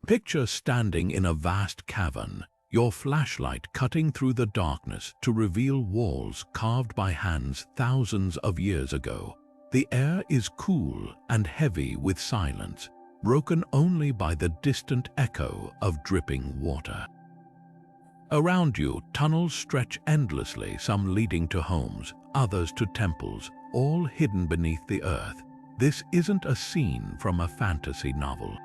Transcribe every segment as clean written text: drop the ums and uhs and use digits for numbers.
Picture standing in a vast cavern, your flashlight cutting through the darkness to reveal walls carved by hands thousands of years ago. The air is cool and heavy with silence, broken only by the distant echo of dripping water. Around you, tunnels stretch endlessly, some leading to homes, others to temples, all hidden beneath the earth. This isn't a scene from a fantasy novel.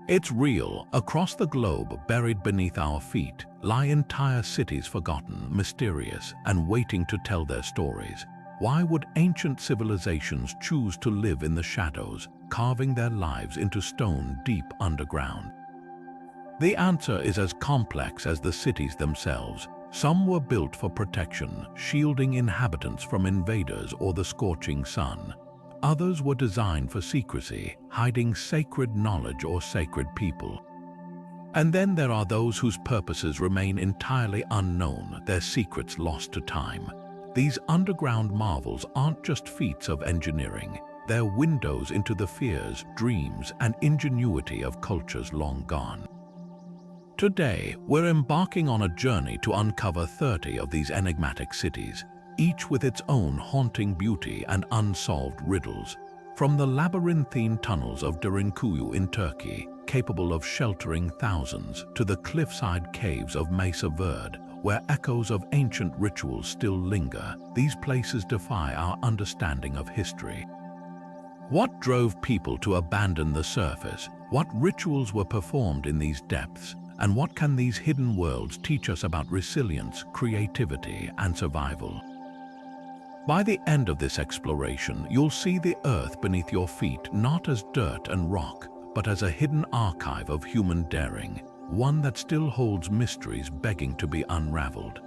It's real. Across the globe, buried beneath our feet, lie entire cities forgotten, mysterious, and waiting to tell their stories. Why would ancient civilizations choose to live in the shadows, carving their lives into stone deep underground? The answer is as complex as the cities themselves. Some were built for protection, shielding inhabitants from invaders or the scorching sun. Others were designed for secrecy, hiding sacred knowledge or sacred people. And then there are those whose purposes remain entirely unknown, their secrets lost to time. These underground marvels aren't just feats of engineering. They're windows into the fears, dreams, and ingenuity of cultures long gone. Today, we're embarking on a journey to uncover 30 of these enigmatic cities, each with its own haunting beauty and unsolved riddles. From the labyrinthine tunnels of Derinkuyu in Turkey, capable of sheltering thousands, to the cliffside caves of Mesa Verde, where echoes of ancient rituals still linger, these places defy our understanding of history. What drove people to abandon the surface? What rituals were performed in these depths? And what can these hidden worlds teach us about resilience, creativity, and survival? By the end of this exploration, you'll see the earth beneath your feet not as dirt and rock, but as a hidden archive of human daring, one that still holds mysteries begging to be unraveled.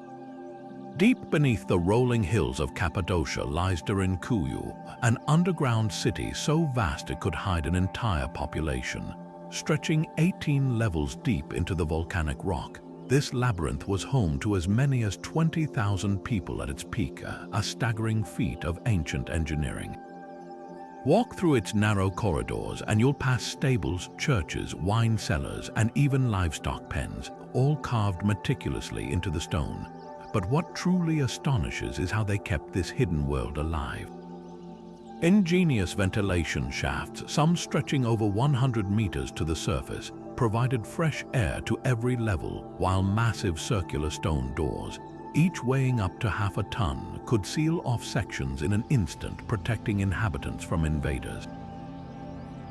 Deep beneath the rolling hills of Cappadocia lies Derinkuyu, an underground city so vast it could hide an entire population. Stretching 18 levels deep into the volcanic rock, this labyrinth was home to as many as 20,000 people at its peak, a staggering feat of ancient engineering. Walk through its narrow corridors and you'll pass stables, churches, wine cellars, and even livestock pens, all carved meticulously into the stone. But what truly astonishes is how they kept this hidden world alive. Ingenious ventilation shafts, some stretching over 100 meters to the surface, provided fresh air to every level, while massive circular stone doors, each weighing up to half a ton, could seal off sections in an instant, protecting inhabitants from invaders.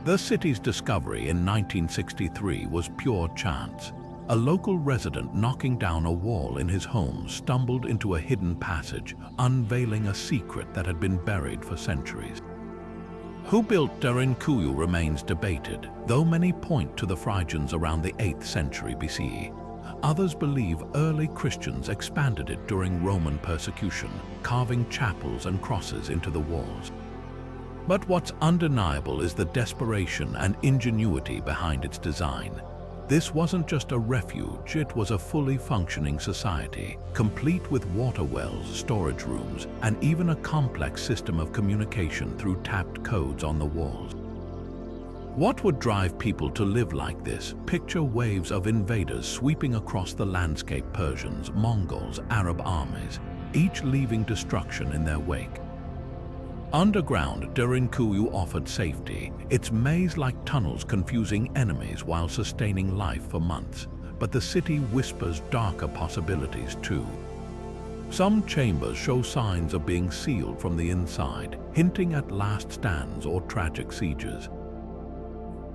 The city's discovery in 1963 was pure chance. A local resident knocking down a wall in his home stumbled into a hidden passage, unveiling a secret that had been buried for centuries. Who built Derinkuyu remains debated, though many point to the Phrygians around the 8th century BCE. Others believe early Christians expanded it during Roman persecution, carving chapels and crosses into the walls. But what's undeniable is the desperation and ingenuity behind its design. This wasn't just a refuge, it was a fully functioning society, complete with water wells, storage rooms, and even a complex system of communication through tapped codes on the walls. What would drive people to live like this? Picture waves of invaders sweeping across the landscape: Persians, Mongols, Arab armies, each leaving destruction in their wake. Underground, Derinkuyu offered safety, its maze-like tunnels confusing enemies while sustaining life for months. But the city whispers darker possibilities too. Some chambers show signs of being sealed from the inside, hinting at last stands or tragic sieges.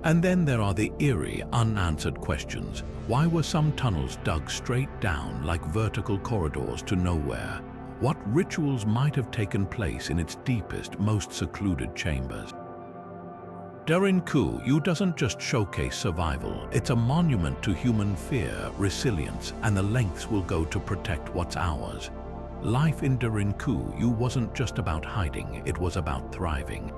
And then there are the eerie, unanswered questions. Why were some tunnels dug straight down like vertical corridors to nowhere? What rituals might have taken place in its deepest, most secluded chambers? Derinkuyu doesn't just showcase survival, it's a monument to human fear, resilience, and the lengths we'll go to protect what's ours. Life in Derinkuyu wasn't just about hiding, it was about thriving.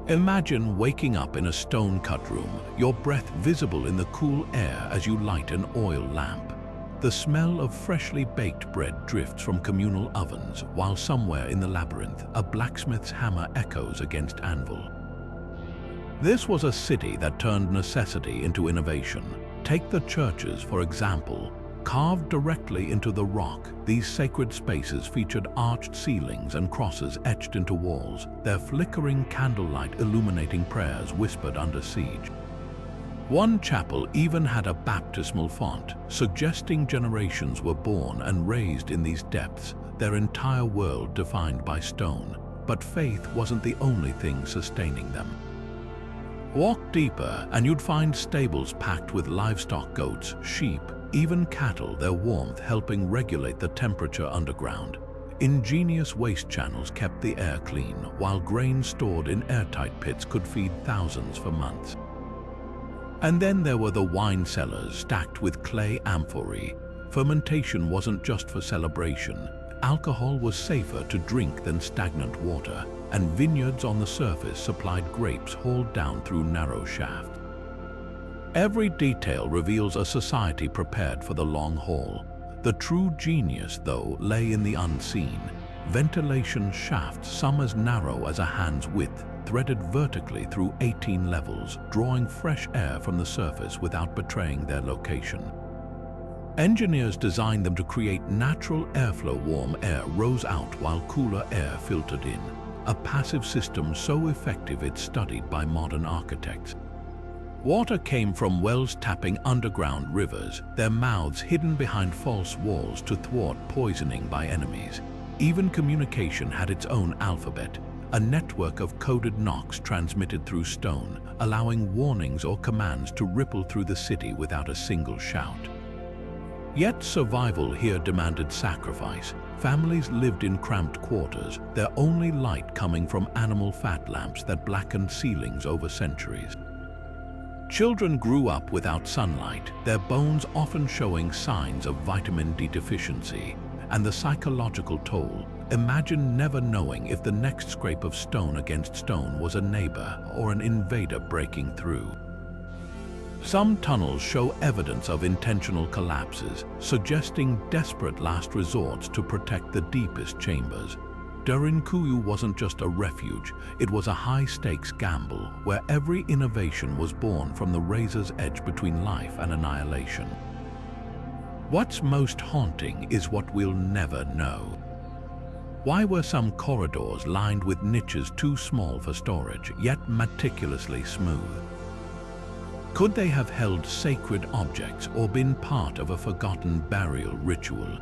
Imagine waking up in a stone-cut room, your breath visible in the cool air as you light an oil lamp. The smell of freshly baked bread drifts from communal ovens, while somewhere in the labyrinth, a blacksmith's hammer echoes against anvil. This was a city that turned necessity into innovation. Take the churches, for example. Carved directly into the rock, these sacred spaces featured arched ceilings and crosses etched into walls, their flickering candlelight illuminating prayers whispered under siege. One chapel even had a baptismal font, suggesting generations were born and raised in these depths, their entire world defined by stone. But faith wasn't the only thing sustaining them. Walk deeper and you'd find stables packed with livestock, goats, sheep, even cattle, their warmth helping regulate the temperature underground. Ingenious waste channels kept the air clean, while grain stored in airtight pits could feed thousands for months. And then there were the wine cellars stacked with clay amphorae. Fermentation wasn't just for celebration. Alcohol was safer to drink than stagnant water, and vineyards on the surface supplied grapes hauled down through narrow shafts. Every detail reveals a society prepared for the long haul. The true genius, though, lay in the unseen. Ventilation shafts, some as narrow as a hand's width, threaded vertically through 18 levels, drawing fresh air from the surface without betraying their location. Engineers designed them to create natural airflow. Warm air rose out while cooler air filtered in, a passive system so effective it's studied by modern architects. Water came from wells tapping underground rivers, their mouths hidden behind false walls to thwart poisoning by enemies. Even communication had its own alphabet, a network of coded knocks transmitted through stone, allowing warnings or commands to ripple through the city without a single shout. Yet survival here demanded sacrifice. Families lived in cramped quarters, their only light coming from animal fat lamps that blackened ceilings over centuries. Children grew up without sunlight, their bones often showing signs of vitamin D deficiency, and the psychological toll. Imagine never knowing if the next scrape of stone against stone was a neighbor or an invader breaking through. Some tunnels show evidence of intentional collapses, suggesting desperate last resorts to protect the deepest chambers. Derinkuyu wasn't just a refuge, it was a high-stakes gamble where every innovation was born from the razor's edge between life and annihilation. What's most haunting is what we'll never know. Why were some corridors lined with niches too small for storage, yet meticulously smooth? Could they have held sacred objects or been part of a forgotten burial ritual?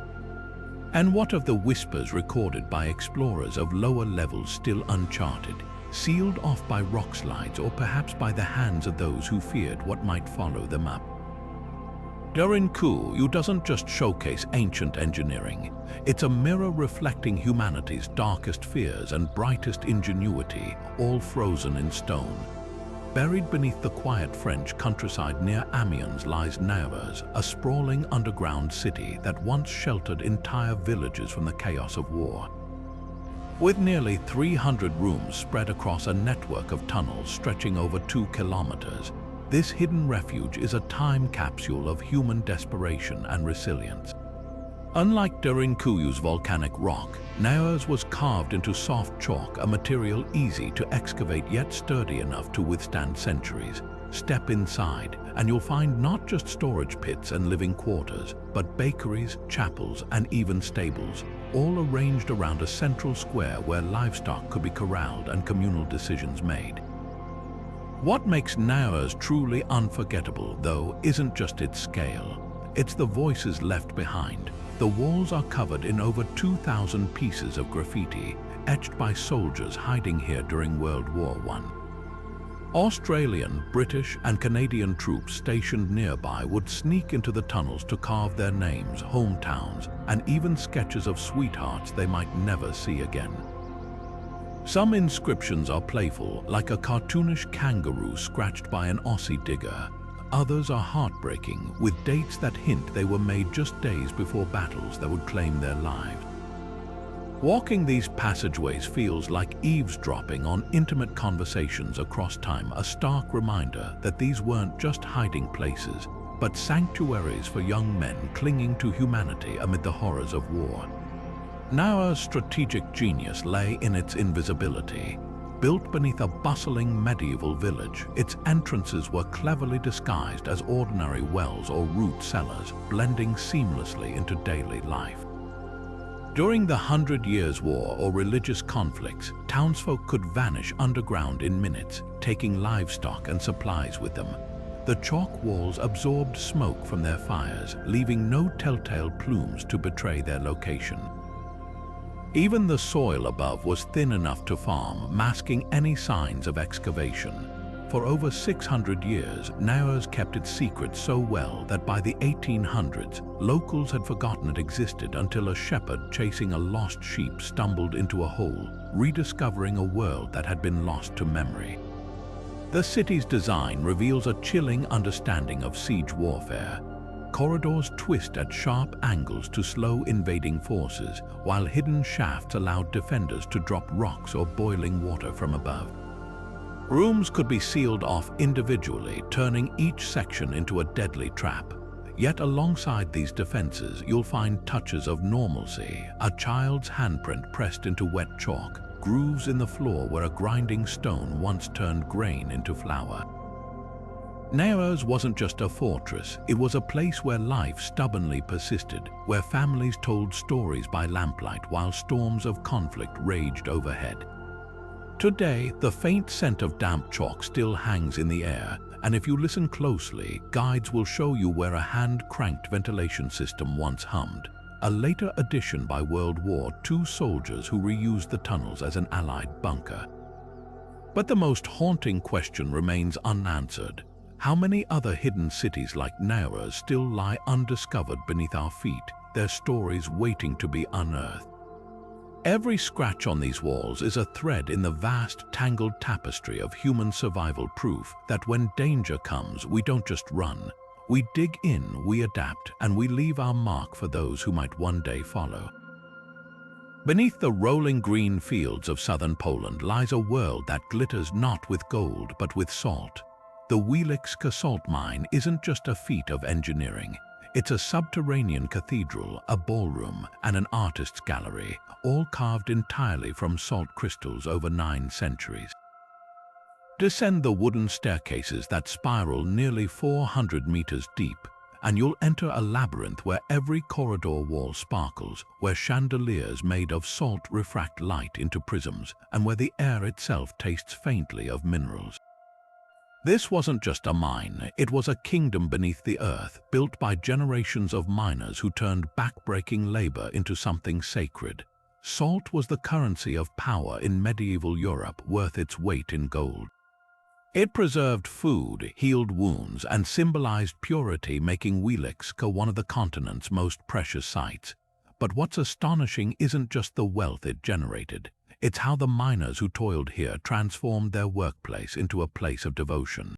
And what of the whispers recorded by explorers of lower levels still uncharted, sealed off by rock slides or perhaps by the hands of those who feared what might follow them up? Derinkuyu doesn't just showcase ancient engineering. It's a mirror reflecting humanity's darkest fears and brightest ingenuity, all frozen in stone. Buried beneath the quiet French countryside near Amiens lies Naples, a sprawling underground city that once sheltered entire villages from the chaos of war. With nearly 300 rooms spread across a network of tunnels stretching over 2 kilometers, this hidden refuge is a time capsule of human desperation and resilience. Unlike Derinkuyu's volcanic rock, Naples was carved into soft chalk, a material easy to excavate yet sturdy enough to withstand centuries. Step inside, and you'll find not just storage pits and living quarters, but bakeries, chapels, and even stables, all arranged around a central square where livestock could be corralled and communal decisions made. What makes Naples truly unforgettable, though, isn't just its scale. It's the voices left behind. The walls are covered in over 2,000 pieces of graffiti, etched by soldiers hiding here during World War I. Australian, British, and Canadian troops stationed nearby would sneak into the tunnels to carve their names, hometowns, and even sketches of sweethearts they might never see again. Some inscriptions are playful, like a cartoonish kangaroo scratched by an Aussie digger. Others are heartbreaking, with dates that hint they were made just days before battles that would claim their lives. Walking these passageways feels like eavesdropping on intimate conversations across time, a stark reminder that these weren't just hiding places, but sanctuaries for young men clinging to humanity amid the horrors of war. Naples' strategic genius lay in its invisibility. Built beneath a bustling medieval village, its entrances were cleverly disguised as ordinary wells or root cellars, blending seamlessly into daily life. During the 100 Years' War or religious conflicts, townsfolk could vanish underground in minutes, taking livestock and supplies with them. The chalk walls absorbed smoke from their fires, leaving no telltale plumes to betray their location. Even the soil above was thin enough to farm, masking any signs of excavation. For over 600 years, Naurs kept its secret so well that by the 1800s, locals had forgotten it existed until a shepherd chasing a lost sheep stumbled into a hole, rediscovering a world that had been lost to memory. The city's design reveals a chilling understanding of siege warfare. Corridors twist at sharp angles to slow invading forces, while hidden shafts allowed defenders to drop rocks or boiling water from above. Rooms could be sealed off individually, turning each section into a deadly trap. Yet alongside these defenses, you'll find touches of normalcy, a child's handprint pressed into wet chalk, grooves in the floor where a grinding stone once turned grain into flour. Naurs wasn't just a fortress, it was a place where life stubbornly persisted, where families told stories by lamplight while storms of conflict raged overhead. Today, the faint scent of damp chalk still hangs in the air, and if you listen closely, guides will show you where a hand-cranked ventilation system once hummed, a later addition by World War II soldiers who reused the tunnels as an Allied bunker. But the most haunting question remains unanswered. How many other hidden cities like Naurs still lie undiscovered beneath our feet, their stories waiting to be unearthed? Every scratch on these walls is a thread in the vast, tangled tapestry of human survival, proof that when danger comes, we don't just run. We dig in, we adapt, and we leave our mark for those who might one day follow. Beneath the rolling green fields of southern Poland lies a world that glitters not with gold but with salt. The Wieliczka salt mine isn't just a feat of engineering. It's a subterranean cathedral, a ballroom, and an artist's gallery, all carved entirely from salt crystals over 9 centuries. Descend the wooden staircases that spiral nearly 400 meters deep, and you'll enter a labyrinth where every corridor wall sparkles, where chandeliers made of salt refract light into prisms, and where the air itself tastes faintly of minerals. This wasn't just a mine, it was a kingdom beneath the earth, built by generations of miners who turned back-breaking labor into something sacred. Salt was the currency of power in medieval Europe, worth its weight in gold. It preserved food, healed wounds, and symbolized purity, making Wieliczka one of the continent's most precious sites. But what's astonishing isn't just the wealth it generated. It's how the miners who toiled here transformed their workplace into a place of devotion.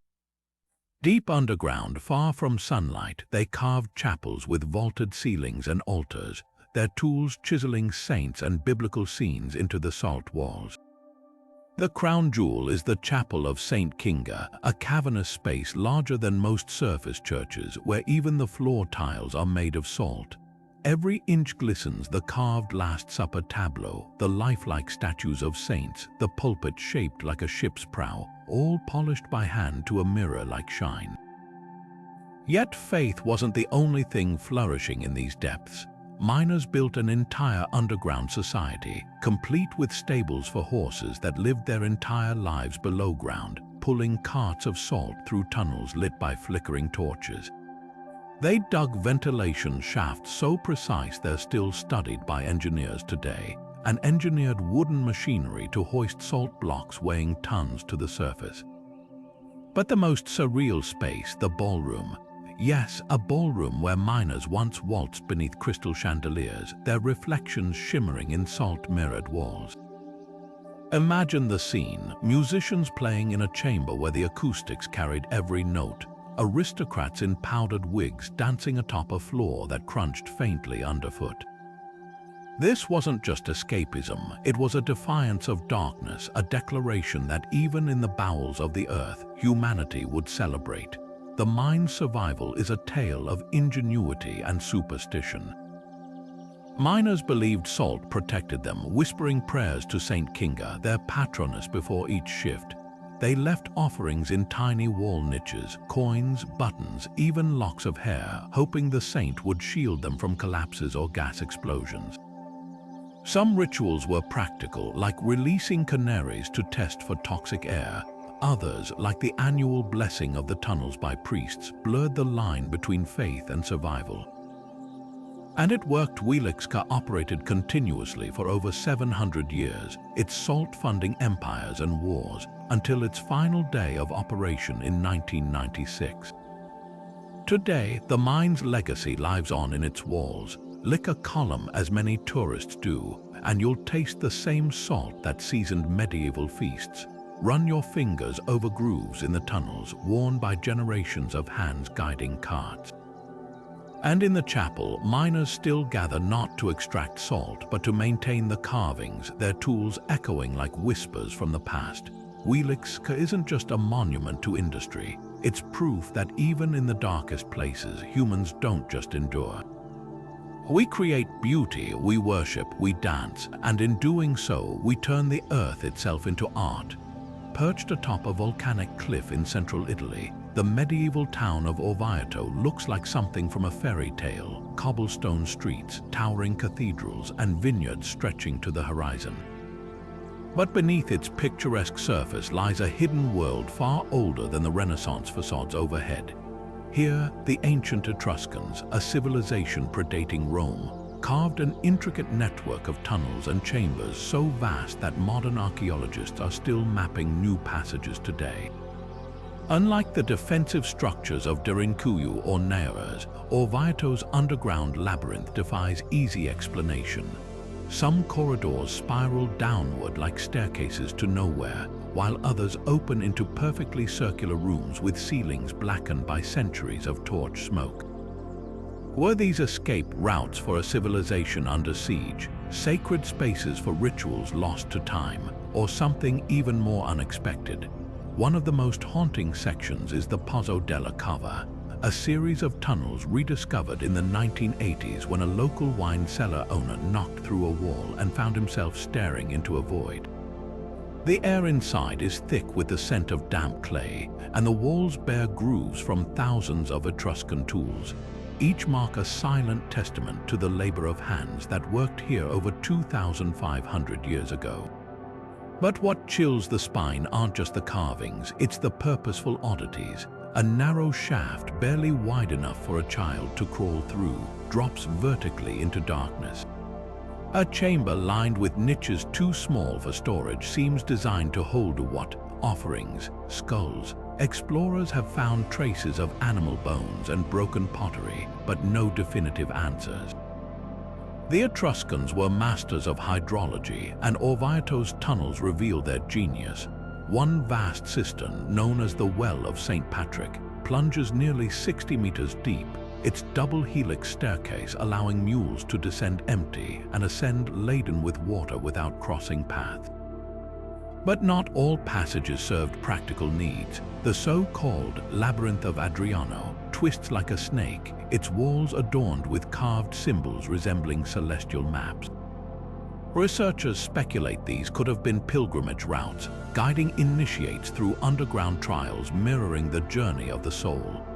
Deep underground, far from sunlight, they carved chapels with vaulted ceilings and altars, their tools chiseling saints and biblical scenes into the salt walls. The crown jewel is the Chapel of St. Kinga, a cavernous space larger than most surface churches, where even the floor tiles are made of salt. Every inch glistens, the carved Last Supper tableau, the lifelike statues of saints, the pulpit shaped like a ship's prow, all polished by hand to a mirror-like shine. Yet faith wasn't the only thing flourishing in these depths. Miners built an entire underground society, complete with stables for horses that lived their entire lives below ground, pulling carts of salt through tunnels lit by flickering torches. They dug ventilation shafts so precise they're still studied by engineers today, and engineered wooden machinery to hoist salt blocks weighing tons to the surface. But the most surreal space, the ballroom. Yes, a ballroom where miners once waltzed beneath crystal chandeliers, their reflections shimmering in salt-mirrored walls. Imagine the scene, musicians playing in a chamber where the acoustics carried every note, aristocrats in powdered wigs dancing atop a floor that crunched faintly underfoot. This wasn't just escapism, it was a defiance of darkness, a declaration that even in the bowels of the earth, humanity would celebrate. The mine's survival is a tale of ingenuity and superstition. Miners believed salt protected them, whispering prayers to Saint Kinga, their patroness, before each shift. They left offerings in tiny wall niches, coins, buttons, even locks of hair, hoping the saint would shield them from collapses or gas explosions. Some rituals were practical, like releasing canaries to test for toxic air. Others, like the annual blessing of the tunnels by priests, blurred the line between faith and survival. And it worked. Wieliczka operated continuously for over 700 years, its salt funding empires and wars, until its final day of operation in 1996. Today, the mine's legacy lives on in its walls. Lick a column, as many tourists do, and you'll taste the same salt that seasoned medieval feasts. Run your fingers over grooves in the tunnels, worn by generations of hands guiding carts. And in the chapel, miners still gather not to extract salt, but to maintain the carvings, their tools echoing like whispers from the past. Wieliczka isn't just a monument to industry, it's proof that even in the darkest places, humans don't just endure. We create beauty, we worship, we dance, and in doing so, we turn the earth itself into art. Perched atop a volcanic cliff in central Italy, the medieval town of Orvieto looks like something from a fairy tale: cobblestone streets, towering cathedrals, and vineyards stretching to the horizon. But beneath its picturesque surface lies a hidden world far older than the Renaissance facades overhead. Here, the ancient Etruscans, a civilization predating Rome, carved an intricate network of tunnels and chambers so vast that modern archaeologists are still mapping new passages today. Unlike the defensive structures of Derinkuyu or Naples, Orvieto's underground labyrinth defies easy explanation. Some corridors spiral downward like staircases to nowhere, while others open into perfectly circular rooms with ceilings blackened by centuries of torch smoke. Were these escape routes for a civilization under siege, sacred spaces for rituals lost to time, or something even more unexpected? One of the most haunting sections is the Pozzo della Cava, a series of tunnels rediscovered in the 1980s when a local wine cellar owner knocked through a wall and found himself staring into a void. The air inside is thick with the scent of damp clay, and the walls bear grooves from thousands of Etruscan tools. Each mark a silent testament to the labor of hands that worked here over 2,500 years ago. But what chills the spine aren't just the carvings, it's the purposeful oddities. A narrow shaft, barely wide enough for a child to crawl through, drops vertically into darkness. A chamber lined with niches too small for storage seems designed to hold what? Offerings, skulls. Explorers have found traces of animal bones and broken pottery, but no definitive answers. The Etruscans were masters of hydrology, and Orvieto's tunnels reveal their genius. One vast cistern, known as the Well of St. Patrick, plunges nearly 60 meters deep, its double helix staircase allowing mules to descend empty and ascend laden with water without crossing paths. But not all passages served practical needs. The so-called Labyrinth of Adriano twists like a snake, its walls adorned with carved symbols resembling celestial maps. Researchers speculate these could have been pilgrimage routes, guiding initiates through underground trials mirroring the journey of the soul.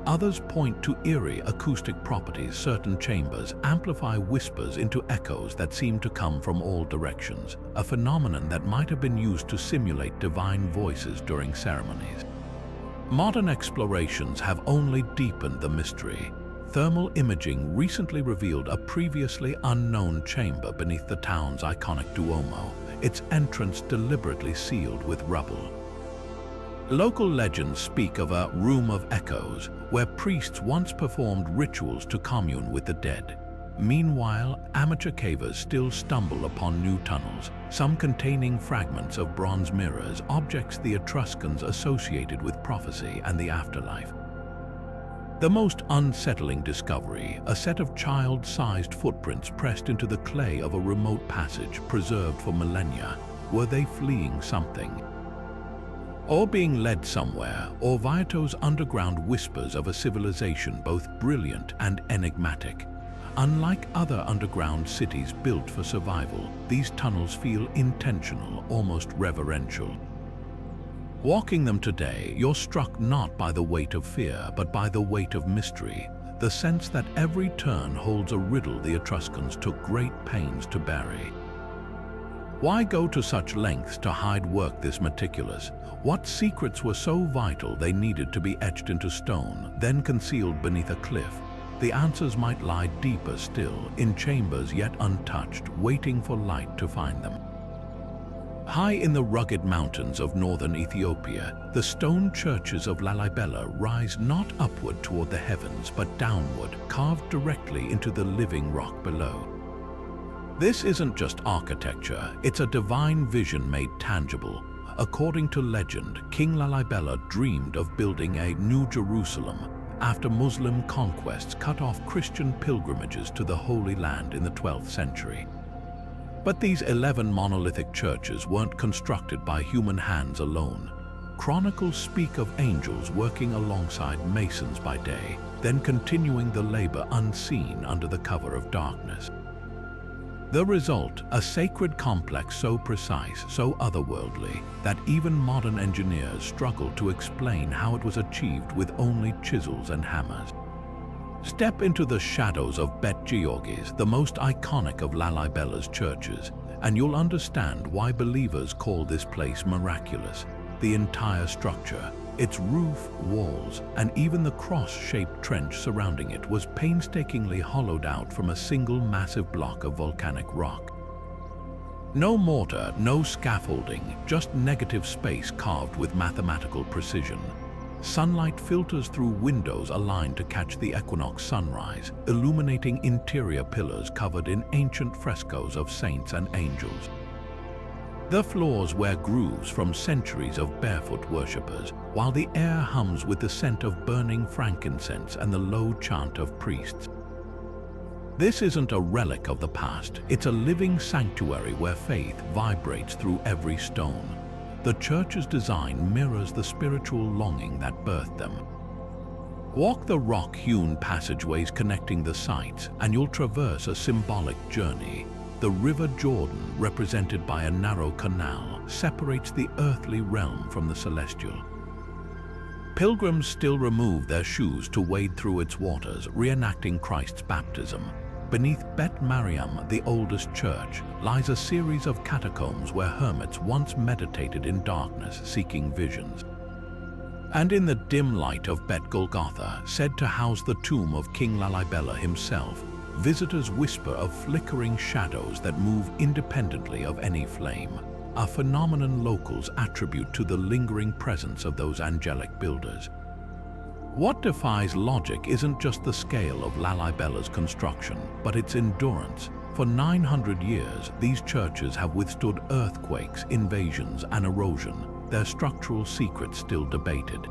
Others point to eerie acoustic properties. Certain chambers amplify whispers into echoes that seem to come from all directions, a phenomenon that might have been used to simulate divine voices during ceremonies. Modern explorations have only deepened the mystery. Thermal imaging recently revealed a previously unknown chamber beneath the town's iconic Duomo, its entrance deliberately sealed with rubble. Local legends speak of a room of echoes, where priests once performed rituals to commune with the dead. Meanwhile, amateur cavers still stumble upon new tunnels, some containing fragments of bronze mirrors, objects the Etruscans associated with prophecy and the afterlife. The most unsettling discovery, a set of child-sized footprints pressed into the clay of a remote passage preserved for millennia. Were they fleeing something? Or being led somewhere? Orvieto's underground whispers of a civilization both brilliant and enigmatic. Unlike other underground cities built for survival, these tunnels feel intentional, almost reverential. Walking them today, you're struck not by the weight of fear, but by the weight of mystery, the sense that every turn holds a riddle the Etruscans took great pains to bury. Why go to such lengths to hide work this meticulous? What secrets were so vital they needed to be etched into stone, then concealed beneath a cliff? The answers might lie deeper still, in chambers yet untouched, waiting for light to find them. High in the rugged mountains of northern Ethiopia, the stone churches of Lalibela rise not upward toward the heavens, but downward, carved directly into the living rock below. This isn't just architecture, it's a divine vision made tangible. According to legend, King Lalibela dreamed of building a New Jerusalem after Muslim conquests cut off Christian pilgrimages to the Holy Land in the 12th century. But these 11 monolithic churches weren't constructed by human hands alone. Chronicles speak of angels working alongside masons by day, then continuing the labor unseen under the cover of darkness. The result, a sacred complex so precise, so otherworldly, that even modern engineers struggle to explain how it was achieved with only chisels and hammers. Step into the shadows of Bet Georgis, the most iconic of Lalibela's churches, and you'll understand why believers call this place miraculous. The entire structure, its roof, walls, and even the cross-shaped trench surrounding it was painstakingly hollowed out from a single massive block of volcanic rock. No mortar, no scaffolding, just negative space carved with mathematical precision. Sunlight filters through windows aligned to catch the equinox sunrise, illuminating interior pillars covered in ancient frescoes of saints and angels. The floors wear grooves from centuries of barefoot worshippers, while the air hums with the scent of burning frankincense and the low chant of priests. This isn't a relic of the past, it's a living sanctuary where faith vibrates through every stone. The church's design mirrors the spiritual longing that birthed them. Walk the rock-hewn passageways connecting the sites, and you'll traverse a symbolic journey. The River Jordan, represented by a narrow canal, separates the earthly realm from the celestial. Pilgrims still remove their shoes to wade through its waters, reenacting Christ's baptism. Beneath Bet Mariam, the oldest church, lies a series of catacombs where hermits once meditated in darkness, seeking visions. And in the dim light of Bet Golgotha, said to house the tomb of King Lalibela himself, visitors whisper of flickering shadows that move independently of any flame, a phenomenon locals attribute to the lingering presence of those angelic builders. What defies logic isn't just the scale of Lalibela's construction, but its endurance. For 900 years, these churches have withstood earthquakes, invasions, and erosion, their structural secrets still debated.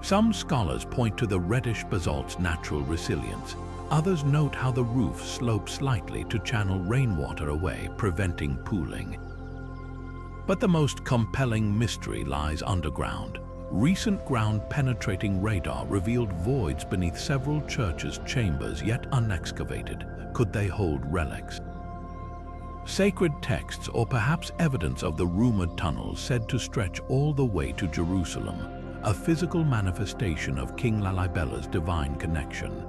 Some scholars point to the reddish basalt's natural resilience. Others note how the roof slopes slightly to channel rainwater away, preventing pooling. But the most compelling mystery lies underground. Recent ground-penetrating radar revealed voids beneath several churches' chambers yet unexcavated. Could they hold relics? Sacred texts, or perhaps evidence of the rumored tunnels said to stretch all the way to Jerusalem, a physical manifestation of King Lalibela's divine connection.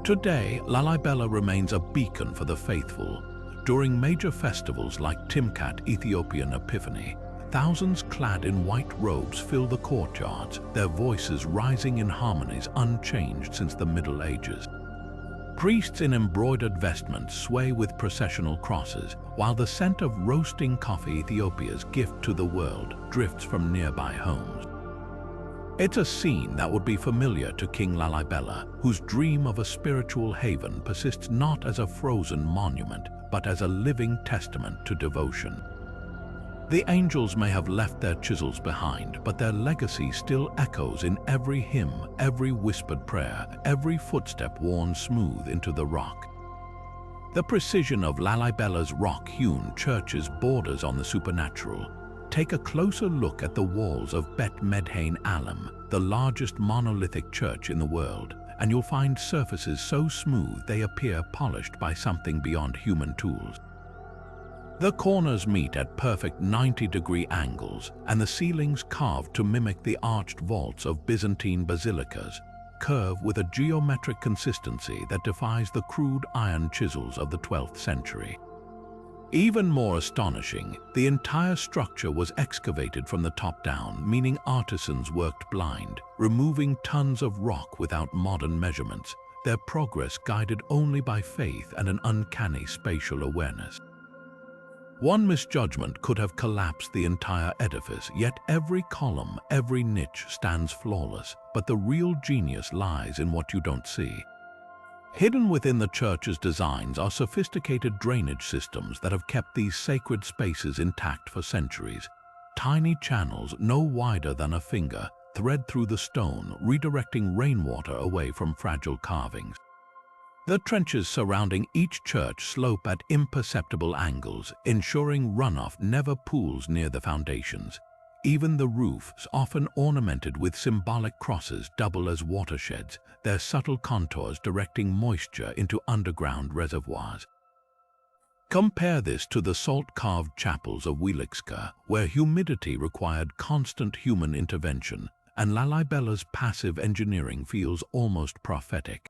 Today, Lalibela remains a beacon for the faithful. During major festivals like Timkat Ethiopian Epiphany, thousands clad in white robes fill the courtyards, their voices rising in harmonies unchanged since the Middle Ages. Priests in embroidered vestments sway with processional crosses, while the scent of roasting coffee, Ethiopia's gift to the world, drifts from nearby homes. It's a scene that would be familiar to King Lalibela, whose dream of a spiritual haven persists not as a frozen monument, but as a living testament to devotion. The angels may have left their chisels behind, but their legacy still echoes in every hymn, every whispered prayer, every footstep worn smooth into the rock. The precision of Lalibela's rock-hewn churches borders on the supernatural. Take a closer look at the walls of Bet Medhain Alam, the largest monolithic church in the world, and you'll find surfaces so smooth they appear polished by something beyond human tools. The corners meet at perfect 90-degree angles, and the ceilings carved to mimic the arched vaults of Byzantine basilicas, curve with a geometric consistency that defies the crude iron chisels of the 12th century. Even more astonishing, the entire structure was excavated from the top down, meaning artisans worked blind, removing tons of rock without modern measurements, their progress guided only by faith and an uncanny spatial awareness. One misjudgment could have collapsed the entire edifice, yet every column, every niche stands flawless, but the real genius lies in what you don't see. Hidden within the church's designs are sophisticated drainage systems that have kept these sacred spaces intact for centuries. Tiny channels no wider than a finger thread through the stone, redirecting rainwater away from fragile carvings. The trenches surrounding each church slope at imperceptible angles, ensuring runoff never pools near the foundations. Even the roofs, often ornamented with symbolic crosses, double as watersheds, their subtle contours directing moisture into underground reservoirs. Compare this to the salt-carved chapels of Wieliczka, where humidity required constant human intervention, and Lalibela's passive engineering feels almost prophetic.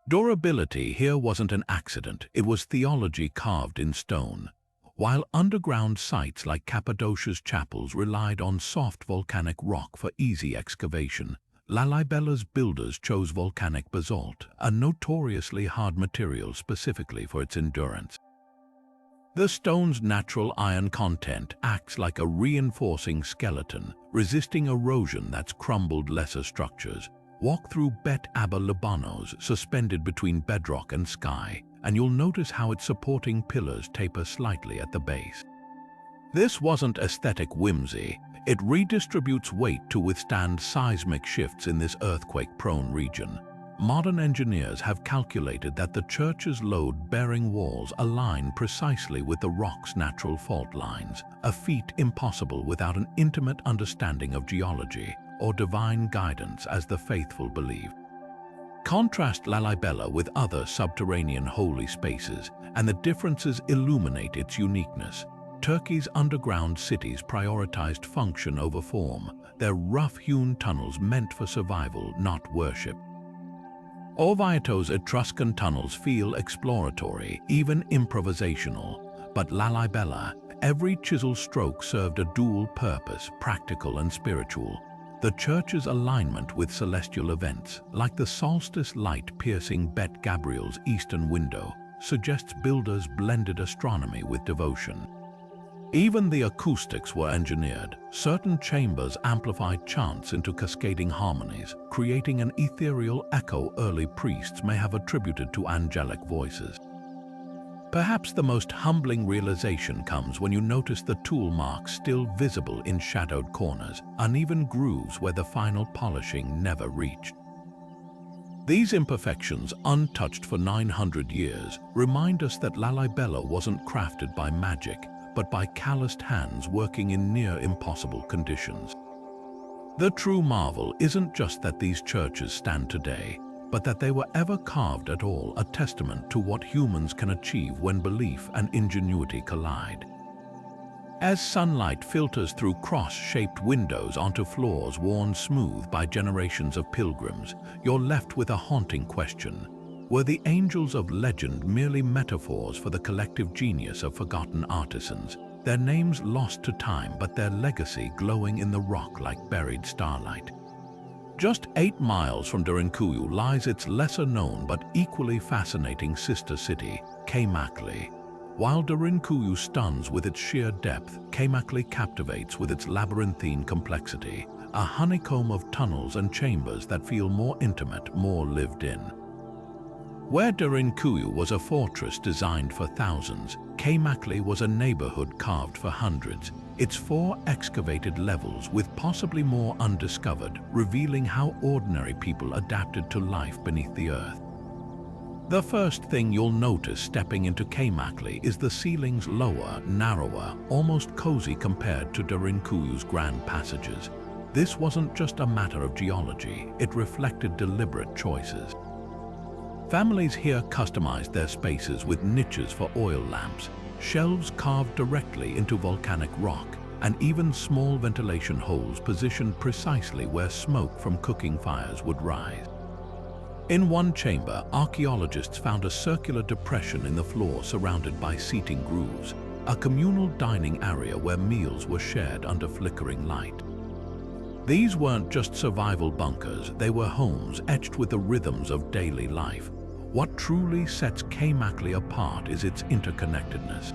Durability here wasn't an accident, it was theology carved in stone. While underground sites like Cappadocia's chapels relied on soft volcanic rock for easy excavation, Lalibela's builders chose volcanic basalt, a notoriously hard material specifically for its endurance. The stone's natural iron content acts like a reinforcing skeleton, resisting erosion that's crumbled lesser structures. Walk through Bet Abba Libanos, suspended between bedrock and sky, and you'll notice how its supporting pillars taper slightly at the base. This wasn't aesthetic whimsy, it redistributes weight to withstand seismic shifts in this earthquake-prone region. Modern engineers have calculated that the church's load-bearing walls align precisely with the rock's natural fault lines, a feat impossible without an intimate understanding of geology or divine guidance, as the faithful believe. Contrast Lalibela with other subterranean holy spaces, and the differences illuminate its uniqueness. Turkey's underground cities prioritized function over form, their rough-hewn tunnels meant for survival, not worship. Orvieto's Etruscan tunnels feel exploratory, even improvisational, but Lalibela, every chisel stroke served a dual purpose, practical and spiritual. The church's alignment with celestial events, like the solstice light piercing Bet Gabriel's eastern window, suggests builders blended astronomy with devotion. Even the acoustics were engineered. Certain chambers amplified chants into cascading harmonies, creating an ethereal echo early priests may have attributed to angelic voices. Perhaps the most humbling realization comes when you notice the tool marks still visible in shadowed corners, uneven grooves where the final polishing never reached. These imperfections, untouched for 900 years, remind us that Lalibela wasn't crafted by magic, but by calloused hands working in near-impossible conditions. The true marvel isn't just that these churches stand today, but that they were ever carved at all, a testament to what humans can achieve when belief and ingenuity collide. As sunlight filters through cross-shaped windows onto floors worn smooth by generations of pilgrims, you're left with a haunting question. Were the angels of legend merely metaphors for the collective genius of forgotten artisans, their names lost to time but their legacy glowing in the rock like buried starlight? Just 8 miles from Derinkuyu lies its lesser-known but equally fascinating sister city, Kaymakli. While Derinkuyu stuns with its sheer depth, Kaymakli captivates with its labyrinthine complexity, a honeycomb of tunnels and chambers that feel more intimate, more lived in. Where Derinkuyu was a fortress designed for thousands, Kaymakli was a neighborhood carved for hundreds, its 4 excavated levels with possibly more undiscovered, revealing how ordinary people adapted to life beneath the earth. The first thing you'll notice stepping into Kaymakli is the ceilings lower, narrower, almost cozy compared to Derinkuyu's grand passages. This wasn't just a matter of geology, it reflected deliberate choices. Families here customized their spaces with niches for oil lamps, shelves carved directly into volcanic rock, and even small ventilation holes positioned precisely where smoke from cooking fires would rise. In one chamber, archaeologists found a circular depression in the floor surrounded by seating grooves, a communal dining area where meals were shared under flickering light. These weren't just survival bunkers, they were homes etched with the rhythms of daily life. What truly sets Kaymakli apart is its interconnectedness.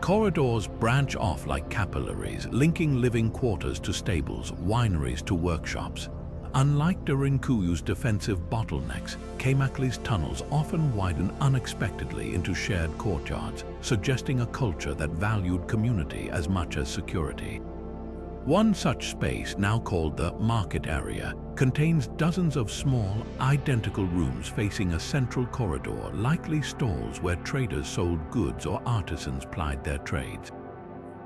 Corridors branch off like capillaries, linking living quarters to stables, wineries to workshops. Unlike Derinkuyu's defensive bottlenecks, Kaymakli's tunnels often widen unexpectedly into shared courtyards, suggesting a culture that valued community as much as security. One such space, now called the market area, contains dozens of small, identical rooms facing a central corridor, likely stalls where traders sold goods or artisans plied their trades.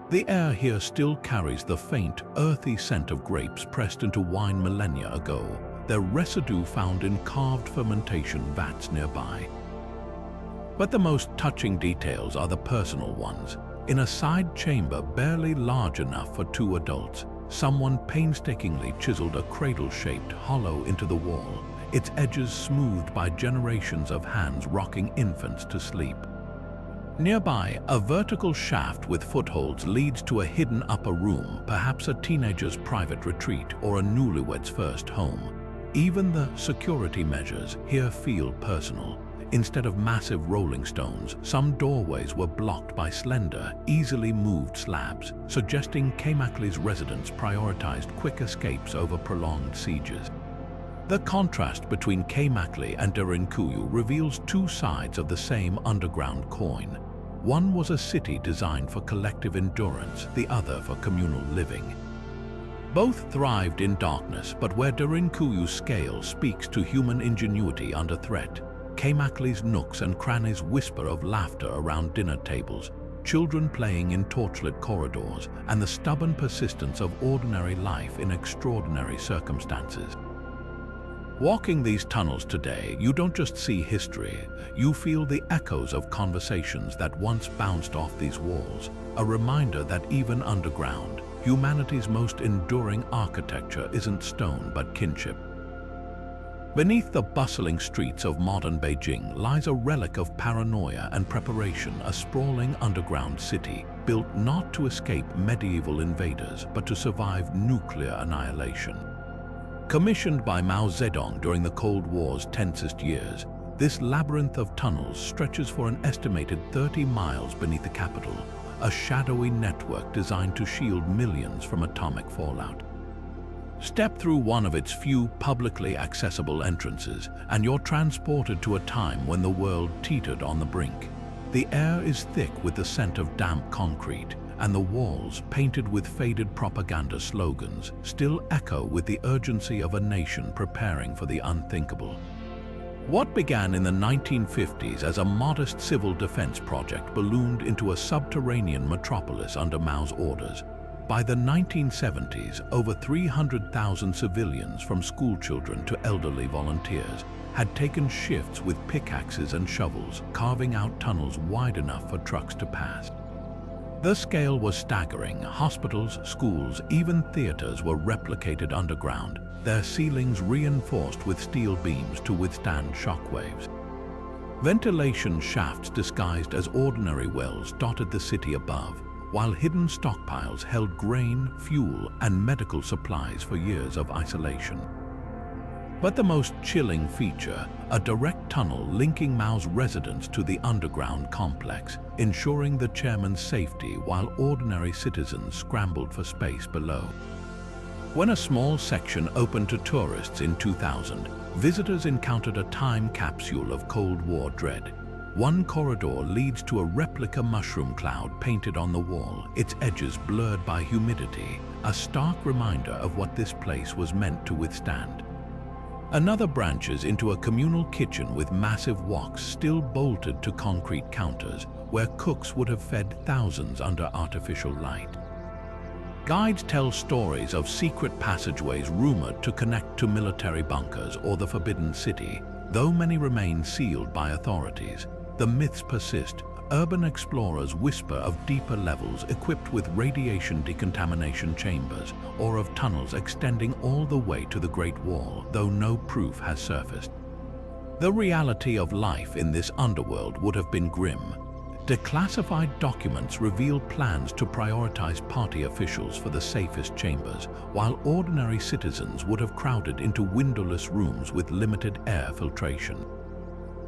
The air here still carries the faint, earthy scent of grapes pressed into wine millennia ago, their residue found in carved fermentation vats nearby. But the most touching details are the personal ones. In a side chamber barely large enough for 2 adults, someone painstakingly chiseled a cradle-shaped hollow into the wall, its edges smoothed by generations of hands rocking infants to sleep. Nearby, a vertical shaft with footholds leads to a hidden upper room, perhaps a teenager's private retreat or a newlywed's first home. Even the security measures here feel personal. Instead of massive rolling stones, some doorways were blocked by slender, easily moved slabs, suggesting Kaymakli's residents prioritized quick escapes over prolonged sieges. The contrast between Kaymakli and Derinkuyu reveals 2 sides of the same underground coin. One was a city designed for collective endurance, the other for communal living. Both thrived in darkness, but where Derinkuyu's scale speaks to human ingenuity under threat, Kaymakli's nooks and crannies whisper of laughter around dinner tables, children playing in torchlit corridors, and the stubborn persistence of ordinary life in extraordinary circumstances. Walking these tunnels today, you don't just see history, you feel the echoes of conversations that once bounced off these walls, a reminder that even underground, humanity's most enduring architecture isn't stone but kinship. Beneath the bustling streets of modern Beijing lies a relic of paranoia and preparation, a sprawling underground city built not to escape medieval invaders but to survive nuclear annihilation. Commissioned by Mao Zedong during the Cold War's tensest years, this labyrinth of tunnels stretches for an estimated 30 miles beneath the capital, a shadowy network designed to shield millions from atomic fallout. Step through one of its few publicly accessible entrances, and you're transported to a time when the world teetered on the brink. The air is thick with the scent of damp concrete, and the walls, painted with faded propaganda slogans, still echo with the urgency of a nation preparing for the unthinkable. What began in the 1950s as a modest civil defense project ballooned into a subterranean metropolis under Mao's orders. By the 1970s, over 300,000 civilians, from schoolchildren to elderly volunteers, had taken shifts with pickaxes and shovels, carving out tunnels wide enough for trucks to pass. The scale was staggering. Hospitals, schools, even theaters were replicated underground, their ceilings reinforced with steel beams to withstand shockwaves. Ventilation shafts disguised as ordinary wells dotted the city above, while hidden stockpiles held grain, fuel, and medical supplies for years of isolation. But the most chilling feature, a direct tunnel linking Mao's residence to the underground complex, ensuring the chairman's safety while ordinary citizens scrambled for space below. When a small section opened to tourists in 2000, visitors encountered a time capsule of Cold War dread. One corridor leads to a replica mushroom cloud painted on the wall, its edges blurred by humidity, a stark reminder of what this place was meant to withstand. Another branches into a communal kitchen with massive woks still bolted to concrete counters, where cooks would have fed thousands under artificial light. Guides tell stories of secret passageways rumored to connect to military bunkers or the Forbidden City. Though many remain sealed by authorities, the myths persist. Urban explorers whisper of deeper levels equipped with radiation decontamination chambers or of tunnels extending all the way to the Great Wall, though no proof has surfaced. The reality of life in this underworld would have been grim. Declassified documents reveal plans to prioritize party officials for the safest chambers, while ordinary citizens would have crowded into windowless rooms with limited air filtration.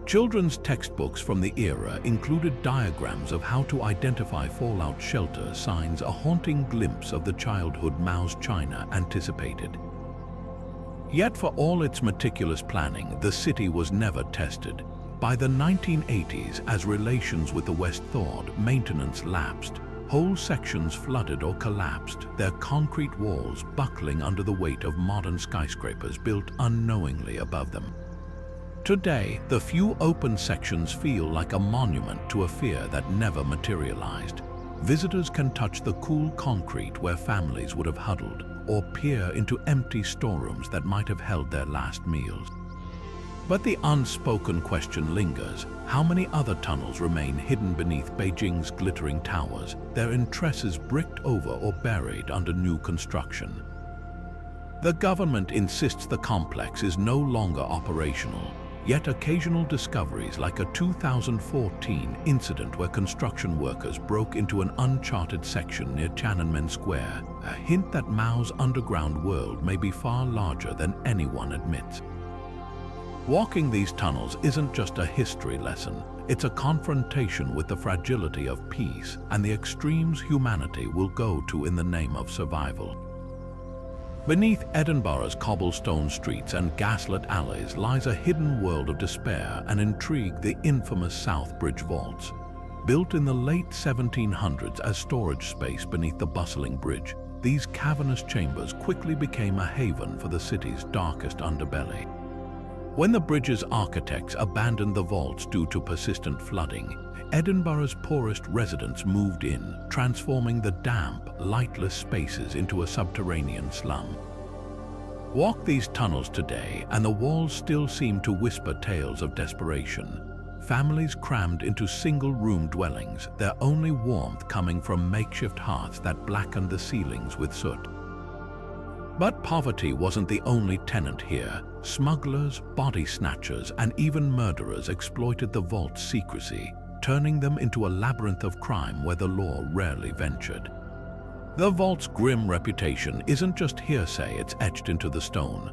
Children's textbooks from the era included diagrams of how to identify fallout shelter signs, a haunting glimpse of the childhood Mao's China anticipated. Yet for all its meticulous planning, the city was never tested. By the 1980s, as relations with the West thawed, maintenance lapsed. Whole sections flooded or collapsed, their concrete walls buckling under the weight of modern skyscrapers built unknowingly above them. Today, the few open sections feel like a monument to a fear that never materialized. Visitors can touch the cool concrete where families would have huddled, or peer into empty storerooms that might have held their last meals. But the unspoken question lingers: how many other tunnels remain hidden beneath Beijing's glittering towers, their entresses bricked over or buried under new construction? The government insists the complex is no longer operational, yet occasional discoveries like a 2014 incident where construction workers broke into an uncharted section near Tiananmen Square, a hint that Mao's underground world may be far larger than anyone admits. Walking these tunnels isn't just a history lesson, it's a confrontation with the fragility of peace and the extremes humanity will go to in the name of survival. Beneath Edinburgh's cobblestone streets and gaslit alleys lies a hidden world of despair and intrigue, the infamous South Bridge vaults. Built in the late 1700s as storage space beneath the bustling bridge, these cavernous chambers quickly became a haven for the city's darkest underbelly. When the bridge's architects abandoned the vaults due to persistent flooding, Edinburgh's poorest residents moved in, transforming the damp, lightless spaces into a subterranean slum. Walk these tunnels today, and the walls still seem to whisper tales of desperation. Families crammed into single-room dwellings, their only warmth coming from makeshift hearths that blackened the ceilings with soot. But poverty wasn't the only tenant here. Smugglers, body snatchers, and even murderers exploited the vault's secrecy, turning them into a labyrinth of crime where the law rarely ventured. The vault's grim reputation isn't just hearsay, it's etched into the stone.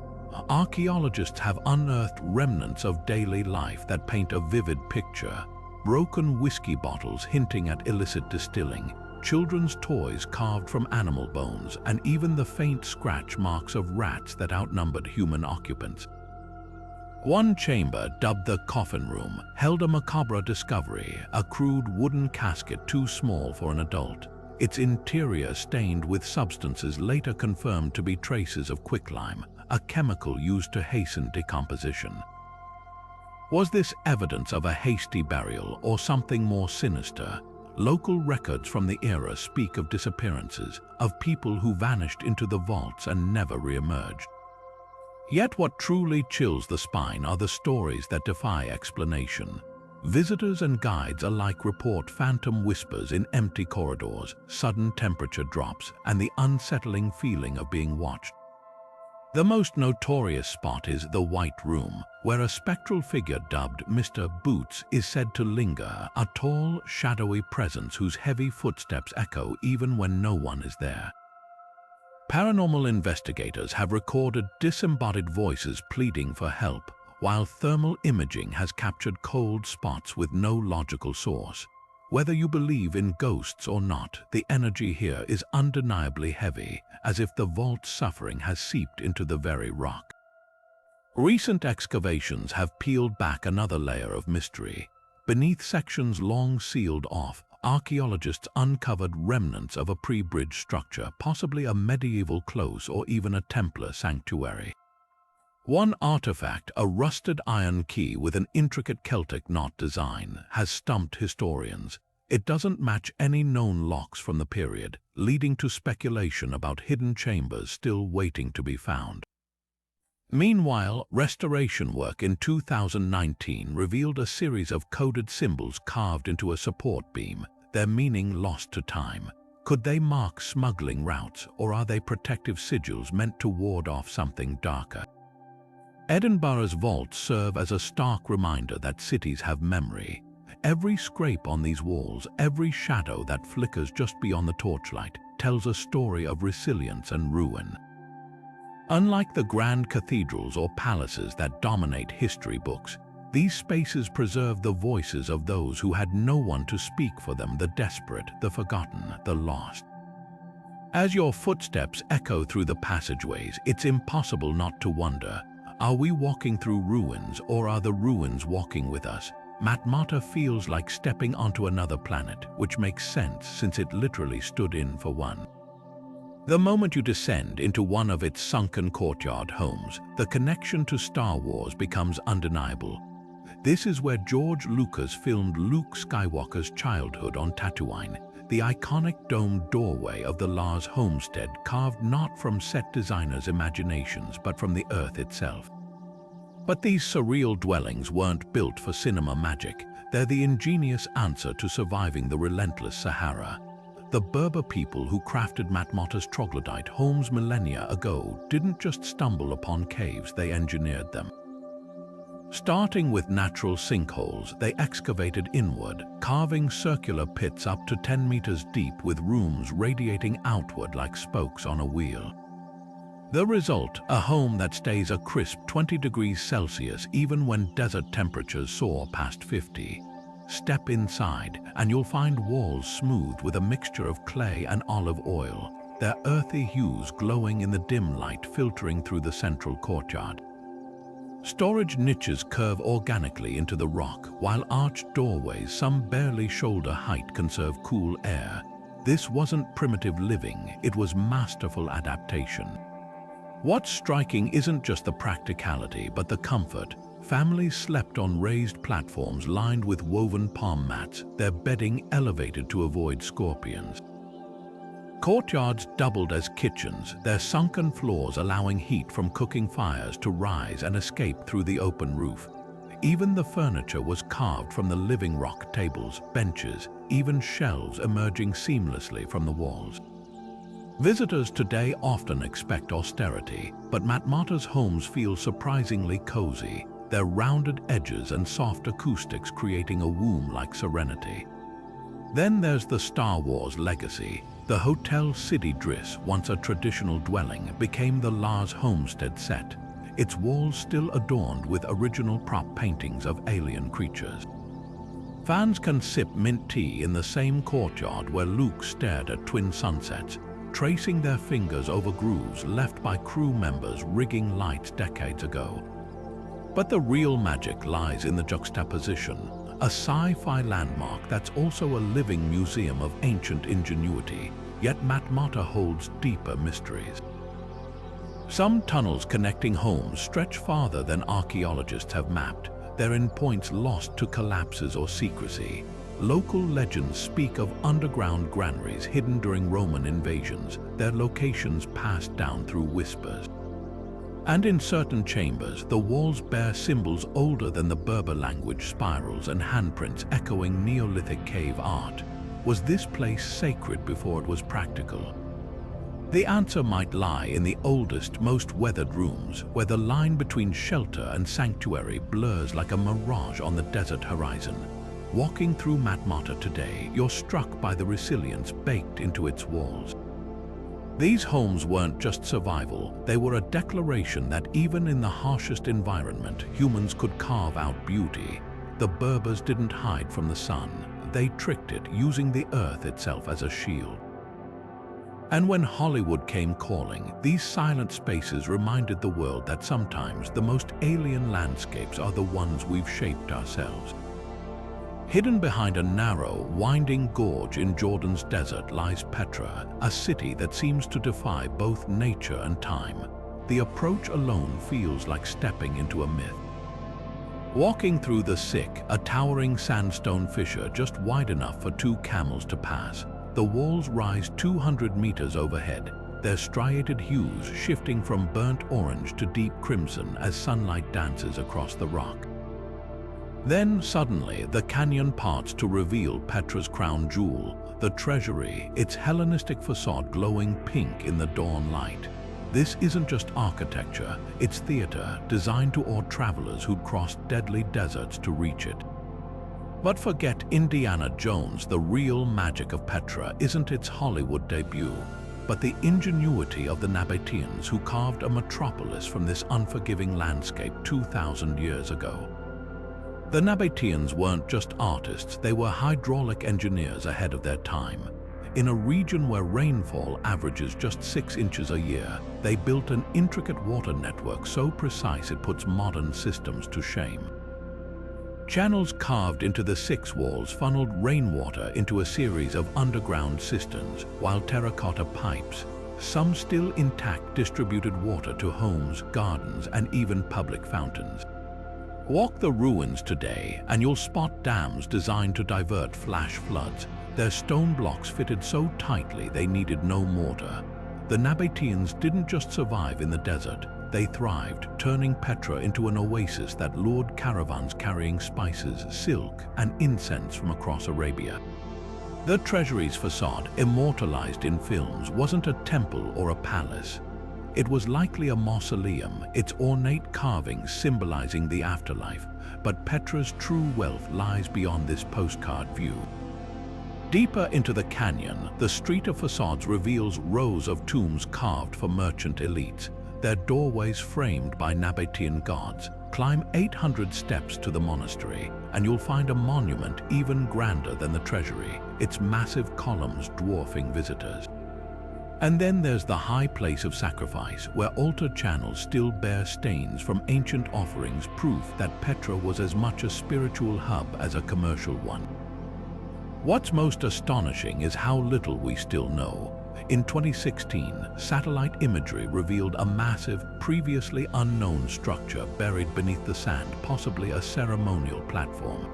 Archaeologists have unearthed remnants of daily life that paint a vivid picture. Broken whiskey bottles hinting at illicit distilling, children's toys carved from animal bones, and even the faint scratch marks of rats that outnumbered human occupants. One chamber, dubbed the coffin room, held a macabre discovery, a crude wooden casket too small for an adult, its interior stained with substances later confirmed to be traces of quicklime, a chemical used to hasten decomposition. Was this evidence of a hasty burial or something more sinister? Local records from the era speak of disappearances, of people who vanished into the vaults and never re-emerged. Yet what truly chills the spine are the stories that defy explanation. Visitors and guides alike report phantom whispers in empty corridors, sudden temperature drops, and the unsettling feeling of being watched. The most notorious spot is the White Room, where a spectral figure dubbed Mr. Boots is said to linger, a tall, shadowy presence whose heavy footsteps echo even when no one is there. Paranormal investigators have recorded disembodied voices pleading for help, while thermal imaging has captured cold spots with no logical source. Whether you believe in ghosts or not, the energy here is undeniably heavy, as if the vault's suffering has seeped into the very rock. Recent excavations have peeled back another layer of mystery. Beneath sections long sealed off, archaeologists uncovered remnants of a pre-bridge structure, possibly a medieval close or even a Templar sanctuary. One artifact, a rusted iron key with an intricate Celtic knot design, has stumped historians. It doesn't match any known locks from the period, leading to speculation about hidden chambers still waiting to be found. Meanwhile, restoration work in 2019 revealed a series of coded symbols carved into a support beam, their meaning lost to time. Could they mark smuggling routes, or are they protective sigils meant to ward off something darker? Edinburgh's vaults serve as a stark reminder that cities have memory. Every scrape on these walls, every shadow that flickers just beyond the torchlight, tells a story of resilience and ruin. Unlike the grand cathedrals or palaces that dominate history books, these spaces preserve the voices of those who had no one to speak for them, the desperate, the forgotten, the lost. As your footsteps echo through the passageways, it's impossible not to wonder, are we walking through ruins, or are the ruins walking with us? Matmata feels like stepping onto another planet, which makes sense since it literally stood in for one. The moment you descend into one of its sunken courtyard homes, the connection to Star Wars becomes undeniable. This is where George Lucas filmed Luke Skywalker's childhood on Tatooine, the iconic domed doorway of the Lars homestead carved not from set designers' imaginations but from the earth itself. But these surreal dwellings weren't built for cinema magic. They're the ingenious answer to surviving the relentless Sahara. The Berber people who crafted Matmata's troglodyte homes millennia ago didn't just stumble upon caves, they engineered them. Starting with natural sinkholes, they excavated inward, carving circular pits up to 10 meters deep with rooms radiating outward like spokes on a wheel. The result, a home that stays a crisp 20 degrees Celsius even when desert temperatures soar past 50. Step inside and you'll find walls smoothed with a mixture of clay and olive oil, their earthy hues glowing in the dim light filtering through the central courtyard. Storage niches curve organically into the rock, while arched doorways some barely shoulder height conserve cool air. This wasn't primitive living, it was masterful adaptation. What's striking isn't just the practicality, but the comfort. Families slept on raised platforms lined with woven palm mats, their bedding elevated to avoid scorpions. Courtyards doubled as kitchens, their sunken floors allowing heat from cooking fires to rise and escape through the open roof. Even the furniture was carved from the living rock, tables, benches, even shelves emerging seamlessly from the walls. Visitors today often expect austerity, but Matmata's homes feel surprisingly cozy, their rounded edges and soft acoustics creating a womb-like serenity. Then there's the Star Wars legacy. The Hotel City Driss, once a traditional dwelling, became the Lars homestead set, its walls still adorned with original prop paintings of alien creatures. Fans can sip mint tea in the same courtyard where Luke stared at twin sunsets, tracing their fingers over grooves left by crew members rigging lights decades ago. But the real magic lies in the juxtaposition, a sci-fi landmark that's also a living museum of ancient ingenuity, yet Matmata holds deeper mysteries. Some tunnels connecting homes stretch farther than archaeologists have mapped, their endpoints lost to collapses or secrecy. Local legends speak of underground granaries hidden during Roman invasions, their locations passed down through whispers. And in certain chambers, the walls bear symbols older than the Berber language, spirals and handprints echoing Neolithic cave art. Was this place sacred before it was practical? The answer might lie in the oldest, most weathered rooms, where the line between shelter and sanctuary blurs like a mirage on the desert horizon. Walking through Matmata today, you're struck by the resilience baked into its walls. These homes weren't just survival, they were a declaration that even in the harshest environment, humans could carve out beauty. The Berbers didn't hide from the sun, they tricked it, using the earth itself as a shield. And when Hollywood came calling, these silent spaces reminded the world that sometimes the most alien landscapes are the ones we've shaped ourselves. Hidden behind a narrow, winding gorge in Jordan's desert lies Petra, a city that seems to defy both nature and time. The approach alone feels like stepping into a myth. Walking through the Sick, a towering sandstone fissure just wide enough for 2 camels to pass, the walls rise 200 meters overhead, their striated hues shifting from burnt orange to deep crimson as sunlight dances across the rock. Then, suddenly, the canyon parts to reveal Petra's crown jewel, the treasury, its Hellenistic facade glowing pink in the dawn light. This isn't just architecture, it's theater designed to awe travelers who'd crossed deadly deserts to reach it. But forget Indiana Jones, the real magic of Petra isn't its Hollywood debut, but the ingenuity of the Nabateans who carved a metropolis from this unforgiving landscape 2,000 years ago. The Nabateans weren't just artists, they were hydraulic engineers ahead of their time. In a region where rainfall averages just 6 inches a year, they built an intricate water network so precise it puts modern systems to shame. Channels carved into the 6 walls funneled rainwater into a series of underground cisterns, while terracotta pipes, some still intact, distributed water to homes, gardens, and even public fountains. Walk the ruins today and you'll spot dams designed to divert flash floods, their stone blocks fitted so tightly they needed no mortar. The Nabateans didn't just survive in the desert, they thrived, turning Petra into an oasis that lured caravans carrying spices, silk, and incense from across Arabia. The treasury's facade, immortalized in films, wasn't a temple or a palace. It was likely a mausoleum, its ornate carvings symbolizing the afterlife, but Petra's true wealth lies beyond this postcard view. Deeper into the canyon, the street of facades reveals rows of tombs carved for merchant elites, their doorways framed by Nabatean gods. Climb 800 steps to the monastery, and you'll find a monument even grander than the treasury, its massive columns dwarfing visitors. And then there's the high place of sacrifice, where altar channels still bear stains from ancient offerings, proof that Petra was as much a spiritual hub as a commercial one. What's most astonishing is how little we still know. In 2016, satellite imagery revealed a massive, previously unknown structure buried beneath the sand, possibly a ceremonial platform.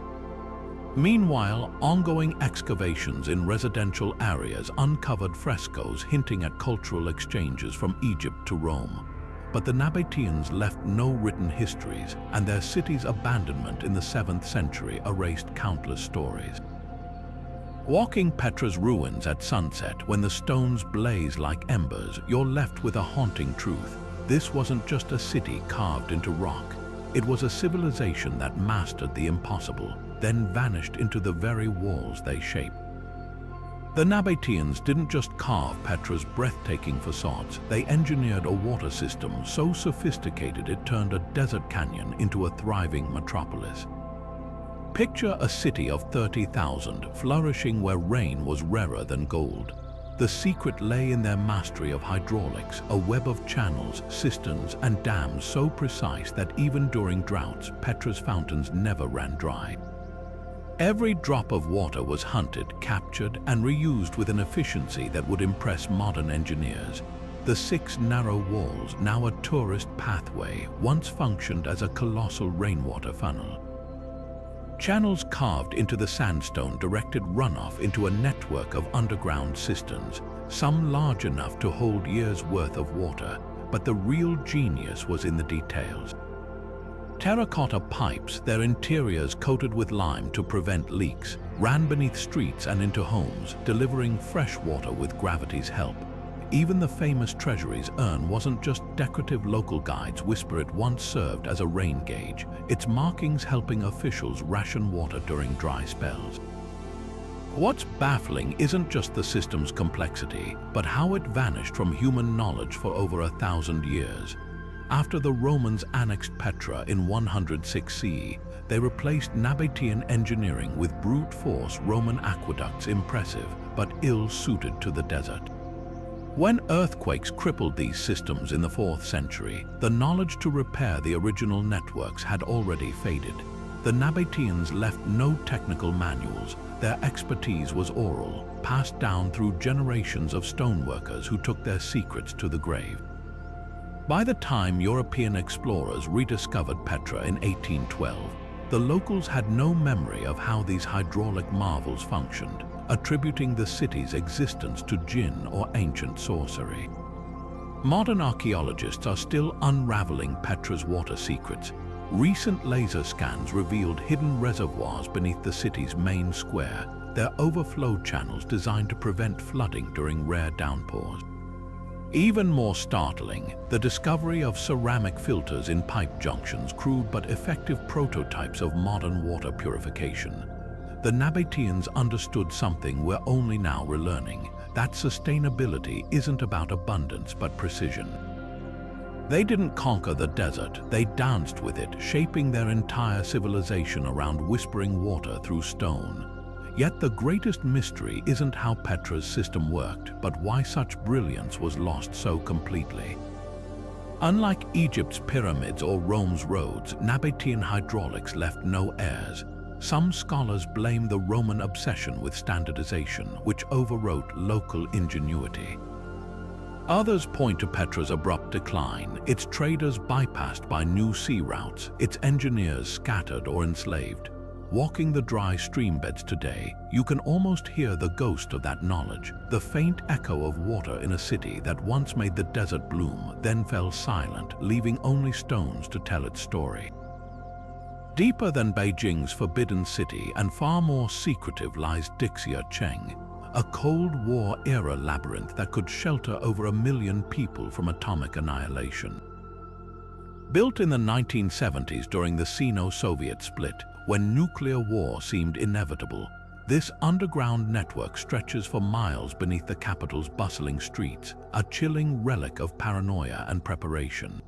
Meanwhile, ongoing excavations in residential areas uncovered frescoes hinting at cultural exchanges from Egypt to Rome. But the Nabateans left no written histories, and their city's abandonment in the 7th century erased countless stories. Walking Petra's ruins at sunset, when the stones blaze like embers, you're left with a haunting truth. This wasn't just a city carved into rock. It was a civilization that mastered the impossible, then vanished into the very walls they shaped. The Nabateans didn't just carve Petra's breathtaking facades, they engineered a water system so sophisticated it turned a desert canyon into a thriving metropolis. Picture a city of 30,000 flourishing where rain was rarer than gold. The secret lay in their mastery of hydraulics, a web of channels, cisterns, and dams so precise that even during droughts, Petra's fountains never ran dry. Every drop of water was hunted, captured, and reused with an efficiency that would impress modern engineers. The 6 narrow walls, now a tourist pathway, once functioned as a colossal rainwater funnel. Channels carved into the sandstone directed runoff into a network of underground cisterns, some large enough to hold years' worth of water, but the real genius was in the details. Terracotta pipes, their interiors coated with lime to prevent leaks, ran beneath streets and into homes, delivering fresh water with gravity's help. Even the famous treasury's urn wasn't just decorative. Local guides whisper it once served as a rain gauge, its markings helping officials ration water during dry spells. What's baffling isn't just the system's complexity, but how it vanished from human knowledge for over 1,000 years. After the Romans annexed Petra in 106 CE, they replaced Nabatean engineering with brute force Roman aqueducts, impressive but ill-suited to the desert. When earthquakes crippled these systems in the 4th century, the knowledge to repair the original networks had already faded. The Nabateans left no technical manuals. Their expertise was oral, passed down through generations of stoneworkers who took their secrets to the grave. By the time European explorers rediscovered Petra in 1812, the locals had no memory of how these hydraulic marvels functioned, attributing the city's existence to jinn or ancient sorcery. Modern archaeologists are still unraveling Petra's water secrets. Recent laser scans revealed hidden reservoirs beneath the city's main square, their overflow channels designed to prevent flooding during rare downpours. Even more startling, the discovery of ceramic filters in pipe junctions, crude but effective prototypes of modern water purification. The Nabateans understood something we're only now relearning, that sustainability isn't about abundance but precision. They didn't conquer the desert, they danced with it, shaping their entire civilization around whispering water through stone. Yet the greatest mystery isn't how Petra's system worked, but why such brilliance was lost so completely. Unlike Egypt's pyramids or Rome's roads, Nabatean hydraulics left no heirs. Some scholars blame the Roman obsession with standardization, which overwrote local ingenuity. Others point to Petra's abrupt decline, its traders bypassed by new sea routes, its engineers scattered or enslaved. Walking the dry streambeds today, you can almost hear the ghost of that knowledge, the faint echo of water in a city that once made the desert bloom, then fell silent, leaving only stones to tell its story. Deeper than Beijing's forbidden city and far more secretive lies Dixia-Cheng, a Cold War-era labyrinth that could shelter over 1 million people from atomic annihilation. Built in the 1970s during the Sino-Soviet split, when nuclear war seemed inevitable, this underground network stretches for miles beneath the capital's bustling streets, a chilling relic of paranoia and preparation.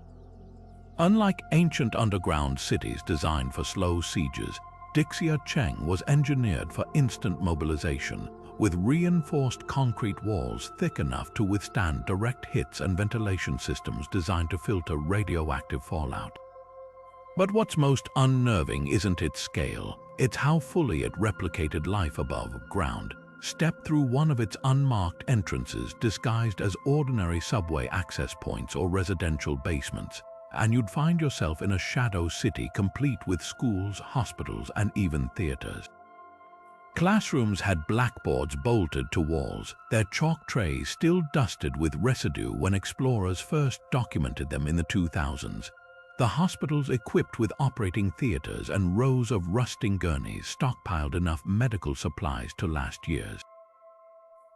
Unlike ancient underground cities designed for slow sieges, Dixia-Cheng was engineered for instant mobilization, with reinforced concrete walls thick enough to withstand direct hits and ventilation systems designed to filter radioactive fallout. But what's most unnerving isn't its scale, it's how fully it replicated life above ground. Step through one of its unmarked entrances disguised as ordinary subway access points or residential basements, and you'd find yourself in a shadow city complete with schools, hospitals, and even theaters. Classrooms had blackboards bolted to walls, their chalk trays still dusted with residue when explorers first documented them in the 2000s. The hospitals equipped with operating theaters and rows of rusting gurneys stockpiled enough medical supplies to last years.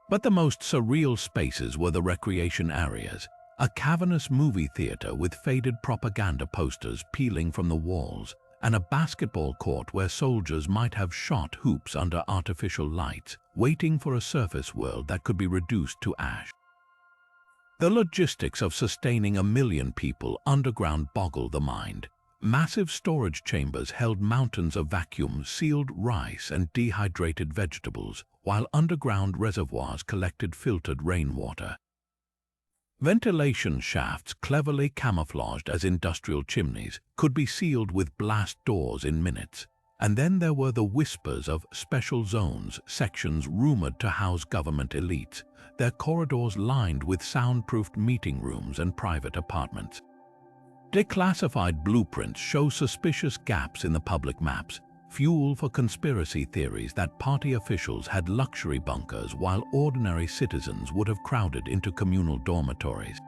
But the most surreal spaces were the recreation areas, a cavernous movie theater with faded propaganda posters peeling from the walls, and a basketball court where soldiers might have shot hoops under artificial lights, waiting for a surface world that could be reduced to ash. The logistics of sustaining 1 million people underground boggle the mind. Massive storage chambers held mountains of vacuum-sealed rice and dehydrated vegetables, while underground reservoirs collected filtered rainwater. Ventilation shafts, cleverly camouflaged as industrial chimneys, could be sealed with blast doors in minutes. And then there were the whispers of special zones, sections rumored to house government elites, their corridors lined with soundproofed meeting rooms and private apartments. Declassified blueprints show suspicious gaps in the public maps, fuel for conspiracy theories that party officials had luxury bunkers while ordinary citizens would have crowded into communal dormitories.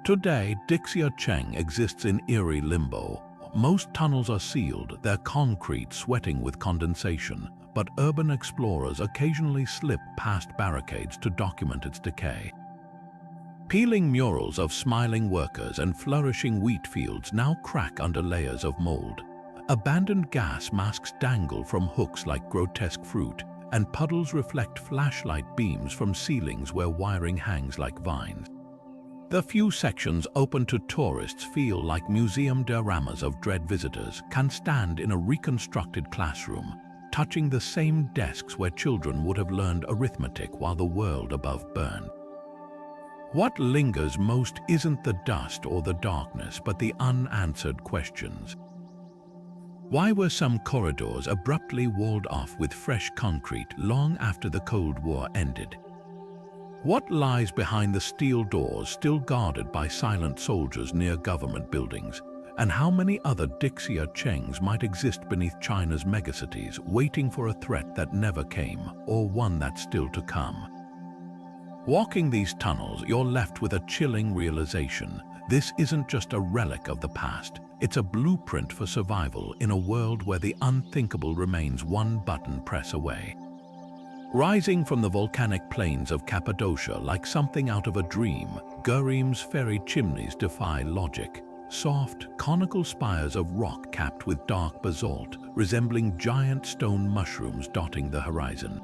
Today, Dixia-Cheng exists in eerie limbo. Most tunnels are sealed, their concrete sweating with condensation, but urban explorers occasionally slip past barricades to document its decay. Peeling murals of smiling workers and flourishing wheat fields now crack under layers of mold. Abandoned gas masks dangle from hooks like grotesque fruit, and puddles reflect flashlight beams from ceilings where wiring hangs like vines. The few sections open to tourists feel like museum dioramas of dread visitors, can stand in a reconstructed classroom, touching the same desks where children would have learned arithmetic while the world above burned. What lingers most isn't the dust or the darkness, but the unanswered questions. Why were some corridors abruptly walled off with fresh concrete long after the Cold War ended? What lies behind the steel doors still guarded by silent soldiers near government buildings? And how many other Dixia Chengs might exist beneath China's megacities, waiting for a threat that never came, or one that's still to come? Walking these tunnels, you're left with a chilling realization. This isn't just a relic of the past, it's a blueprint for survival in a world where the unthinkable remains one button press away. Rising from the volcanic plains of Cappadocia like something out of a dream, Gurim's fairy chimneys defy logic. Soft, conical spires of rock capped with dark basalt, resembling giant stone mushrooms dotting the horizon.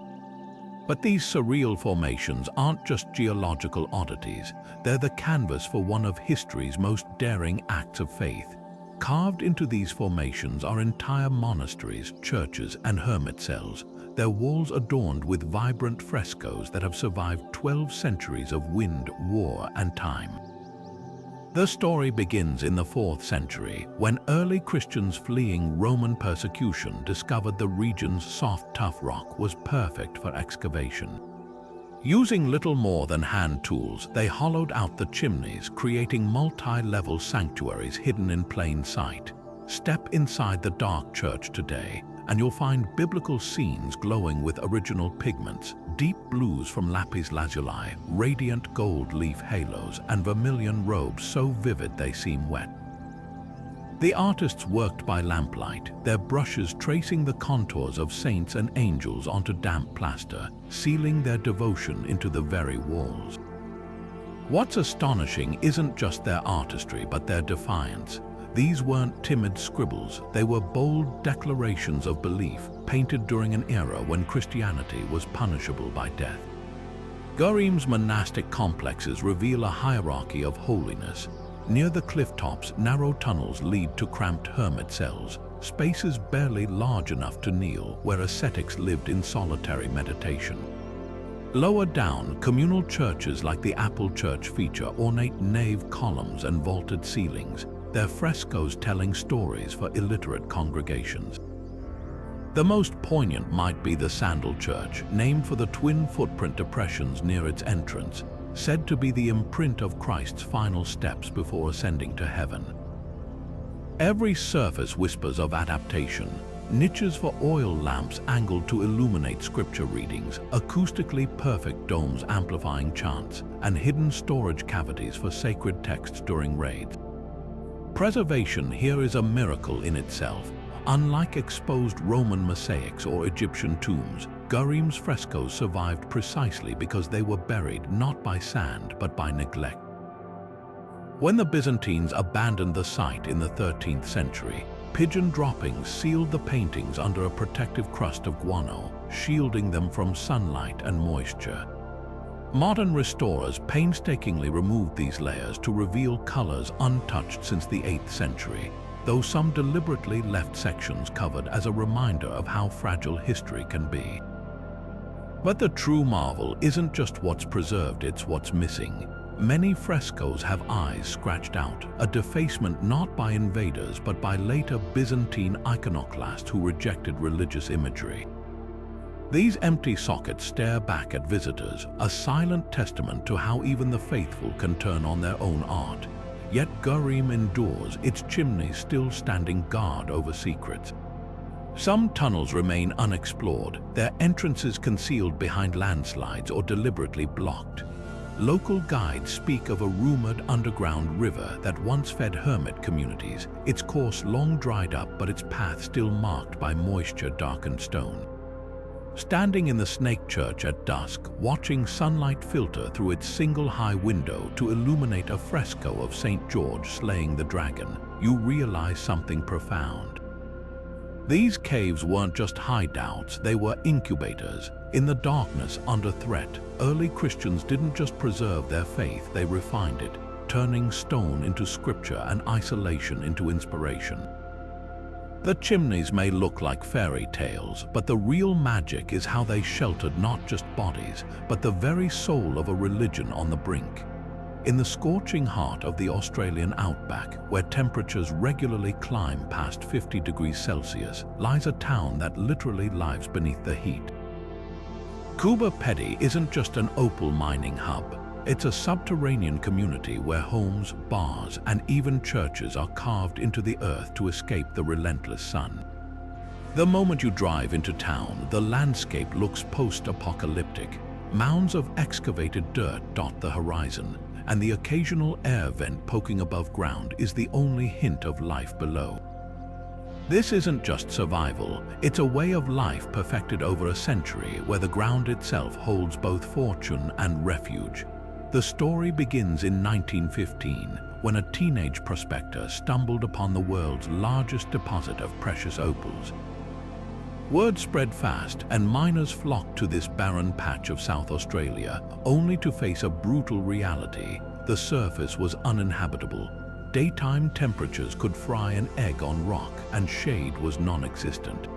But these surreal formations aren't just geological oddities, they're the canvas for one of history's most daring acts of faith. Carved into these formations are entire monasteries, churches, and hermit cells, their walls adorned with vibrant frescoes that have survived 12 centuries of wind, war, and time. The story begins in the 4th century, when early Christians fleeing Roman persecution discovered the region's soft, tough rock was perfect for excavation. Using little more than hand tools, they hollowed out the chimneys, creating multi-level sanctuaries hidden in plain sight. Step inside the dark church today, and you'll find biblical scenes glowing with original pigments, deep blues from lapis lazuli, radiant gold leaf halos, and vermilion robes so vivid they seem wet. The artists worked by lamplight, their brushes tracing the contours of saints and angels onto damp plaster, sealing their devotion into the very walls. What's astonishing isn't just their artistry, but their defiance. These weren't timid scribbles, they were bold declarations of belief, painted during an era when Christianity was punishable by death. Gurim's monastic complexes reveal a hierarchy of holiness. Near the cliff tops, narrow tunnels lead to cramped hermit cells, spaces barely large enough to kneel, where ascetics lived in solitary meditation. Lower down, communal churches like the Apple Church feature ornate nave columns and vaulted ceilings, their frescoes telling stories for illiterate congregations. The most poignant might be the Sandal Church, named for the twin footprint depressions near its entrance, said to be the imprint of Christ's final steps before ascending to heaven. Every surface whispers of adaptation, niches for oil lamps angled to illuminate scripture readings, acoustically perfect domes amplifying chants, and hidden storage cavities for sacred texts during raids. Preservation here is a miracle in itself. Unlike exposed Roman mosaics or Egyptian tombs, Gurim's frescoes survived precisely because they were buried not by sand but by neglect. When the Byzantines abandoned the site in the 13th century, pigeon droppings sealed the paintings under a protective crust of guano, shielding them from sunlight and moisture. Modern restorers painstakingly removed these layers to reveal colors untouched since the 8th century, though some deliberately left sections covered as a reminder of how fragile history can be. But the true marvel isn't just what's preserved, it's what's missing. Many frescoes have eyes scratched out, a defacement not by invaders but by later Byzantine iconoclasts who rejected religious imagery. These empty sockets stare back at visitors, a silent testament to how even the faithful can turn on their own art. Yet Gurim endures, its chimneys still standing guard over secrets. Some tunnels remain unexplored, their entrances concealed behind landslides or deliberately blocked. Local guides speak of a rumored underground river that once fed hermit communities, its course long dried up but its path still marked by moisture-darkened stone. Standing in the Snake Church at dusk, watching sunlight filter through its single high window to illuminate a fresco of St. George slaying the dragon, you realize something profound. These caves weren't just hideouts, they were incubators. In the darkness, under threat, early Christians didn't just preserve their faith, they refined it, turning stone into scripture and isolation into inspiration. The chimneys may look like fairy tales, but the real magic is how they sheltered not just bodies, but the very soul of a religion on the brink. In the scorching heart of the Australian outback, where temperatures regularly climb past 50 degrees Celsius, lies a town that literally lives beneath the heat. Kuba Pedi isn't just an opal mining hub. It's a subterranean community where homes, bars, and even churches are carved into the earth to escape the relentless sun. The moment you drive into town, the landscape looks post-apocalyptic. Mounds of excavated dirt dot the horizon, and the occasional air vent poking above ground is the only hint of life below. This isn't just survival, it's a way of life perfected over a century where the ground itself holds both fortune and refuge. The story begins in 1915, when a teenage prospector stumbled upon the world's largest deposit of precious opals. Word spread fast, and miners flocked to this barren patch of South Australia, only to face a brutal reality. The surface was uninhabitable. Daytime temperatures could fry an egg on rock, and shade was non-existent.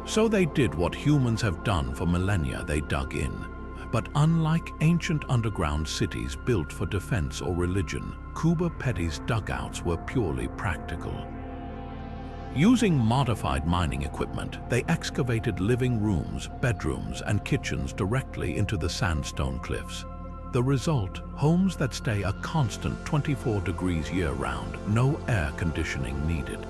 So they did what humans have done for millennia: they dug in. But unlike ancient underground cities built for defense or religion, Kuba Peti's dugouts were purely practical. Using modified mining equipment, they excavated living rooms, bedrooms, and kitchens directly into the sandstone cliffs. The result, homes that stay a constant 24 degrees year-round, no air conditioning needed.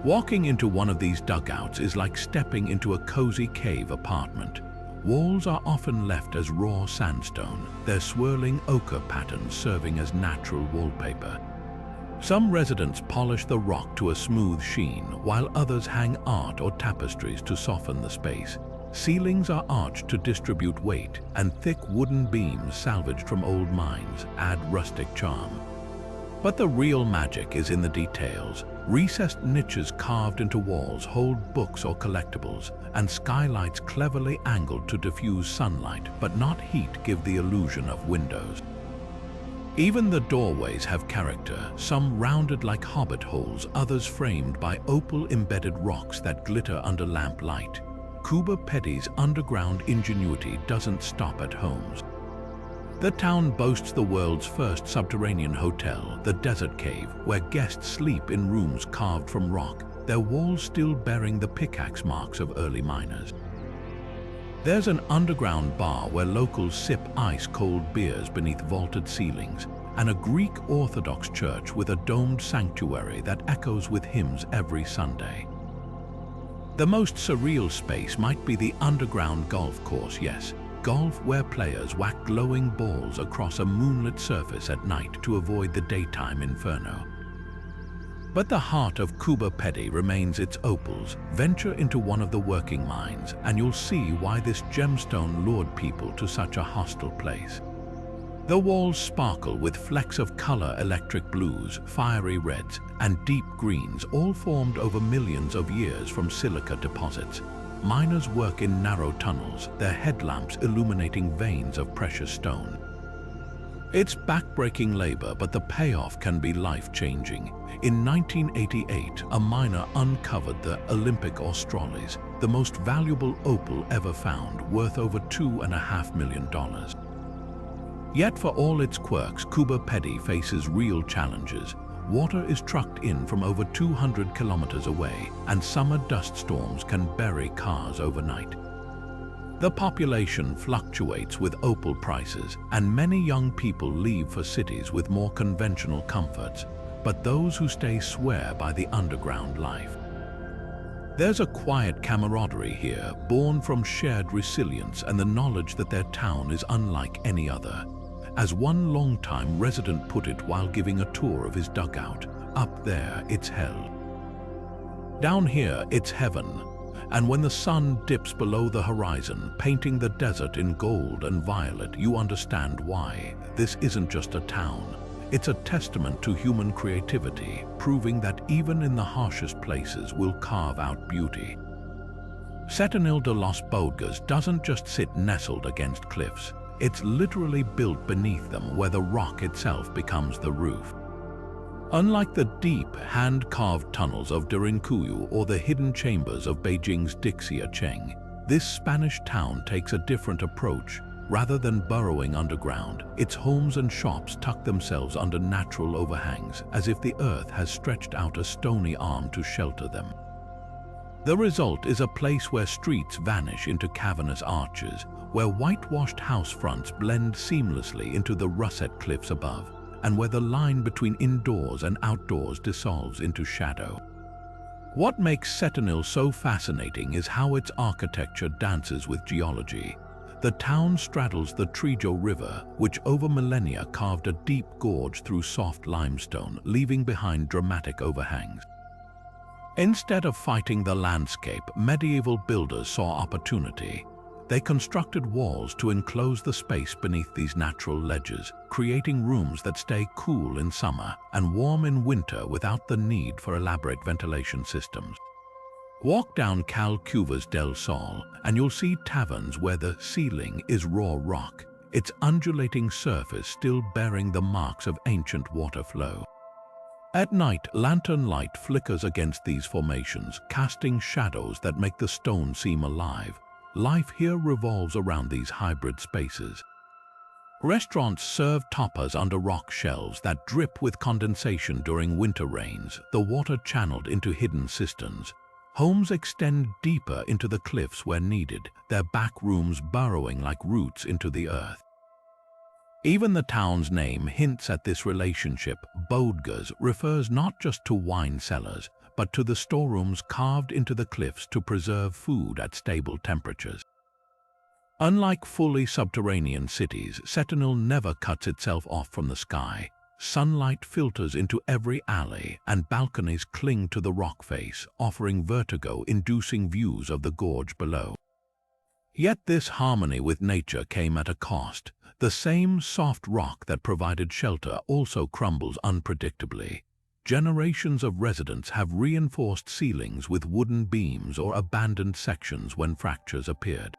Walking into one of these dugouts is like stepping into a cozy cave apartment. Walls are often left as raw sandstone, their swirling ochre patterns serving as natural wallpaper. Some residents polish the rock to a smooth sheen, while others hang art or tapestries to soften the space. Ceilings are arched to distribute weight, and thick wooden beams salvaged from old mines add rustic charm. But the real magic is in the details. Recessed niches carved into walls hold books or collectibles, and skylights cleverly angled to diffuse sunlight but not heat give the illusion of windows. Even the doorways have character, some rounded like hobbit holes, others framed by opal-embedded rocks that glitter under lamplight. Kuba Peti's underground ingenuity doesn't stop at homes. The town boasts the world's first subterranean hotel, the Desert Cave, where guests sleep in rooms carved from rock, their walls still bearing the pickaxe marks of early miners. There's an underground bar where locals sip ice-cold beers beneath vaulted ceilings, and a Greek Orthodox church with a domed sanctuary that echoes with hymns every Sunday. The most surreal space might be the underground golf course, yes. Golf where players whack glowing balls across a moonlit surface at night to avoid the daytime inferno. But the heart of Kuba Peti remains its opals. Venture into one of the working mines, and you'll see why this gemstone lured people to such a hostile place. The walls sparkle with flecks of color: electric blues, fiery reds, and deep greens, all formed over millions of years from silica deposits. Miners work in narrow tunnels, their headlamps illuminating veins of precious stone. It's backbreaking labor, but the payoff can be life-changing. In 1988, a miner uncovered the Olympic Australis, the most valuable opal ever found, worth over $2.5 million. Yet for all its quirks, Kuba Peti faces real challenges. Water is trucked in from over 200 kilometers away, and summer dust storms can bury cars overnight. The population fluctuates with opal prices, and many young people leave for cities with more conventional comforts, but those who stay swear by the underground life. There's a quiet camaraderie here, born from shared resilience and the knowledge that their town is unlike any other. As one longtime resident put it while giving a tour of his dugout, "Up there, it's hell. Down here, it's heaven." And when the sun dips below the horizon, painting the desert in gold and violet, you understand why. This isn't just a town. It's a testament to human creativity, proving that even in the harshest places we'll carve out beauty. Setenil de los Bodegas doesn't just sit nestled against cliffs. It's literally built beneath them, where the rock itself becomes the roof. Unlike the deep, hand-carved tunnels of Derinkuyu or the hidden chambers of Beijing's Cheng, this Spanish town takes a different approach. Rather than burrowing underground, its homes and shops tuck themselves under natural overhangs, as if the earth has stretched out a stony arm to shelter them. The result is a place where streets vanish into cavernous arches, where whitewashed house fronts blend seamlessly into the russet cliffs above, and where the line between indoors and outdoors dissolves into shadow. What makes Sentinel so fascinating is how its architecture dances with geology. The town straddles the Trejo River, which over millennia carved a deep gorge through soft limestone, leaving behind dramatic overhangs. Instead of fighting the landscape, medieval builders saw opportunity. They constructed walls to enclose the space beneath these natural ledges, creating rooms that stay cool in summer and warm in winter without the need for elaborate ventilation systems. Walk down Cal Cuvas del Sol and you'll see taverns where the ceiling is raw rock, its undulating surface still bearing the marks of ancient water flow. At night, lantern light flickers against these formations, casting shadows that make the stone seem alive. Life here revolves around these hybrid spaces. Restaurants serve tapas under rock shelves that drip with condensation during winter rains, the water channeled into hidden cisterns. Homes extend deeper into the cliffs where needed, their back rooms burrowing like roots into the earth. Even the town's name hints at this relationship. Bodgas refers not just to wine cellars, but to the storerooms carved into the cliffs to preserve food at stable temperatures. Unlike fully subterranean cities, Sentinel never cuts itself off from the sky. Sunlight filters into every alley, and balconies cling to the rock face, offering vertigo-inducing views of the gorge below. Yet this harmony with nature came at a cost. The same soft rock that provided shelter also crumbles unpredictably. Generations of residents have reinforced ceilings with wooden beams or abandoned sections when fractures appeared.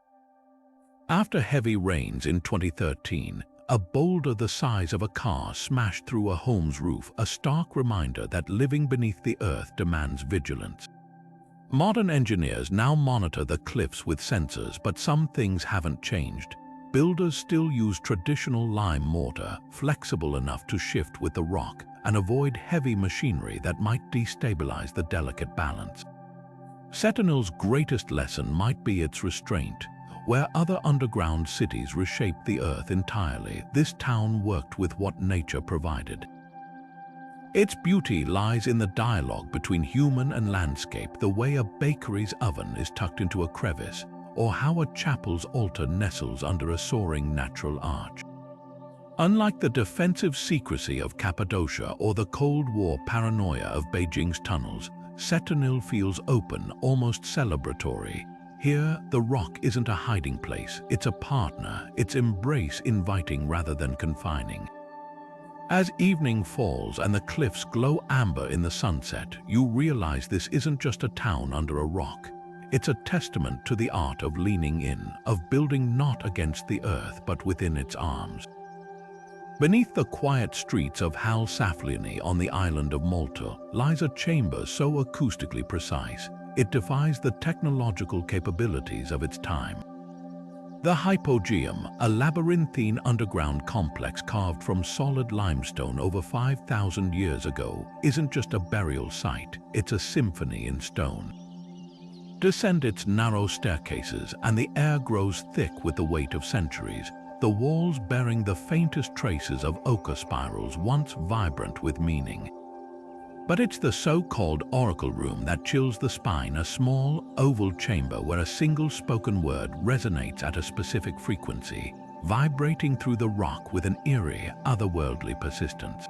After heavy rains in 2013, a boulder the size of a car smashed through a home's roof, a stark reminder that living beneath the earth demands vigilance. Modern engineers now monitor the cliffs with sensors, but some things haven't changed. Builders still use traditional lime mortar, flexible enough to shift with the rock and avoid heavy machinery that might destabilize the delicate balance. Sentinel's greatest lesson might be its restraint. Where other underground cities reshaped the earth entirely, this town worked with what nature provided. Its beauty lies in the dialogue between human and landscape, the way a bakery's oven is tucked into a crevice, or how a chapel's altar nestles under a soaring natural arch. Unlike the defensive secrecy of Cappadocia or the Cold War paranoia of Beijing's tunnels, Sentinel feels open, almost celebratory. Here, the rock isn't a hiding place, it's a partner, its embrace inviting rather than confining. As evening falls and the cliffs glow amber in the sunset, you realize this isn't just a town under a rock. It's a testament to the art of leaning in, of building not against the earth but within its arms. Beneath the quiet streets of Hal Saflieni on the island of Malta lies a chamber so acoustically precise, it defies the technological capabilities of its time. The Hypogeum, a labyrinthine underground complex carved from solid limestone over 5,000 years ago, isn't just a burial site, it's a symphony in stone. Descend its narrow staircases and the air grows thick with the weight of centuries, the walls bearing the faintest traces of ochre spirals once vibrant with meaning. But it's the so-called oracle room that chills the spine, a small, oval chamber where a single spoken word resonates at a specific frequency, vibrating through the rock with an eerie, otherworldly persistence.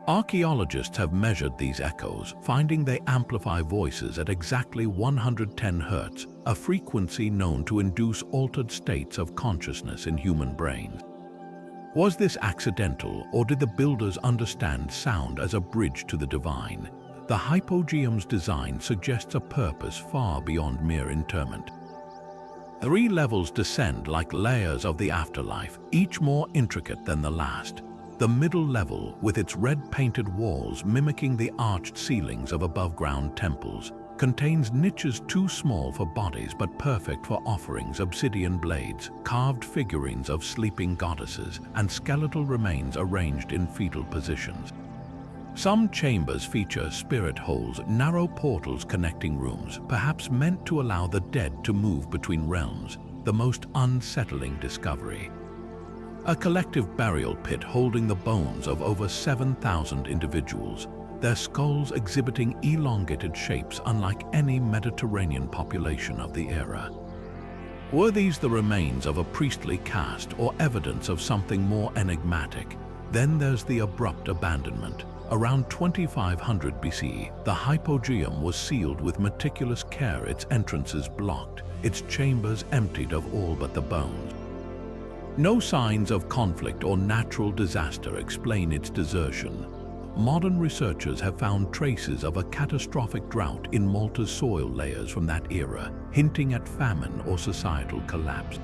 Archaeologists have measured these echoes, finding they amplify voices at exactly 110 Hz, a frequency known to induce altered states of consciousness in human brains. Was this accidental, or did the builders understand sound as a bridge to the divine? The Hypogeum's design suggests a purpose far beyond mere interment. 3 levels descend like layers of the afterlife, each more intricate than the last. The middle level, with its red-painted walls mimicking the arched ceilings of above-ground temples, contains niches too small for bodies but perfect for offerings, obsidian blades, carved figurines of sleeping goddesses, and skeletal remains arranged in fetal positions. Some chambers feature spirit holes, narrow portals connecting rooms, perhaps meant to allow the dead to move between realms, the most unsettling discovery. A collective burial pit holding the bones of over 7,000 individuals, their skulls exhibiting elongated shapes unlike any Mediterranean population of the era. Were these the remains of a priestly caste or evidence of something more enigmatic? Then there's the abrupt abandonment. Around 2500 BC, the hypogeum was sealed with meticulous care, its entrances blocked, its chambers emptied of all but the bones. No signs of conflict or natural disaster explain its desertion. Modern researchers have found traces of a catastrophic drought in Malta's soil layers from that era, hinting at famine or societal collapse.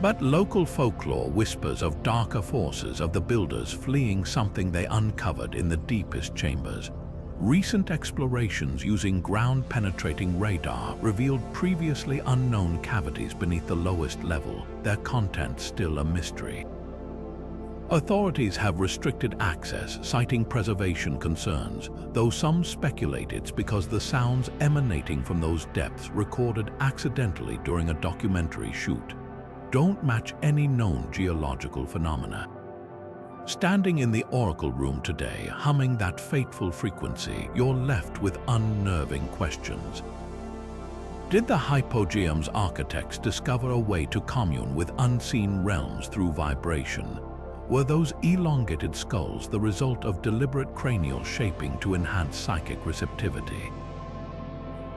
But local folklore whispers of darker forces, of the builders fleeing something they uncovered in the deepest chambers. Recent explorations using ground-penetrating radar revealed previously unknown cavities beneath the lowest level, their contents still a mystery. Authorities have restricted access, citing preservation concerns, though some speculate it's because the sounds emanating from those depths recorded accidentally during a documentary shoot don't match any known geological phenomena. Standing in the oracle room today, humming that fateful frequency, you're left with unnerving questions. Did the hypogeum's architects discover a way to commune with unseen realms through vibration? Were those elongated skulls the result of deliberate cranial shaping to enhance psychic receptivity?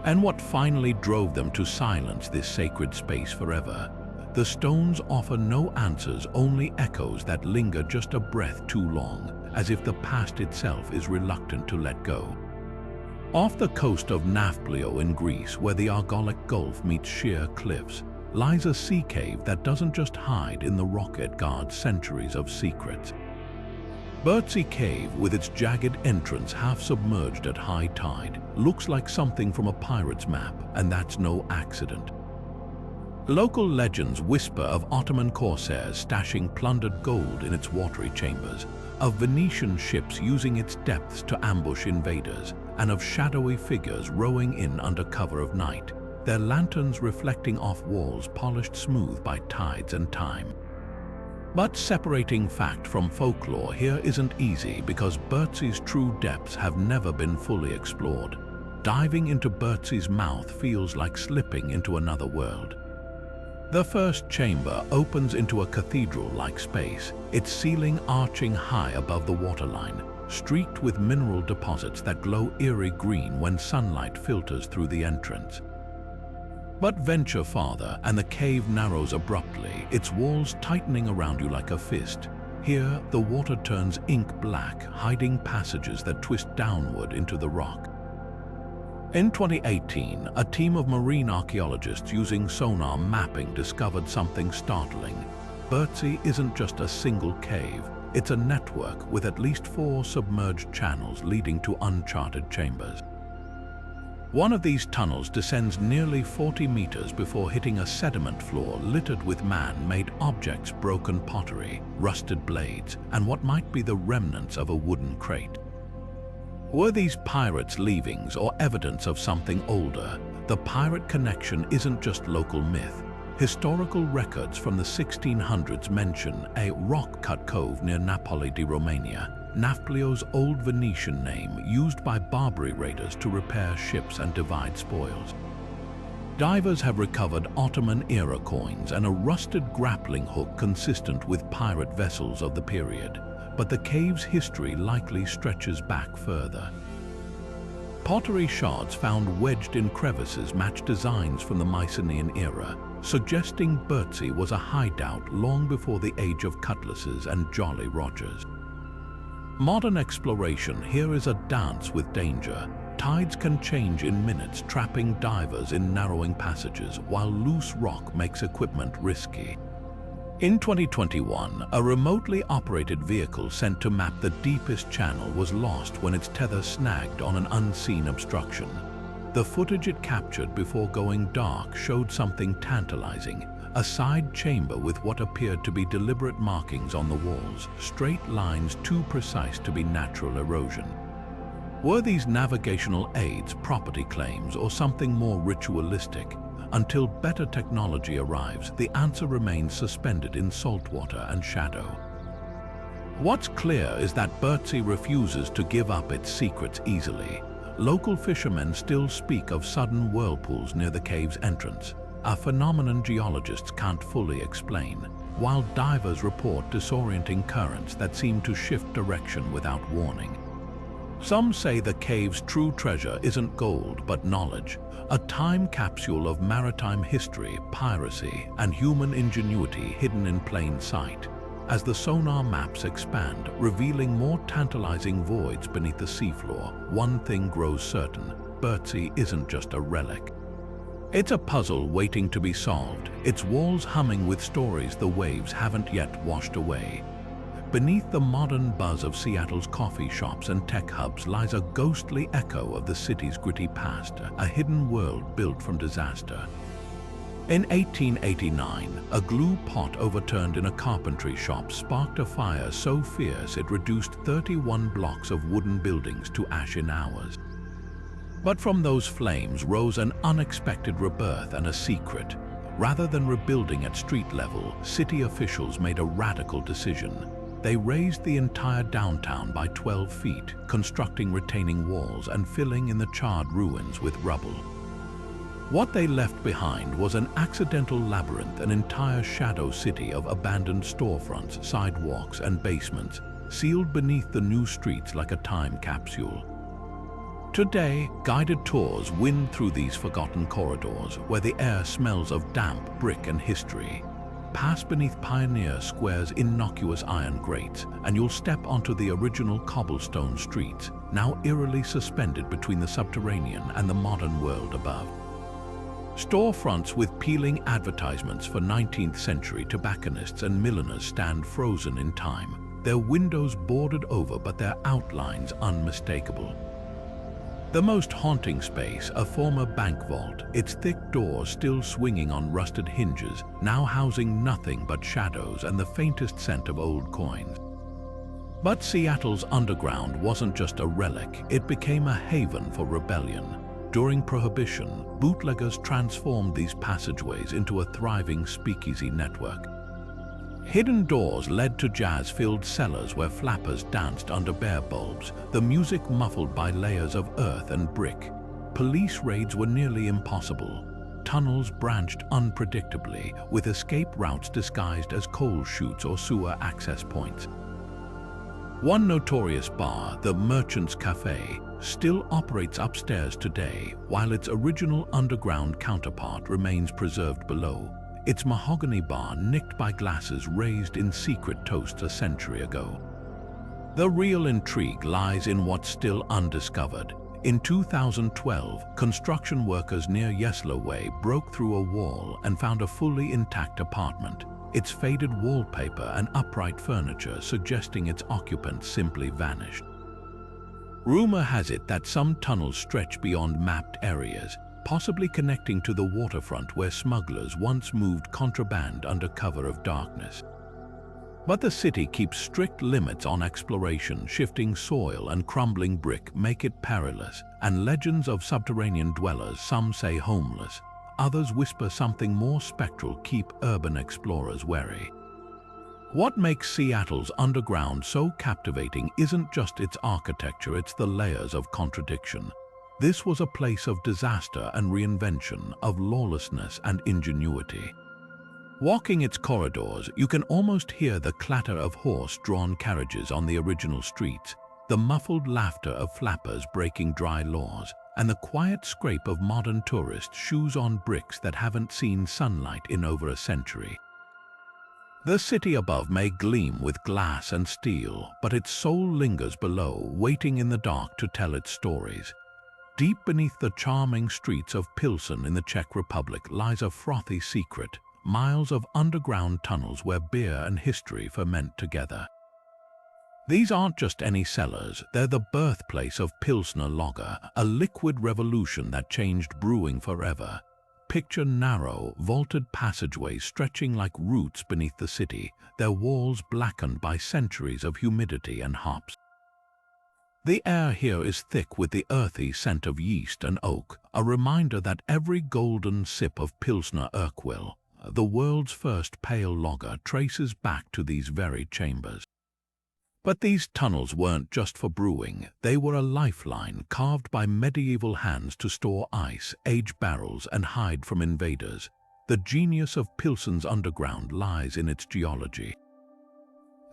And what finally drove them to silence this sacred space forever? The stones offer no answers, only echoes that linger just a breath too long, as if the past itself is reluctant to let go. Off the coast of Naples in Greece, where the Argolic Gulf meets sheer cliffs, lies a sea cave that doesn't just hide in the rock, it guards centuries of secrets. Bertzi Cave, with its jagged entrance half submerged at high tide, looks like something from a pirate's map, and that's no accident. Local legends whisper of Ottoman corsairs stashing plundered gold in its watery chambers, of Venetian ships using its depths to ambush invaders, and of shadowy figures rowing in under cover of night, their lanterns reflecting off walls polished smooth by tides and time. But separating fact from folklore here isn't easy, because Bertzi's true depths have never been fully explored. Diving into Bertzi's mouth feels like slipping into another world. The first chamber opens into a cathedral-like space, its ceiling arching high above the waterline, streaked with mineral deposits that glow eerie green when sunlight filters through the entrance. But venture farther, and the cave narrows abruptly, its walls tightening around you like a fist. Here, the water turns ink black, hiding passages that twist downward into the rock. In 2018, a team of marine archaeologists using sonar mapping discovered something startling. Bertzi isn't just a single cave, it's a network with at least 4 submerged channels leading to uncharted chambers. One of these tunnels descends nearly 40 meters before hitting a sediment floor littered with man-made objects, broken pottery, rusted blades, and what might be the remnants of a wooden crate. Were these pirates' leavings or evidence of something older? The pirate connection isn't just local myth. Historical records from the 1600s mention a rock-cut cove near Napoli di Romania, Naples' old Venetian name used by Barbary raiders to repair ships and divide spoils. Divers have recovered Ottoman-era coins and a rusted grappling hook consistent with pirate vessels of the period. But the cave's history likely stretches back further. Pottery shards found wedged in crevices match designs from the Mycenaean era, suggesting Bertzi was a hideout long before the age of cutlasses and Jolly Rogers. Modern exploration here is a dance with danger. Tides can change in minutes, trapping divers in narrowing passages, while loose rock makes equipment risky. In 2021, a remotely operated vehicle sent to map the deepest channel was lost when its tether snagged on an unseen obstruction. The footage it captured before going dark showed something tantalizing, a side chamber with what appeared to be deliberate markings on the walls, straight lines too precise to be natural erosion. Were these navigational aids property claims or something more ritualistic? Until better technology arrives, the answer remains suspended in saltwater and shadow. What's clear is that Beijing refuses to give up its secrets easily. Local fishermen still speak of sudden whirlpools near the cave's entrance, a phenomenon geologists can't fully explain, while divers report disorienting currents that seem to shift direction without warning. Some say the cave's true treasure isn't gold but knowledge, a time capsule of maritime history, piracy, and human ingenuity hidden in plain sight. As the sonar maps expand, revealing more tantalizing voids beneath the seafloor, one thing grows certain: Beijing isn't just a relic. It's a puzzle waiting to be solved, its walls humming with stories the waves haven't yet washed away. Beneath the modern buzz of Seattle's coffee shops and tech hubs lies a ghostly echo of the city's gritty past, a hidden world built from disaster. In 1889, a glue pot overturned in a carpentry shop sparked a fire so fierce it reduced 31 blocks of wooden buildings to ash in hours. But from those flames rose an unexpected rebirth and a secret. Rather than rebuilding at street level, city officials made a radical decision. They raised the entire downtown by 12 feet, constructing retaining walls and filling in the charred ruins with rubble. What they left behind was an accidental labyrinth, an entire shadow city of abandoned storefronts, sidewalks, and basements, sealed beneath the new streets like a time capsule. Today, guided tours wind through these forgotten corridors, where the air smells of damp brick and history. Pass beneath Pioneer Square's innocuous iron grates, and you'll step onto the original cobblestone streets, now eerily suspended between the subterranean and the modern world above. Storefronts with peeling advertisements for 19th century tobacconists and milliners stand frozen in time, their windows boarded over but their outlines unmistakable. The most haunting space, a former bank vault, its thick doors still swinging on rusted hinges, now housing nothing but shadows and the faintest scent of old coins. But Seattle's underground wasn't just a relic, it became a haven for rebellion. During Prohibition, bootleggers transformed these passageways into a thriving speakeasy network. Hidden doors led to jazz-filled cellars where flappers danced under bare bulbs, the music muffled by layers of earth and brick. Police raids were nearly impossible. Tunnels branched unpredictably, with escape routes disguised as coal chutes or sewer access points. One notorious bar, the Merchant's Cafe, still operates upstairs today, while its original underground counterpart remains preserved below. Its mahogany bar nicked by glasses raised in secret toasts a century ago. The real intrigue lies in what's still undiscovered. In 2012, construction workers near Yesler Way broke through a wall and found a fully intact apartment, its faded wallpaper and upright furniture suggesting its occupants simply vanished. Rumor has it that some tunnels stretch beyond mapped areas, possibly connecting to the waterfront where smugglers once moved contraband under cover of darkness. But the city keeps strict limits on exploration. Shifting soil and crumbling brick make it perilous, and legends of subterranean dwellers, some say homeless, others whisper something more spectral, keep urban explorers wary. What makes Seattle's underground so captivating isn't just its architecture, it's the layers of contradiction. This was a place of disaster and reinvention, of lawlessness and ingenuity. Walking its corridors, you can almost hear the clatter of horse-drawn carriages on the original streets, the muffled laughter of flappers breaking dry laws, and the quiet scrape of modern tourists' shoes on bricks that haven't seen sunlight in over a century. The city above may gleam with glass and steel, but its soul lingers below, waiting in the dark to tell its stories. Deep beneath the charming streets of Pilsen in the Czech Republic lies a frothy secret, miles of underground tunnels where beer and history ferment together. These aren't just any cellars, they're the birthplace of Pilsner Lager, a liquid revolution that changed brewing forever. Picture narrow, vaulted passageways stretching like roots beneath the city, their walls blackened by centuries of humidity and hops. The air here is thick with the earthy scent of yeast and oak, a reminder that every golden sip of Pilsner Urquell, the world's first pale lager, traces back to these very chambers. But these tunnels weren't just for brewing. They were a lifeline carved by medieval hands to store ice, age barrels, and hide from invaders. The genius of Pilsen's underground lies in its geology.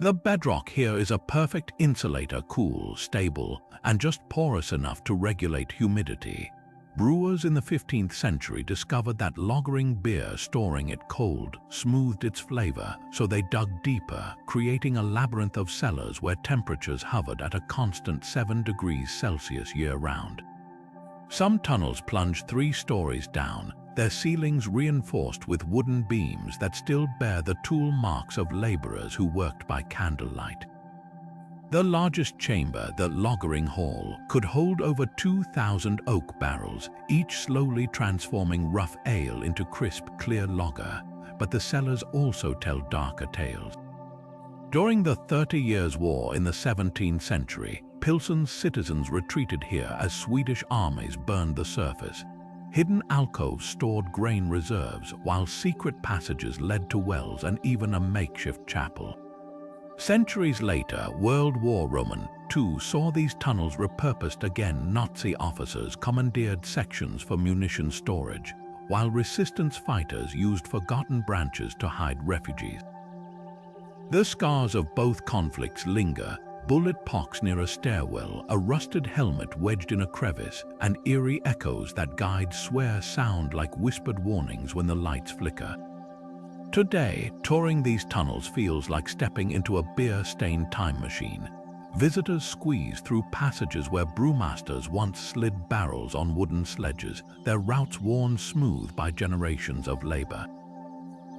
The bedrock here is a perfect insulator, cool, stable, and just porous enough to regulate humidity. Brewers in the 15th century discovered that lagering beer, storing it cold, smoothed its flavor, so they dug deeper, creating a labyrinth of cellars where temperatures hovered at a constant 7 degrees Celsius year-round. Some tunnels plunged 3 stories down, their ceilings reinforced with wooden beams that still bear the tool marks of laborers who worked by candlelight. The largest chamber, the lagering hall, could hold over 2,000 oak barrels, each slowly transforming rough ale into crisp, clear lager. But the cellars also tell darker tales. During the 30 Years' War in the 17th century, Pilsen's citizens retreated here as Swedish armies burned the surface. Hidden alcoves stored grain reserves, while secret passages led to wells and even a makeshift chapel. Centuries later, World War II saw these tunnels repurposed again. Nazi officers commandeered sections for munition storage, while resistance fighters used forgotten branches to hide refugees. The scars of both conflicts linger: bullet pocks near a stairwell, a rusted helmet wedged in a crevice, and eerie echoes that guides swear sound like whispered warnings when the lights flicker. Today, touring these tunnels feels like stepping into a beer-stained time machine. Visitors squeeze through passages where brewmasters once slid barrels on wooden sledges, their routes worn smooth by generations of labor.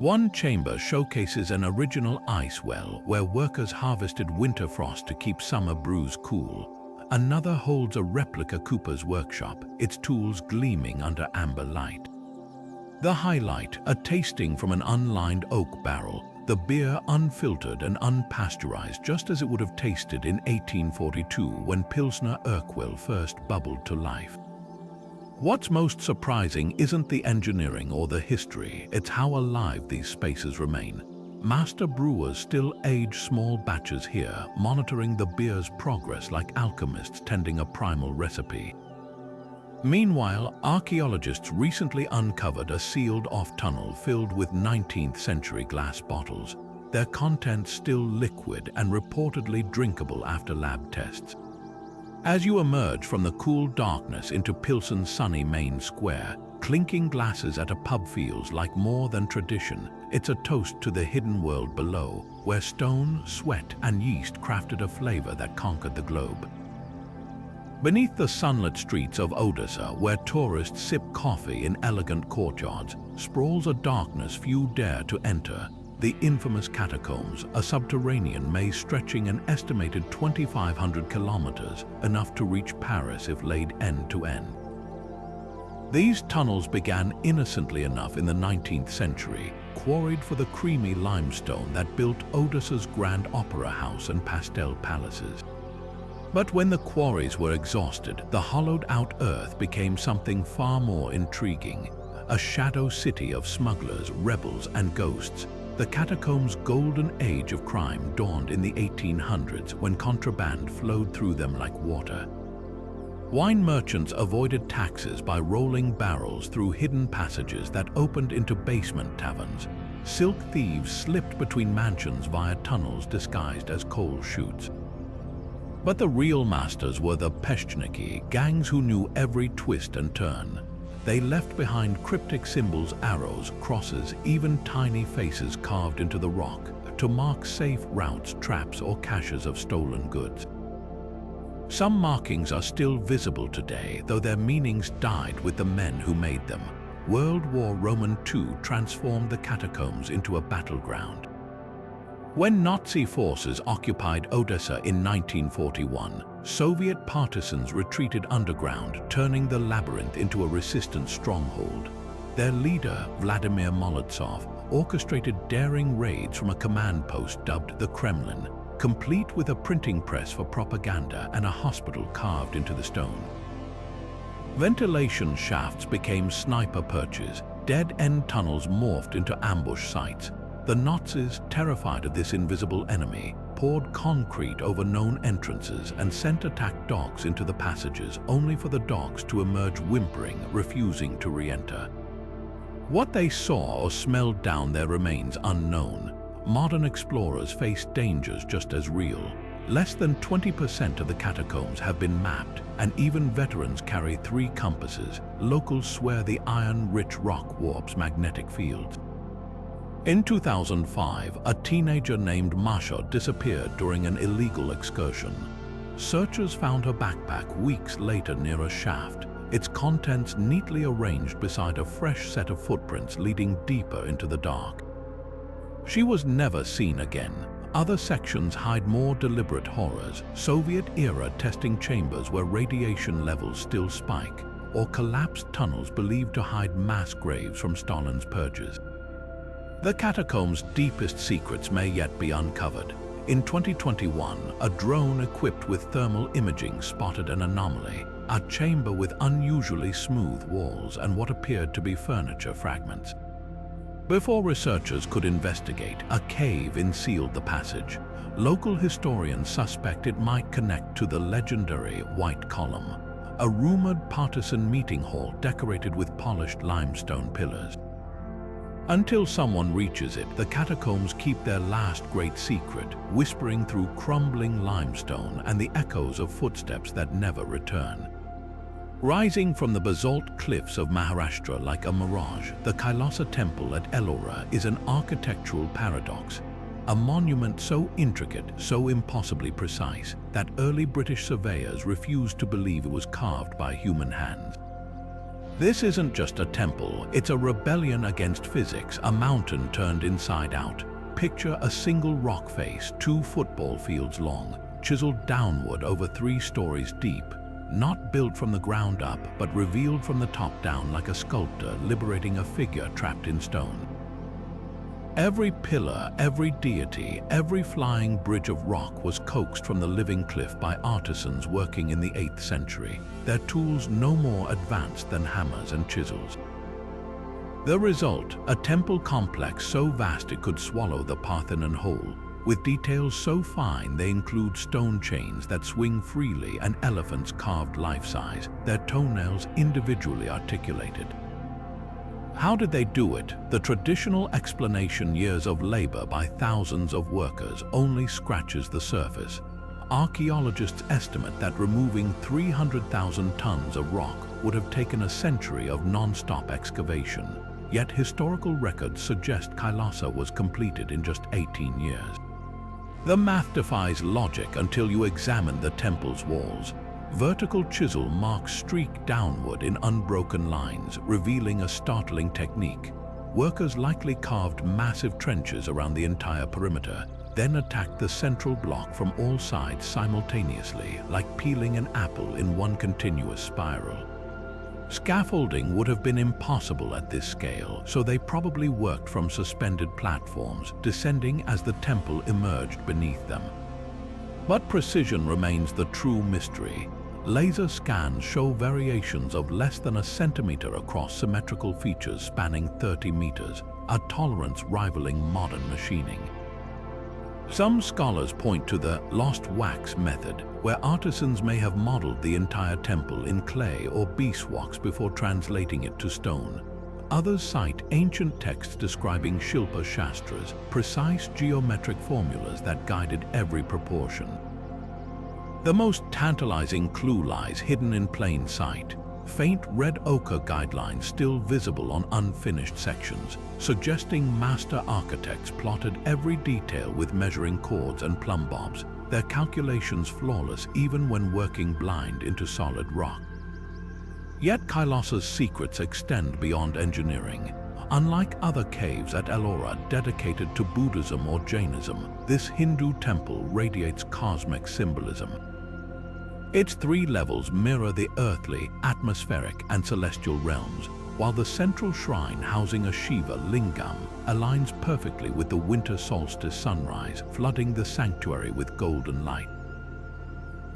One chamber showcases an original ice well where workers harvested winter frost to keep summer brews cool. Another holds a replica cooper's workshop, its tools gleaming under amber light. The highlight, a tasting from an unlined oak barrel, the beer unfiltered and unpasteurized just as it would have tasted in 1842 when Pilsner Urquell first bubbled to life. What's most surprising isn't the engineering or the history, it's how alive these spaces remain. Master brewers still age small batches here, monitoring the beer's progress like alchemists tending a primal recipe. Meanwhile, archaeologists recently uncovered a sealed-off tunnel filled with 19th-century glass bottles, their contents still liquid and reportedly drinkable after lab tests. As you emerge from the cool darkness into Pilsen's sunny main square, clinking glasses at a pub feels like more than tradition. It's a toast to the hidden world below, where stone, sweat, and yeast crafted a flavor that conquered the globe. Beneath the sunlit streets of Odessa, where tourists sip coffee in elegant courtyards, sprawls a darkness few dare to enter. The infamous catacombs, a subterranean maze stretching an estimated 2,500 kilometers, enough to reach Paris if laid end to end. These tunnels began innocently enough in the 19th century, quarried for the creamy limestone that built Odessa's Grand Opera House and pastel palaces. But when the quarries were exhausted, the hollowed-out earth became something far more intriguing, a shadow city of smugglers, rebels, and ghosts. The catacombs' golden age of crime dawned in the 1800s when contraband flowed through them like water. Wine merchants avoided taxes by rolling barrels through hidden passages that opened into basement taverns. Silk thieves slipped between mansions via tunnels disguised as coal chutes. But the real masters were the Peschniki, gangs who knew every twist and turn. They left behind cryptic symbols, arrows, crosses, even tiny faces carved into the rock to mark safe routes, traps, or caches of stolen goods. Some markings are still visible today, though their meanings died with the men who made them. World War II transformed the catacombs into a battleground. When Nazi forces occupied Odessa in 1941, Soviet partisans retreated underground, turning the labyrinth into a resistance stronghold. Their leader, Vladimir Molotov, orchestrated daring raids from a command post dubbed the Kremlin, complete with a printing press for propaganda and a hospital carved into the stone. Ventilation shafts became sniper perches, dead-end tunnels morphed into ambush sites. The Nazis, terrified of this invisible enemy, poured concrete over known entrances and sent attack dogs into the passages, only for the dogs to emerge whimpering, refusing to re-enter. What they saw or smelled down their remains unknown. Modern explorers face dangers just as real. Less than 20% of the catacombs have been mapped, and even veterans carry 3 compasses. Locals swear the iron-rich rock warps magnetic fields. In 2005, a teenager named Masha disappeared during an illegal excursion. Searchers found her backpack weeks later near a shaft, its contents neatly arranged beside a fresh set of footprints leading deeper into the dark. She was never seen again. Other sections hide more deliberate horrors: Soviet-era testing chambers where radiation levels still spike, or collapsed tunnels believed to hide mass graves from Stalin's purges. The catacombs' deepest secrets may yet be uncovered. In 2021, a drone equipped with thermal imaging spotted an anomaly, a chamber with unusually smooth walls and what appeared to be furniture fragments. Before researchers could investigate, a cave concealed the passage. Local historians suspect it might connect to the legendary White Column, a rumored partisan meeting hall decorated with polished limestone pillars. Until someone reaches it, the catacombs keep their last great secret, whispering through crumbling limestone and the echoes of footsteps that never return. Rising from the basalt cliffs of Maharashtra like a mirage, the Kailasa temple at Ellora is an architectural paradox, a monument so intricate, so impossibly precise, that early British surveyors refused to believe it was carved by human hands. This isn't just a temple, it's a rebellion against physics, a mountain turned inside out. Picture a single rock face, 2 football fields long, chiseled downward over 3 stories deep, not built from the ground up, but revealed from the top down like a sculptor liberating a figure trapped in stone. Every pillar, every deity, every flying bridge of rock was coaxed from the living cliff by artisans working in the 8th century, their tools no more advanced than hammers and chisels. The result, a temple complex so vast it could swallow the Parthenon whole, with details so fine they include stone chains that swing freely and elephants carved life-size, their toenails individually articulated. How did they do it? The traditional explanation, years of labor by thousands of workers, only scratches the surface. Archaeologists estimate that removing 300,000 tons of rock would have taken a century of non-stop excavation. Yet historical records suggest Kailasa was completed in just 18 years. The math defies logic until you examine the temple's walls. Vertical chisel marks streak downward in unbroken lines, revealing a startling technique. Workers likely carved massive trenches around the entire perimeter, then attacked the central block from all sides simultaneously, like peeling an apple in one continuous spiral. Scaffolding would have been impossible at this scale, so they probably worked from suspended platforms, descending as the temple emerged beneath them. But precision remains the true mystery. Laser scans show variations of less than a centimeter across symmetrical features spanning 30 meters, a tolerance rivaling modern machining. Some scholars point to the lost wax method, where artisans may have modeled the entire temple in clay or beeswax before translating it to stone. Others cite ancient texts describing Shilpa Shastras, precise geometric formulas that guided every proportion. The most tantalizing clue lies hidden in plain sight. Faint red ochre guidelines still visible on unfinished sections, suggesting master architects plotted every detail with measuring cords and plumb bobs, their calculations flawless even when working blind into solid rock. Yet Kailasa's secrets extend beyond engineering. Unlike other caves at Ellora dedicated to Buddhism or Jainism, this Hindu temple radiates cosmic symbolism. Its 3 levels mirror the earthly, atmospheric, and celestial realms, while the central shrine housing a Shiva lingam aligns perfectly with the winter solstice sunrise, flooding the sanctuary with golden light.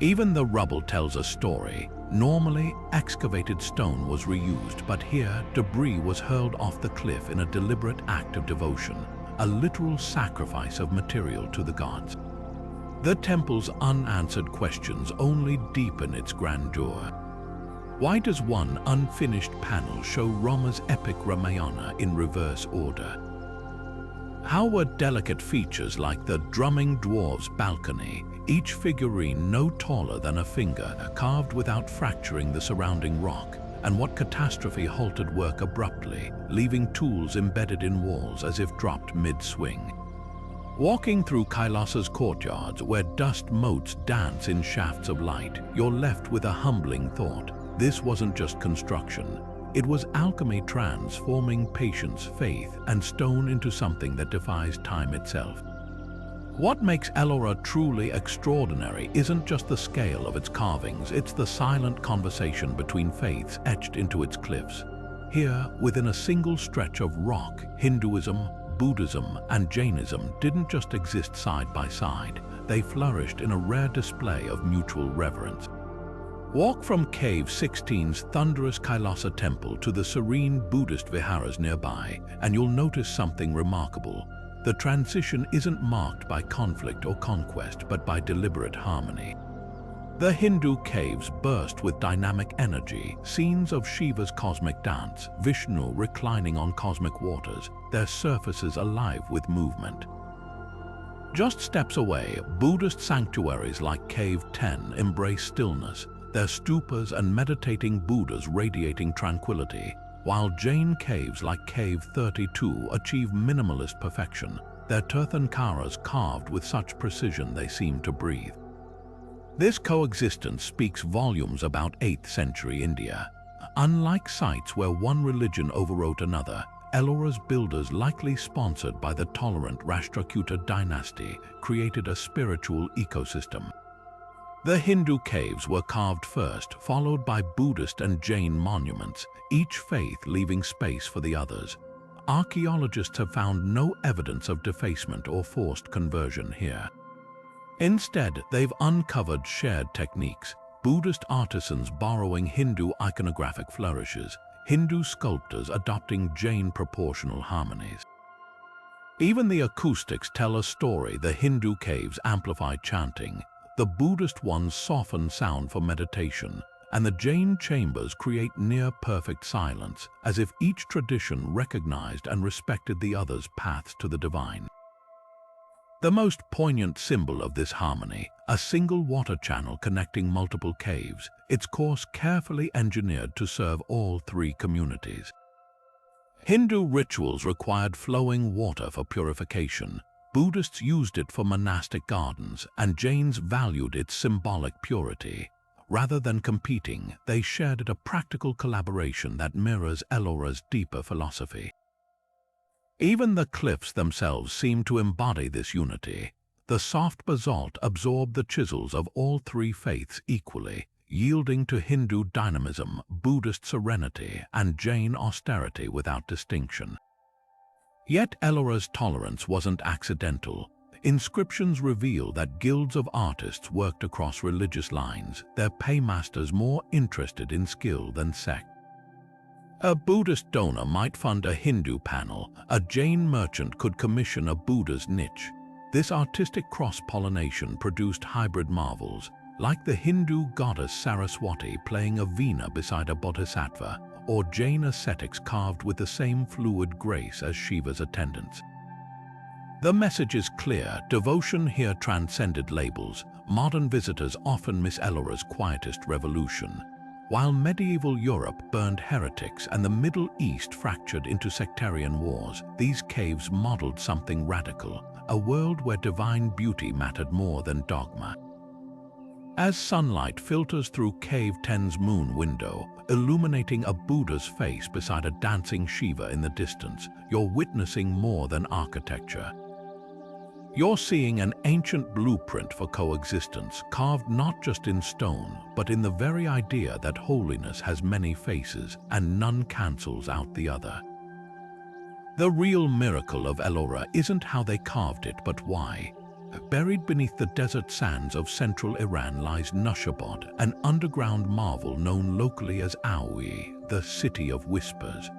Even the rubble tells a story. Normally, excavated stone was reused, but here, debris was hurled off the cliff in a deliberate act of devotion, a literal sacrifice of material to the gods. The temple's unanswered questions only deepen its grandeur. Why does one unfinished panel show Rama's epic Ramayana in reverse order? How were delicate features like the drumming dwarf's balcony, each figurine no taller than a finger, carved without fracturing the surrounding rock? And what catastrophe halted work abruptly, leaving tools embedded in walls as if dropped mid-swing? Walking through Kailasa's courtyards, where dust motes dance in shafts of light, you're left with a humbling thought. This wasn't just construction. It was alchemy transforming patience, faith, and stone into something that defies time itself. What makes Ellora truly extraordinary isn't just the scale of its carvings, it's the silent conversation between faiths etched into its cliffs. Here, within a single stretch of rock, Hinduism, Buddhism, and Jainism didn't just exist side by side, they flourished in a rare display of mutual reverence. Walk from Cave 16's thunderous Kailasa temple to the serene Buddhist viharas nearby, and you'll notice something remarkable. The transition isn't marked by conflict or conquest, but by deliberate harmony. The Hindu caves burst with dynamic energy, scenes of Shiva's cosmic dance, Vishnu reclining on cosmic waters, their surfaces alive with movement. Just steps away, Buddhist sanctuaries like Cave 10 embrace stillness, their stupas and meditating Buddhas radiating tranquility, while Jain caves like Cave 32 achieve minimalist perfection, their tirthankaras carved with such precision they seem to breathe. This coexistence speaks volumes about 8th century India. Unlike sites where one religion overwrote another, Ellora's builders, likely sponsored by the tolerant Rashtrakuta dynasty, created a spiritual ecosystem. The Hindu caves were carved first, followed by Buddhist and Jain monuments, each faith leaving space for the others. Archaeologists have found no evidence of defacement or forced conversion here. Instead, they've uncovered shared techniques, Buddhist artisans borrowing Hindu iconographic flourishes, Hindu sculptors adopting Jain proportional harmonies. Even the acoustics tell a story. The Hindu caves amplify chanting, the Buddhist ones soften sound for meditation, and the Jain chambers create near-perfect silence, as if each tradition recognized and respected the other's paths to the divine. The most poignant symbol of this harmony, a single water channel connecting multiple caves, its course carefully engineered to serve all three communities. Hindu rituals required flowing water for purification, Buddhists used it for monastic gardens, and Jains valued its symbolic purity. Rather than competing, they shared a practical collaboration that mirrors Ellora's deeper philosophy. Even the cliffs themselves seem to embody this unity. The soft basalt absorbed the chisels of all three faiths equally, yielding to Hindu dynamism, Buddhist serenity, and Jain austerity without distinction. Yet Ellora's tolerance wasn't accidental. Inscriptions reveal that guilds of artists worked across religious lines, their paymasters more interested in skill than sect. A Buddhist donor might fund a Hindu panel, a Jain merchant could commission a Buddha's niche. This artistic cross-pollination produced hybrid marvels, like the Hindu goddess Saraswati playing a veena beside a bodhisattva, or Jain ascetics carved with the same fluid grace as Shiva's attendants. The message is clear, devotion here transcended labels. Modern visitors often miss Ellora's quietist revolution. While medieval Europe burned heretics and the Middle East fractured into sectarian wars, these caves modeled something radical, a world where divine beauty mattered more than dogma. As sunlight filters through Cave 10's moon window, illuminating a Buddha's face beside a dancing Shiva in the distance, you're witnessing more than architecture. You're seeing an ancient blueprint for coexistence, carved not just in stone, but in the very idea that holiness has many faces and none cancels out the other. The real miracle of Ellora isn't how they carved it, but why. Buried beneath the desert sands of central Iran lies Nushabod, an underground marvel known locally as Aui, the City of Whispers.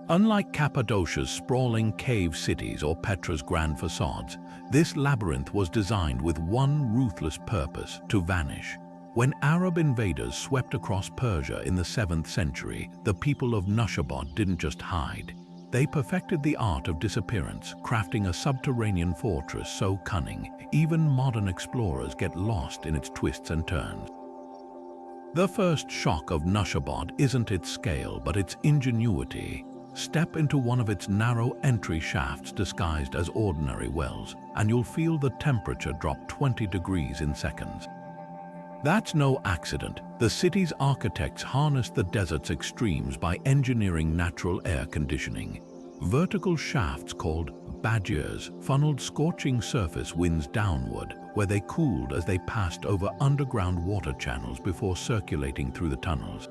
Unlike Cappadocia's sprawling cave cities or Petra's grand facades, this labyrinth was designed with one ruthless purpose: to vanish. When Arab invaders swept across Persia in the 7th century, the people of Nushabod didn't just hide. They perfected the art of disappearance, crafting a subterranean fortress so cunning, even modern explorers get lost in its twists and turns. The first shock of Nushabod isn't its scale, but its ingenuity. Step into one of its narrow entry shafts disguised as ordinary wells, and you'll feel the temperature drop 20 degrees in seconds. That's no accident. The city's architects harnessed the desert's extremes by engineering natural air conditioning. Vertical shafts called badgers funneled scorching surface winds downward, where they cooled as they passed over underground water channels before circulating through the tunnels.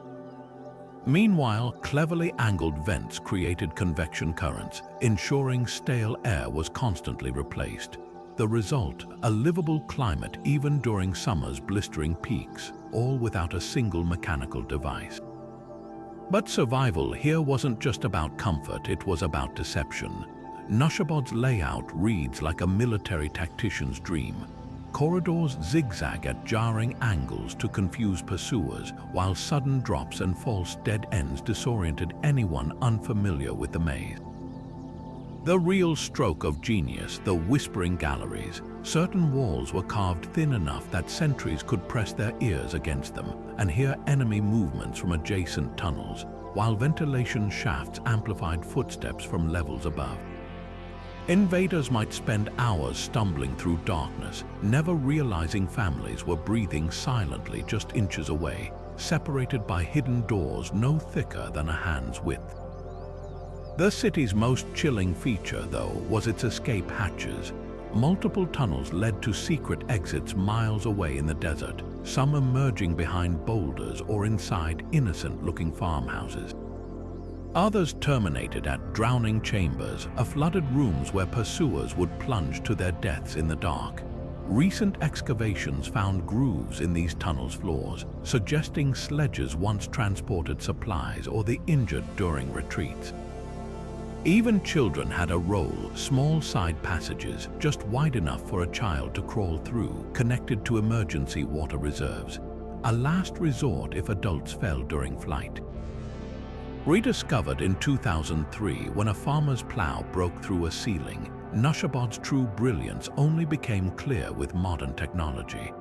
Meanwhile, cleverly angled vents created convection currents, ensuring stale air was constantly replaced. The result, a livable climate even during summer's blistering peaks, all without a single mechanical device. But survival here wasn't just about comfort, it was about deception. Nushabod's layout reads like a military tactician's dream. Corridors zigzag at jarring angles to confuse pursuers, while sudden drops and false dead ends disoriented anyone unfamiliar with the maze. The real stroke of genius, the whispering galleries. Certain walls were carved thin enough that sentries could press their ears against them and hear enemy movements from adjacent tunnels, while ventilation shafts amplified footsteps from levels above. Invaders might spend hours stumbling through darkness, never realizing families were breathing silently just inches away, separated by hidden doors no thicker than a hand's width. The city's most chilling feature, though, was its escape hatches. Multiple tunnels led to secret exits miles away in the desert, some emerging behind boulders or inside innocent-looking farmhouses. Others terminated at drowning chambers, flooded rooms where pursuers would plunge to their deaths in the dark. Recent excavations found grooves in these tunnels' floors, suggesting sledges once transported supplies or the injured during retreats. Even children had a role, small side passages, just wide enough for a child to crawl through, connected to emergency water reserves. A last resort if adults fell during flight. Rediscovered in 2003 when a farmer's plow broke through a ceiling, Nushabod's true brilliance only became clear with modern technology.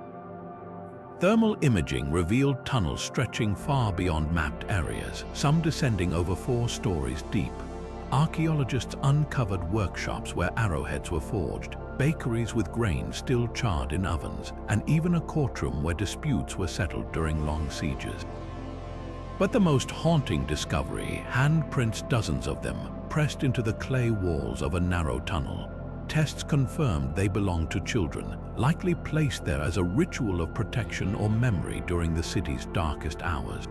Thermal imaging revealed tunnels stretching far beyond mapped areas, some descending over 4 stories deep. Archaeologists uncovered workshops where arrowheads were forged, bakeries with grain still charred in ovens, and even a courtroom where disputes were settled during long sieges. But the most haunting discovery, handprints, dozens of them, pressed into the clay walls of a narrow tunnel. Tests confirmed they belonged to children, likely placed there as a ritual of protection or memory during the city's darkest hours.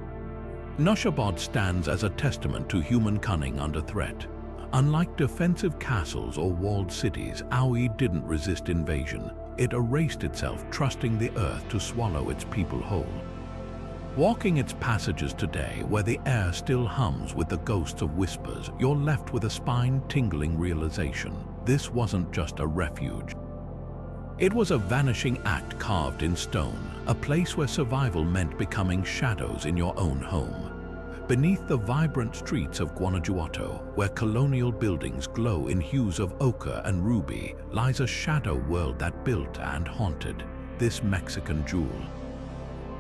Nushabod stands as a testament to human cunning under threat. Unlike defensive castles or walled cities, Aui didn't resist invasion. It erased itself, trusting the earth to swallow its people whole. Walking its passages today, where the air still hums with the ghosts of whispers, you're left with a spine-tingling realization. This wasn't just a refuge. It was a vanishing act carved in stone, a place where survival meant becoming shadows in your own home. Beneath the vibrant streets of Guanajuato, where colonial buildings glow in hues of ochre and ruby, lies a shadow world that built and haunted this Mexican jewel.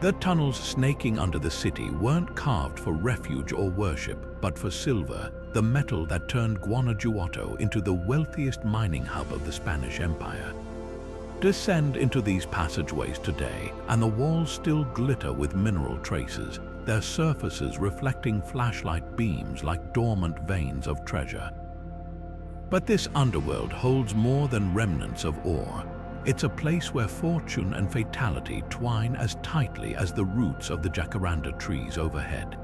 The tunnels snaking under the city weren't carved for refuge or worship, but for silver, the metal that turned Guanajuato into the wealthiest mining hub of the Spanish Empire. Descend into these passageways today, and the walls still glitter with mineral traces, their surfaces reflecting flashlight beams like dormant veins of treasure. But this underworld holds more than remnants of ore. It's a place where fortune and fatality twine as tightly as the roots of the jacaranda trees overhead.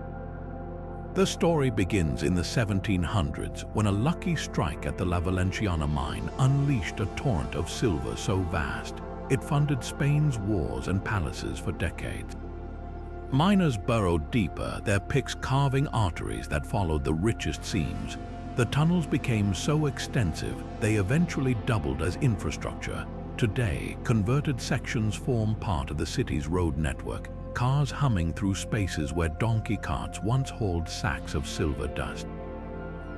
The story begins in the 1700s when a lucky strike at the La Valenciana mine unleashed a torrent of silver so vast it funded Spain's wars and palaces for decades. Miners burrowed deeper, their picks carving arteries that followed the richest seams. The tunnels became so extensive they eventually doubled as infrastructure. Today, converted sections form part of the city's road network, cars humming through spaces where donkey carts once hauled sacks of silver dust.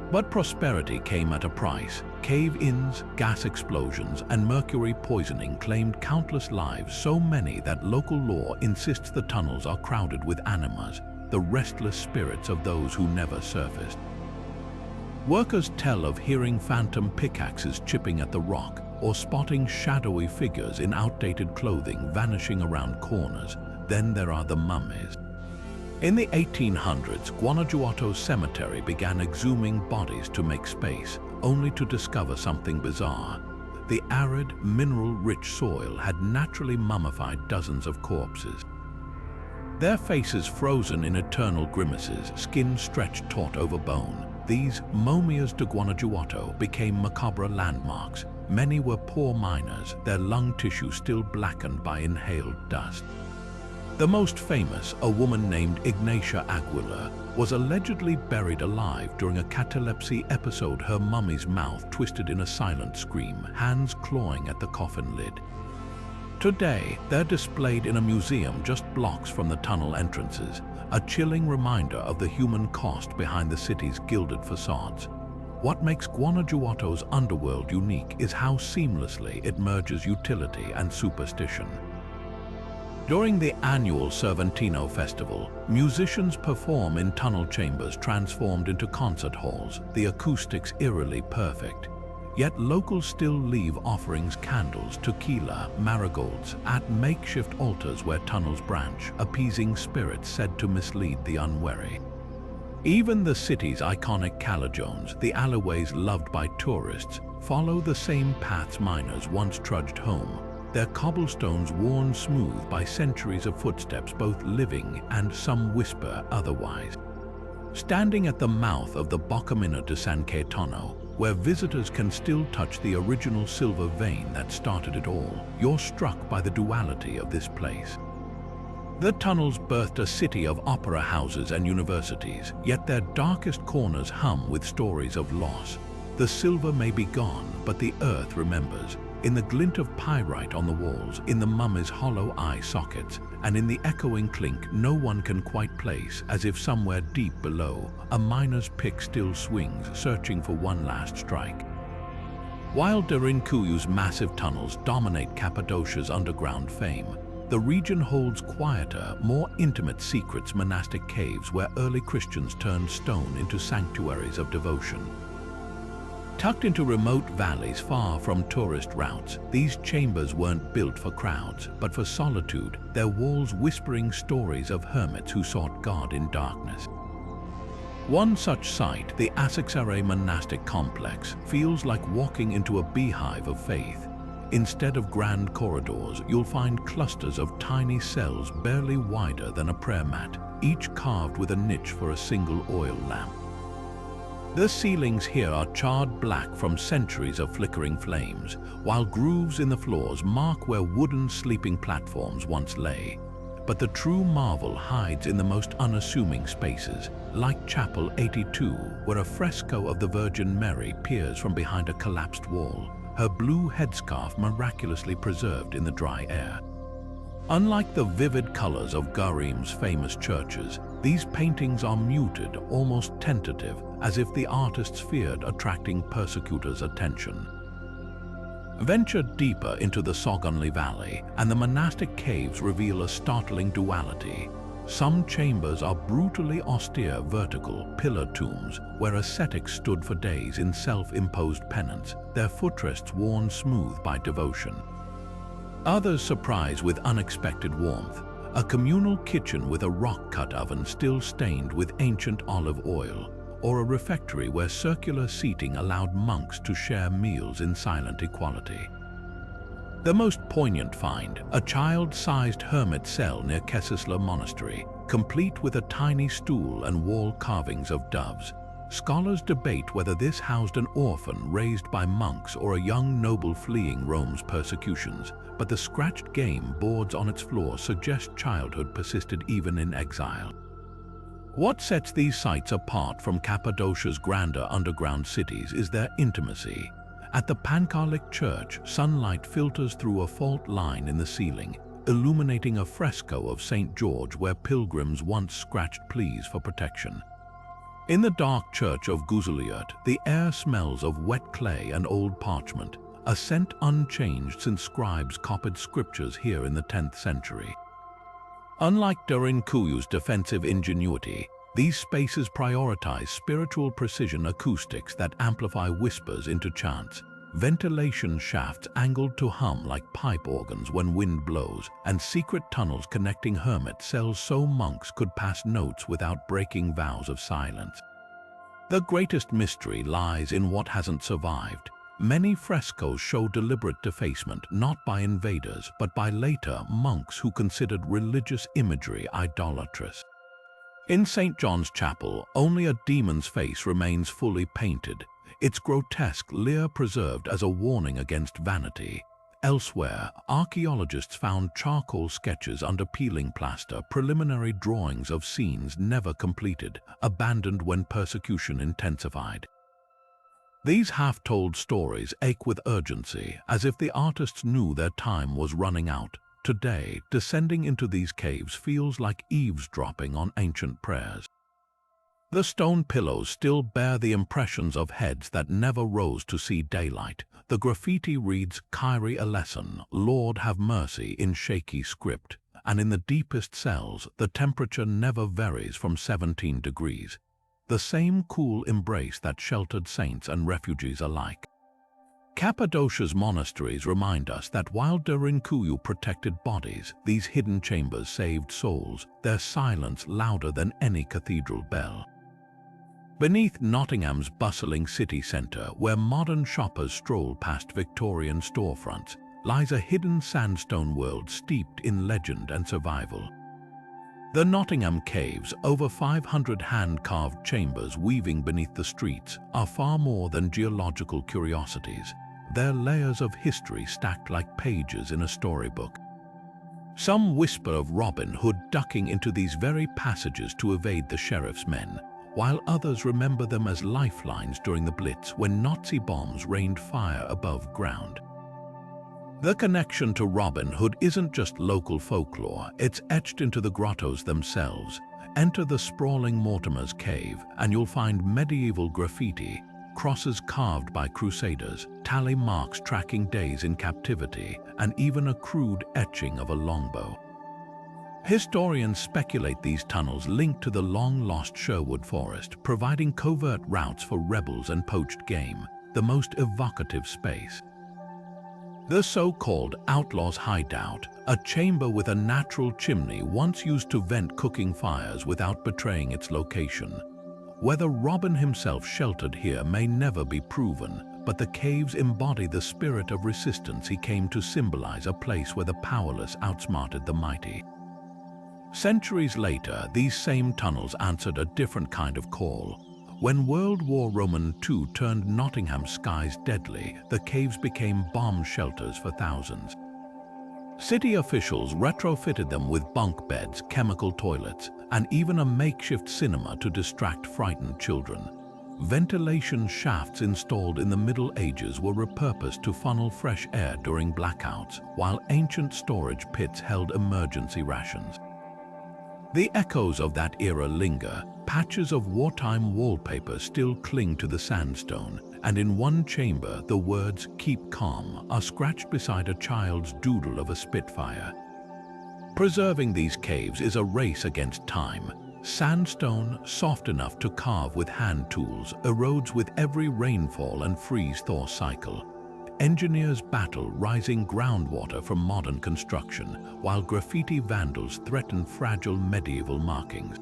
But prosperity came at a price. Cave-ins, gas explosions, and mercury poisoning claimed countless lives, so many that local law insists the tunnels are crowded with animas, the restless spirits of those who never surfaced. Workers tell of hearing phantom pickaxes chipping at the rock, or spotting shadowy figures in outdated clothing vanishing around corners. Then there are the mummies. In the 1800s, Guanajuato's cemetery began exhuming bodies to make space, only to discover something bizarre. The arid, mineral-rich soil had naturally mummified dozens of corpses. Their faces frozen in eternal grimaces, skin stretched taut over bone. These momias de Guanajuato became macabre landmarks. Many were poor miners, their lung tissue still blackened by inhaled dust. The most famous, a woman named Ignacia Aguilar, was allegedly buried alive during a catalepsy episode, her mummy's mouth twisted in a silent scream, hands clawing at the coffin lid. Today, they're displayed in a museum just blocks from the tunnel entrances, a chilling reminder of the human cost behind the city's gilded facades. What makes Guanajuato's underworld unique is how seamlessly it merges utility and superstition. During the annual Cervantino Festival, musicians perform in tunnel chambers transformed into concert halls, the acoustics eerily perfect. Yet locals still leave offerings, candles, tequila, marigolds at makeshift altars where tunnels branch, appeasing spirits said to mislead the unwary. Even the city's iconic calajones, the alleyways loved by tourists, follow the same paths miners once trudged home, their cobblestones worn smooth by centuries of footsteps, both living and some whisper otherwise. Standing at the mouth of the Boccamina de San Cayetano, where visitors can still touch the original silver vein that started it all, you're struck by the duality of this place. The tunnels birthed a city of opera houses and universities, yet their darkest corners hum with stories of loss. The silver may be gone, but the earth remembers. In the glint of pyrite on the walls, in the mummy's hollow eye sockets, and in the echoing clink no one can quite place, as if somewhere deep below, a miner's pick still swings, searching for one last strike. While Derinkuyu's massive tunnels dominate Cappadocia's underground fame, the region holds quieter, more intimate secrets, monastic caves where early Christians turned stone into sanctuaries of devotion. Tucked into remote valleys far from tourist routes, these chambers weren't built for crowds, but for solitude, their walls whispering stories of hermits who sought God in darkness. One such site, the Asiksare monastic complex, feels like walking into a beehive of faith. Instead of grand corridors, you'll find clusters of tiny cells barely wider than a prayer mat, each carved with a niche for a single oil lamp. The ceilings here are charred black from centuries of flickering flames, while grooves in the floors mark where wooden sleeping platforms once lay. But the true marvel hides in the most unassuming spaces, like Chapel 82, where a fresco of the Virgin Mary peers from behind a collapsed wall, her blue headscarf miraculously preserved in the dry air. Unlike the vivid colors of Garim's famous churches, these paintings are muted, almost tentative, as if the artists feared attracting persecutors' attention. Venture deeper into the Sogonli Valley, and the monastic caves reveal a startling duality. Some chambers are brutally austere vertical pillar tombs where ascetics stood for days in self-imposed penance, their footrests worn smooth by devotion. Others surprise with unexpected warmth, a communal kitchen with a rock-cut oven still stained with ancient olive oil, or a refectory where circular seating allowed monks to share meals in silent equality. The most poignant find, a child-sized hermit cell near Kesisla Monastery, complete with a tiny stool and wall carvings of doves. Scholars debate whether this housed an orphan raised by monks or a young noble fleeing Rome's persecutions, but the scratched game boards on its floor suggest childhood persisted even in exile. What sets these sites apart from Cappadocia's grander underground cities is their intimacy. At the Pancalic Church, sunlight filters through a fault line in the ceiling, illuminating a fresco of St. George where pilgrims once scratched pleas for protection. In the dark church of Guzuliurt, the air smells of wet clay and old parchment, a scent unchanged since scribes copied scriptures here in the 10th century. Unlike Derinkuyu's defensive ingenuity, these spaces prioritize spiritual precision acoustics that amplify whispers into chants, ventilation shafts angled to hum like pipe organs when wind blows, and secret tunnels connecting hermit cells so monks could pass notes without breaking vows of silence. The greatest mystery lies in what hasn't survived. Many frescoes show deliberate defacement not by invaders but by later monks who considered religious imagery idolatrous. In St. John's Chapel, only a demon's face remains fully painted, its grotesque leer preserved as a warning against vanity. Elsewhere, archaeologists found charcoal sketches under peeling plaster, preliminary drawings of scenes never completed, abandoned when persecution intensified. These half-told stories ache with urgency, as if the artists knew their time was running out. Today, descending into these caves feels like eavesdropping on ancient prayers. The stone pillows still bear the impressions of heads that never rose to see daylight. The graffiti reads, "Kyrie eleison, Lord have mercy," in shaky script, and in the deepest cells, the temperature never varies from 17 degrees. The same cool embrace that sheltered saints and refugees alike. Cappadocia's monasteries remind us that while Derinkuyu protected bodies, these hidden chambers saved souls, their silence louder than any cathedral bell. Beneath Nottingham's bustling city centre, where modern shoppers stroll past Victorian storefronts, lies a hidden sandstone world steeped in legend and survival. The Nottingham Caves, over 500 hand-carved chambers weaving beneath the streets, are far more than geological curiosities. They're layers of history stacked like pages in a storybook. Some whisper of Robin Hood ducking into these very passages to evade the sheriff's men, while others remember them as lifelines during the Blitz when Nazi bombs rained fire above ground. The connection to Robin Hood isn't just local folklore, it's etched into the grottos themselves. Enter the sprawling Mortimer's Cave, and you'll find medieval graffiti, crosses carved by crusaders, tally marks tracking days in captivity, and even a crude etching of a longbow. Historians speculate these tunnels linked to the long-lost Sherwood Forest, providing covert routes for rebels and poached game, the most evocative space. The so-called Outlaw's Hideout, a chamber with a natural chimney once used to vent cooking fires without betraying its location. Whether Robin himself sheltered here may never be proven, but the caves embody the spirit of resistance he came to symbolize, a place where the powerless outsmarted the mighty. Centuries later, these same tunnels answered a different kind of call. When World War II turned Nottingham's skies deadly, the caves became bomb shelters for thousands. City officials retrofitted them with bunk beds, chemical toilets, and even a makeshift cinema to distract frightened children. Ventilation shafts installed in the Middle Ages were repurposed to funnel fresh air during blackouts, while ancient storage pits held emergency rations. The echoes of that era linger. Patches of wartime wallpaper still cling to the sandstone, and in one chamber the words "Keep Calm" are scratched beside a child's doodle of a Spitfire. Preserving these caves is a race against time. Sandstone, soft enough to carve with hand tools, erodes with every rainfall and freeze-thaw cycle. Engineers battle rising groundwater from modern construction, while graffiti vandals threaten fragile medieval markings.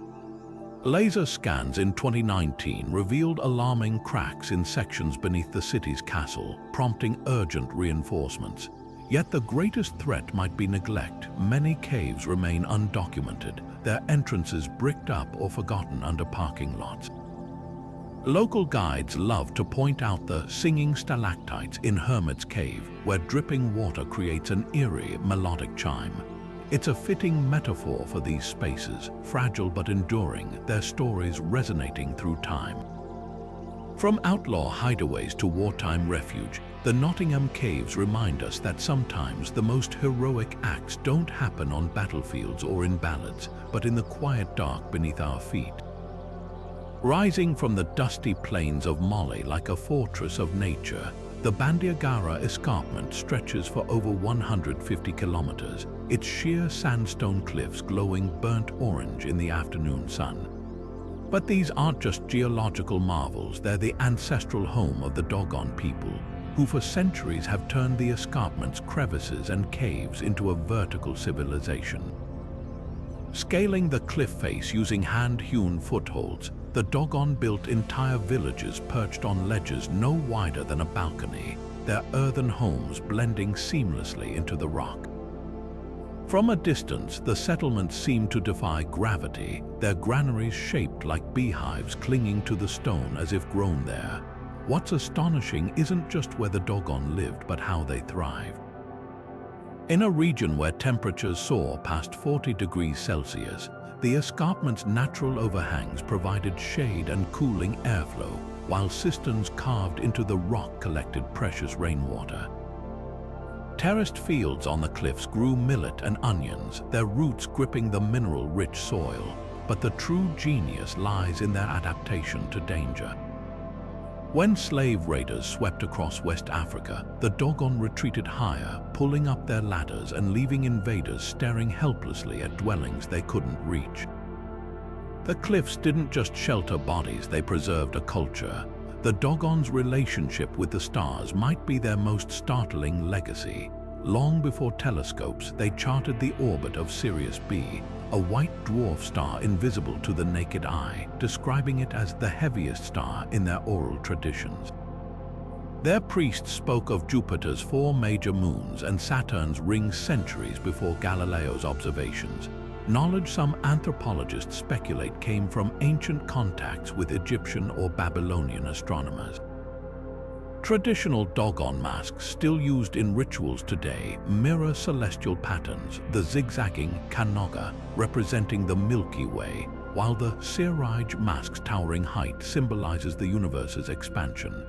Laser scans in 2019 revealed alarming cracks in sections beneath the city's castle, prompting urgent reinforcements. Yet the greatest threat might be neglect. Many caves remain undocumented, their entrances bricked up or forgotten under parking lots. Local guides love to point out the singing stalactites in Hermit's Cave, where dripping water creates an eerie, melodic chime. It's a fitting metaphor for these spaces, fragile but enduring, their stories resonating through time. From outlaw hideaways to wartime refuge, the Nottingham Caves remind us that sometimes the most heroic acts don't happen on battlefields or in ballads, but in the quiet dark beneath our feet. Rising from the dusty plains of Mali like a fortress of nature, the Bandiagara escarpment stretches for over 150 kilometers, its sheer sandstone cliffs glowing burnt orange in the afternoon sun. But these aren't just geological marvels, they're the ancestral home of the Dogon people, who for centuries have turned the escarpment's crevices and caves into a vertical civilization. Scaling the cliff face using hand-hewn footholds, the Dogon built entire villages perched on ledges no wider than a balcony, their earthen homes blending seamlessly into the rock. From a distance, the settlements seem to defy gravity, their granaries shaped like beehives clinging to the stone as if grown there. What's astonishing isn't just where the Dogon lived, but how they thrived. In a region where temperatures soar past 40 degrees Celsius, the escarpment's natural overhangs provided shade and cooling airflow, while cisterns carved into the rock collected precious rainwater. Terraced fields on the cliffs grew millet and onions, their roots gripping the mineral-rich soil, but the true genius lies in their adaptation to danger. When slave raiders swept across West Africa, the Dogon retreated higher, pulling up their ladders and leaving invaders staring helplessly at dwellings they couldn't reach. The cliffs didn't just shelter bodies, they preserved a culture. The Dogon's relationship with the stars might be their most startling legacy. Long before telescopes, they charted the orbit of Sirius B, a white dwarf star invisible to the naked eye, describing it as the heaviest star in their oral traditions. Their priests spoke of Jupiter's 4 major moons and Saturn's rings centuries before Galileo's observations. Knowledge some anthropologists speculate came from ancient contacts with Egyptian or Babylonian astronomers. Traditional Dogon masks still used in rituals today mirror celestial patterns, the zigzagging kanoga representing the Milky Way, while the Siraj mask's towering height symbolizes the universe's expansion.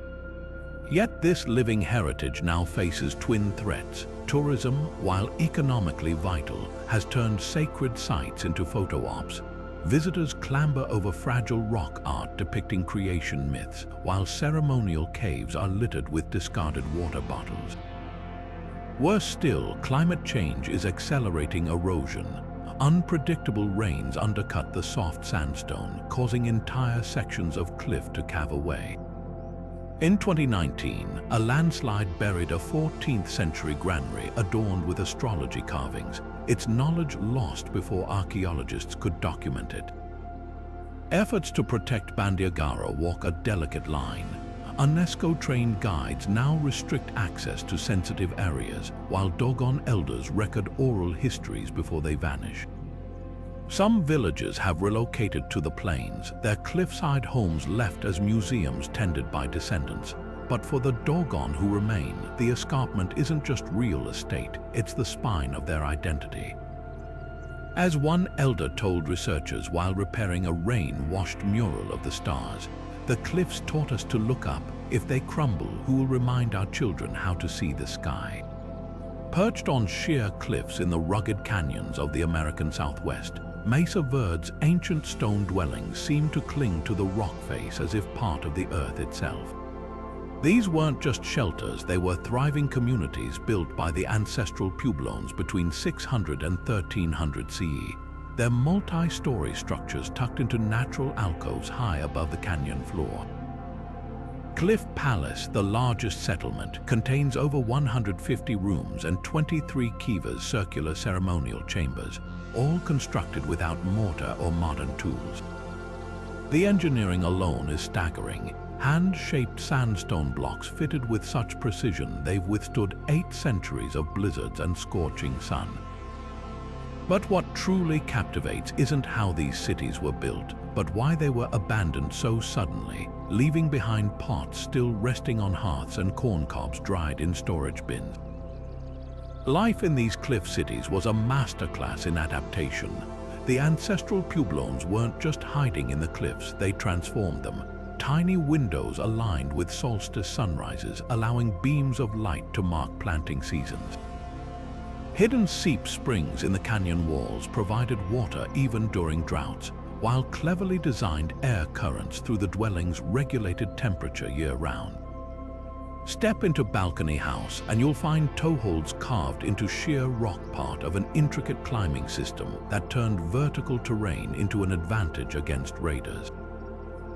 Yet this living heritage now faces twin threats. Tourism, while economically vital, has turned sacred sites into photo ops. Visitors clamber over fragile rock art depicting creation myths, while ceremonial caves are littered with discarded water bottles. Worse still, climate change is accelerating erosion. Unpredictable rains undercut the soft sandstone, causing entire sections of cliff to cave away. In 2019, a landslide buried a 14th century granary adorned with astrology carvings, its knowledge lost before archaeologists could document it. Efforts to protect Bandiagara walk a delicate line. UNESCO-trained guides now restrict access to sensitive areas, while Dogon elders record oral histories before they vanish. Some villages have relocated to the plains, their cliffside homes left as museums tended by descendants. But for the Dogon who remain, the escarpment isn't just real estate, it's the spine of their identity. As one elder told researchers while repairing a rain-washed mural of the stars, the cliffs taught us to look up. If they crumble, who will remind our children how to see the sky? Perched on sheer cliffs in the rugged canyons of the American Southwest, Mesa Verde's ancient stone dwellings seem to cling to the rock face as if part of the earth itself. These weren't just shelters, they were thriving communities built by the ancestral Pueblones between 600 and 1300 CE. Their multi-story structures tucked into natural alcoves high above the canyon floor. Cliff Palace, the largest settlement, contains over 150 rooms and 23 kivas, circular ceremonial chambers, all constructed without mortar or modern tools. The engineering alone is staggering. Hand-shaped sandstone blocks fitted with such precision they've withstood 8 centuries of blizzards and scorching sun. But what truly captivates isn't how these cities were built, but why they were abandoned so suddenly, leaving behind pots still resting on hearths and corn cobs dried in storage bins. Life in these cliff cities was a masterclass in adaptation. The ancestral pueblones weren't just hiding in the cliffs, they transformed them. Tiny windows aligned with solstice sunrises, allowing beams of light to mark planting seasons. Hidden seep springs in the canyon walls provided water even during droughts, while cleverly designed air currents through the dwellings regulated temperature year-round. Step into balcony house and you'll find toeholds carved into sheer rock, part of an intricate climbing system that turned vertical terrain into an advantage against raiders.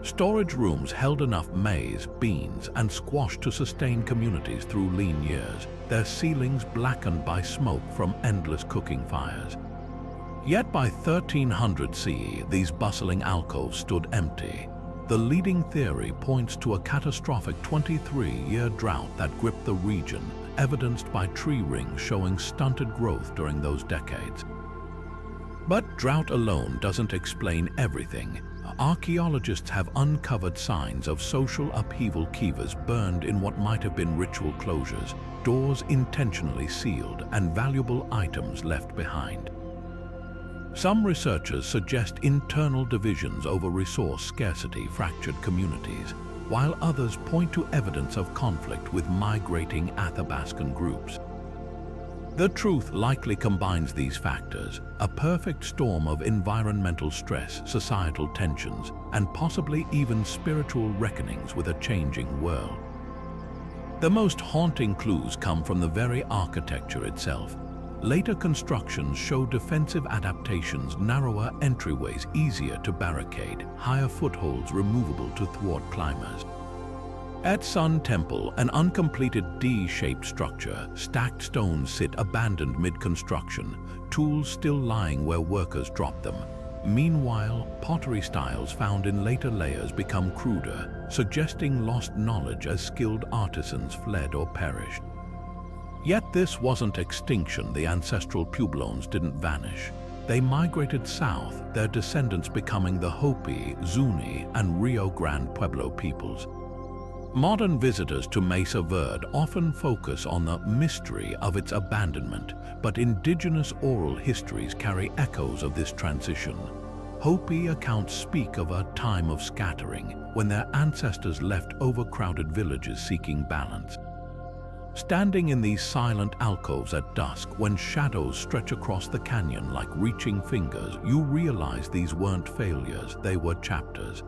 Storage rooms held enough maize, beans, and squash to sustain communities through lean years, their ceilings blackened by smoke from endless cooking fires. Yet by 1300 CE, these bustling alcoves stood empty. The leading theory points to a catastrophic 23-year drought that gripped the region, evidenced by tree rings showing stunted growth during those decades. But drought alone doesn't explain everything. Archaeologists have uncovered signs of social upheaval, kivas burned in what might have been ritual closures, doors intentionally sealed, and valuable items left behind. Some researchers suggest internal divisions over resource scarcity fractured communities, while others point to evidence of conflict with migrating Athabascan groups. The truth likely combines these factors, a perfect storm of environmental stress, societal tensions, and possibly even spiritual reckonings with a changing world. The most haunting clues come from the very architecture itself. Later constructions show defensive adaptations, narrower entryways easier to barricade, higher footholds removable to thwart climbers. At Sun Temple, an uncompleted D-shaped structure, stacked stones sit abandoned mid-construction, tools still lying where workers dropped them. Meanwhile, pottery styles found in later layers become cruder, suggesting lost knowledge as skilled artisans fled or perished. Yet this wasn't extinction. The ancestral pueblones didn't vanish. They migrated south, their descendants becoming the Hopi, Zuni, and Rio Grande Pueblo peoples. Modern visitors to Mesa Verde often focus on the mystery of its abandonment, but indigenous oral histories carry echoes of this transition. Hopi accounts speak of a time of scattering, when their ancestors left overcrowded villages seeking balance. Standing in these silent alcoves at dusk, when shadows stretch across the canyon like reaching fingers, you realize these weren't failures, they were chapters.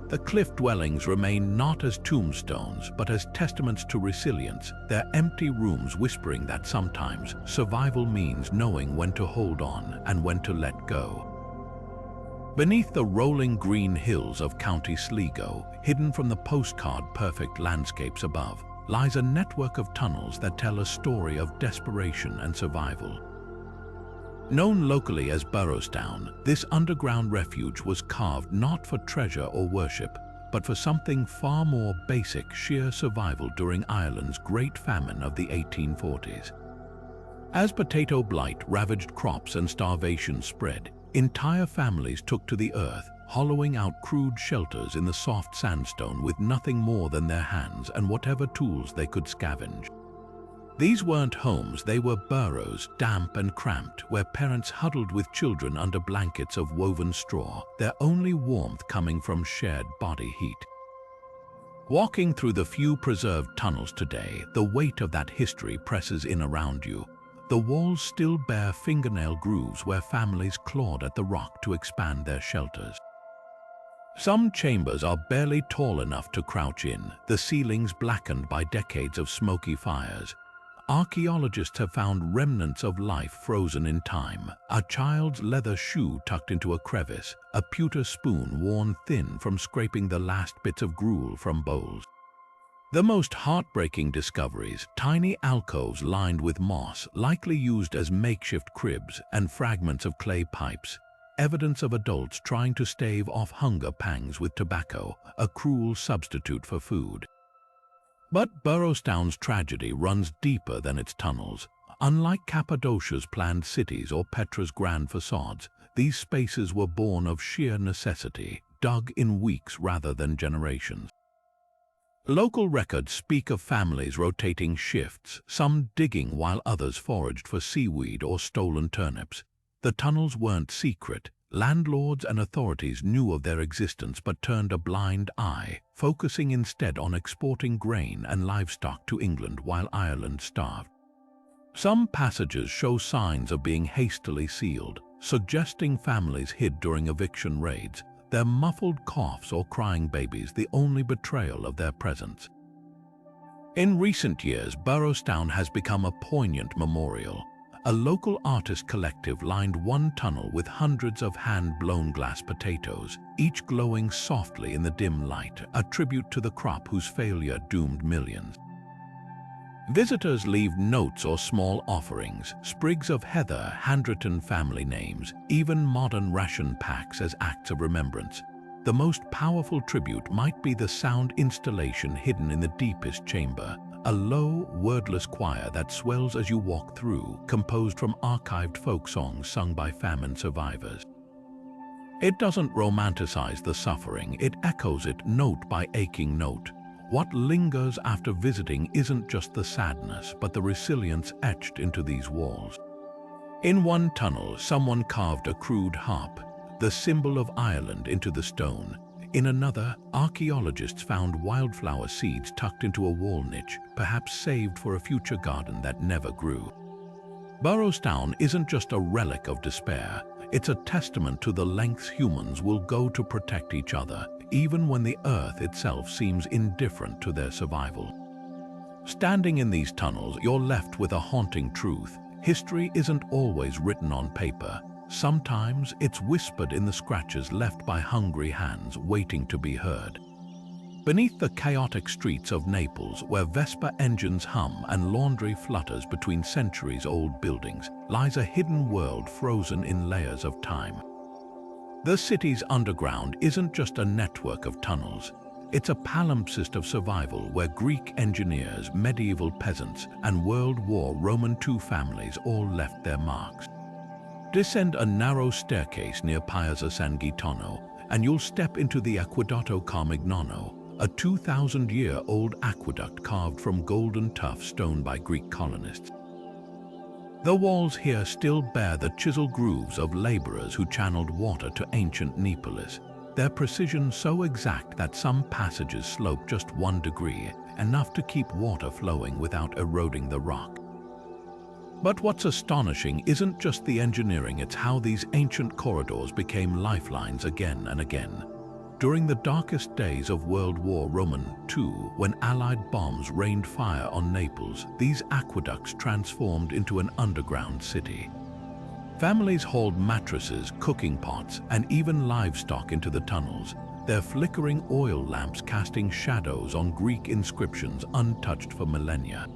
The cliff dwellings remain not as tombstones, but as testaments to resilience, their empty rooms whispering that sometimes survival means knowing when to hold on and when to let go. Beneath the rolling green hills of County Sligo, hidden from the postcard-perfect landscapes above, lies a network of tunnels that tell a story of desperation and survival. Known locally as Burrowstown, this underground refuge was carved not for treasure or worship, but for something far more basic: sheer survival during Ireland's Great Famine of the 1840s. As potato blight ravaged crops and starvation spread, entire families took to the earth, hollowing out crude shelters in the soft sandstone with nothing more than their hands and whatever tools they could scavenge. These weren't homes, they were burrows, damp and cramped, where parents huddled with children under blankets of woven straw, their only warmth coming from shared body heat. Walking through the few preserved tunnels today, the weight of that history presses in around you. The walls still bear fingernail grooves where families clawed at the rock to expand their shelters. Some chambers are barely tall enough to crouch in, the ceilings blackened by decades of smoky fires. Archaeologists have found remnants of life frozen in time: a child's leather shoe tucked into a crevice, a pewter spoon worn thin from scraping the last bits of gruel from bowls. The most heartbreaking discoveries: tiny alcoves lined with moss, likely used as makeshift cribs, and fragments of clay pipes. evidence of adults trying to stave off hunger pangs with tobacco, a cruel substitute for food. But Burrowstown's tragedy runs deeper than its tunnels. Unlike Cappadocia's planned cities or Petra's grand facades, these spaces were born of sheer necessity, dug in weeks rather than generations. Local records speak of families rotating shifts, some digging while others foraged for seaweed or stolen turnips. The tunnels weren't secret. Landlords and authorities knew of their existence but turned a blind eye, focusing instead on exporting grain and livestock to England while Ireland starved. Some passages show signs of being hastily sealed, suggesting families hid during eviction raids, their muffled coughs or crying babies the only betrayal of their presence. In recent years, Burrowstown has become a poignant memorial. A local artist collective lined one tunnel with hundreds of hand-blown glass potatoes, each glowing softly in the dim light, a tribute to the crop whose failure doomed millions. Visitors leave notes or small offerings, sprigs of heather, handwritten family names, even modern ration packs as acts of remembrance. The most powerful tribute might be the sound installation hidden in the deepest chamber, a low, wordless choir that swells as you walk through, composed from archived folk songs sung by famine survivors. It doesn't romanticize the suffering, it echoes it note by aching note. What lingers after visiting isn't just the sadness, but the resilience etched into these walls. In one tunnel, someone carved a crude harp, the symbol of Ireland, into the stone. In another, archaeologists found wildflower seeds tucked into a wall niche, perhaps saved for a future garden that never grew. Burrowstown isn't just a relic of despair, it's a testament to the lengths humans will go to protect each other, even when the earth itself seems indifferent to their survival. Standing in these tunnels, you're left with a haunting truth. History isn't always written on paper. Sometimes it's whispered in the scratches left by hungry hands waiting to be heard. Beneath the chaotic streets of Naples, where Vespa engines hum and laundry flutters between centuries-old buildings, lies a hidden world frozen in layers of time. The city's underground isn't just a network of tunnels. It's a palimpsest of survival where Greek engineers, medieval peasants, and World War Roman II families all left their marks. Descend a narrow staircase near Piazza San Gaetano, and you'll step into the Aquedotto Carmignano, a 2,000-year-old aqueduct carved from golden tough stone by Greek colonists. The walls here still bear the chiseled grooves of laborers who channeled water to ancient Naples, their precision so exact that some passages slope just 1 degree, enough to keep water flowing without eroding the rock. But what's astonishing isn't just the engineering, it's how these ancient corridors became lifelines again and again. During the darkest days of World War Roman II, when Allied bombs rained fire on Naples, these aqueducts transformed into an underground city. Families hauled mattresses, cooking pots, and even livestock into the tunnels, their flickering oil lamps casting shadows on Greek inscriptions untouched for millennia.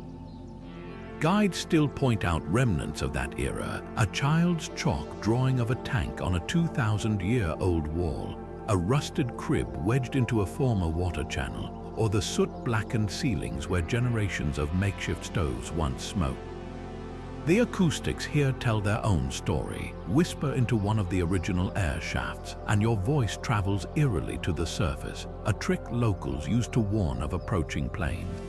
Guides still point out remnants of that era, a child's chalk drawing of a tank on a 2,000-year-old wall, a rusted crib wedged into a former water channel, or the soot-blackened ceilings where generations of makeshift stoves once smoked. The acoustics here tell their own story. Whisper into one of the original air shafts, and your voice travels eerily to the surface, a trick locals use to warn of approaching planes.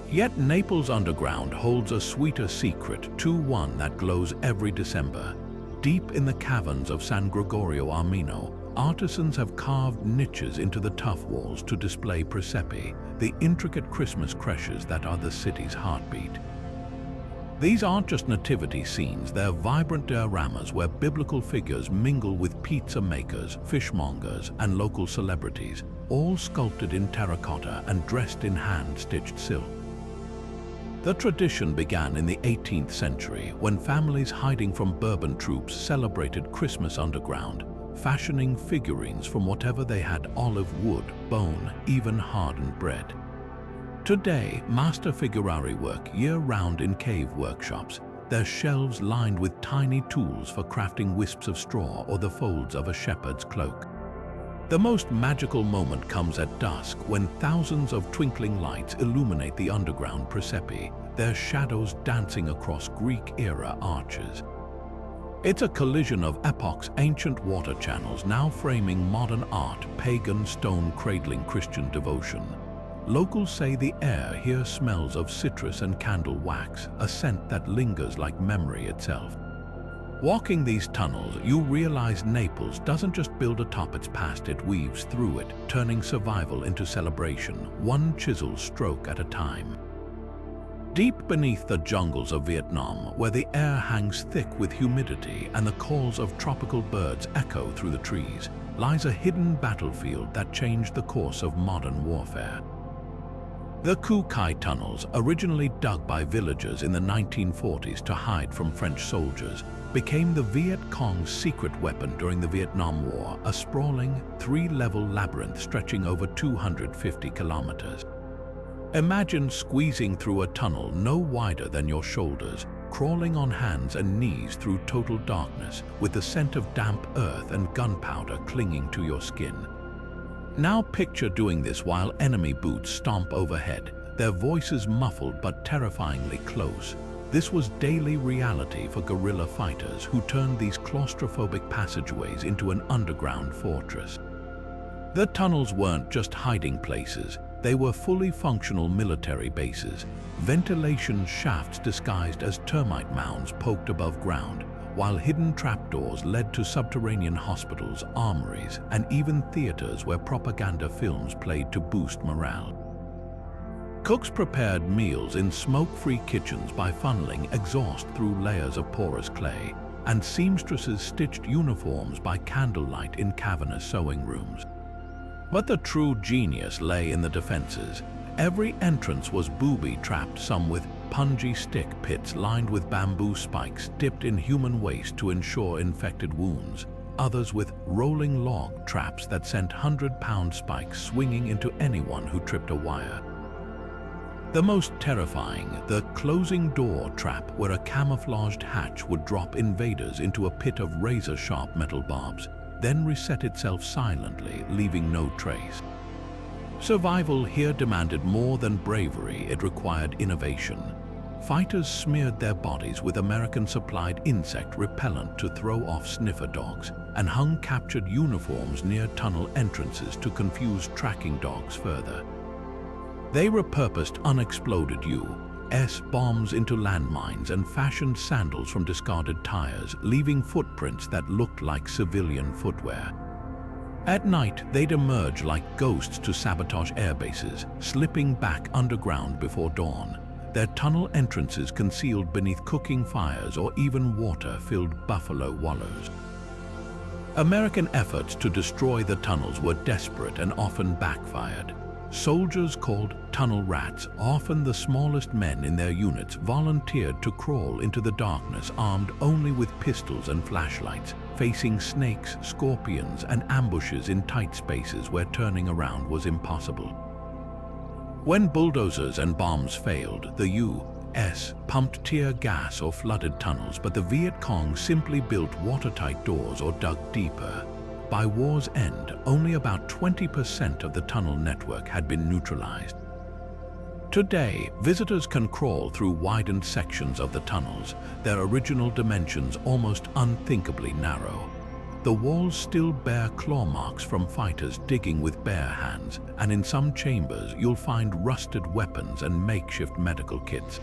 Yet Naples Underground holds a sweeter secret, one that glows every December. Deep in the caverns of San Gregorio Armeno, artisans have carved niches into the tough walls to display presepe, the intricate Christmas creches that are the city's heartbeat. These aren't just nativity scenes, they're vibrant dioramas where biblical figures mingle with pizza makers, fishmongers, and local celebrities, all sculpted in terracotta and dressed in hand-stitched silk. The tradition began in the 18th century when families hiding from Bourbon troops celebrated Christmas underground, fashioning figurines from whatever they had: olive wood, bone, even hardened bread. Today, master figurari work year-round in cave workshops, their shelves lined with tiny tools for crafting wisps of straw or the folds of a shepherd's cloak. The most magical moment comes at dusk when thousands of twinkling lights illuminate the underground presepe, their shadows dancing across Greek-era arches. It's a collision of epochs, ancient water channels now framing modern art, pagan stone cradling Christian devotion. Locals say the air here smells of citrus and candle wax, a scent that lingers like memory itself. Walking these tunnels, you realize Naples doesn't just build atop its past, it weaves through it, turning survival into celebration, one chisel stroke at a time. Deep beneath the jungles of Vietnam, where the air hangs thick with humidity and the calls of tropical birds echo through the trees, lies a hidden battlefield that changed the course of modern warfare. The Cu Kai tunnels, originally dug by villagers in the 1940s to hide from French soldiers, became the Viet Cong's secret weapon during the Vietnam War, a sprawling, three-level labyrinth stretching over 250 kilometers. Imagine squeezing through a tunnel no wider than your shoulders, crawling on hands and knees through total darkness, with the scent of damp earth and gunpowder clinging to your skin. Now picture doing this while enemy boots stomp overhead, their voices muffled but terrifyingly close. This was daily reality for guerrilla fighters who turned these claustrophobic passageways into an underground fortress. The tunnels weren't just hiding places, they were fully functional military bases, ventilation shafts disguised as termite mounds poked above ground, while hidden trapdoors led to subterranean hospitals, armories, and even theaters where propaganda films played to boost morale. Cooks prepared meals in smoke-free kitchens by funneling exhaust through layers of porous clay, and seamstresses stitched uniforms by candlelight in cavernous sewing rooms. But the true genius lay in the defenses. Every entrance was booby-trapped, some with punji stick pits lined with bamboo spikes dipped in human waste to ensure infected wounds, others with rolling log traps that sent 100-pound spikes swinging into anyone who tripped a wire. The most terrifying, the closing door trap, where a camouflaged hatch would drop invaders into a pit of razor-sharp metal barbs, then reset itself silently, leaving no trace. Survival here demanded more than bravery, it required innovation. Fighters smeared their bodies with American-supplied insect repellent to throw off sniffer dogs, and hung captured uniforms near tunnel entrances to confuse tracking dogs further. They repurposed unexploded U.S. bombs into landmines and fashioned sandals from discarded tires, leaving footprints that looked like civilian footwear. At night, they'd emerge like ghosts to sabotage airbases, slipping back underground before dawn, their tunnel entrances concealed beneath cooking fires or even water-filled buffalo wallows. American efforts to destroy the tunnels were desperate and often backfired. Soldiers called tunnel rats, often the smallest men in their units, volunteered to crawl into the darkness armed only with pistols and flashlights, facing snakes, scorpions, and ambushes in tight spaces where turning around was impossible. When bulldozers and bombs failed, the U.S. pumped tear gas or flooded tunnels, but the Viet Cong simply built watertight doors or dug deeper. By war's end, only about 20% of the tunnel network had been neutralized. Today, visitors can crawl through widened sections of the tunnels, their original dimensions almost unthinkably narrow. The walls still bear claw marks from fighters digging with bare hands, and in some chambers you'll find rusted weapons and makeshift medical kits.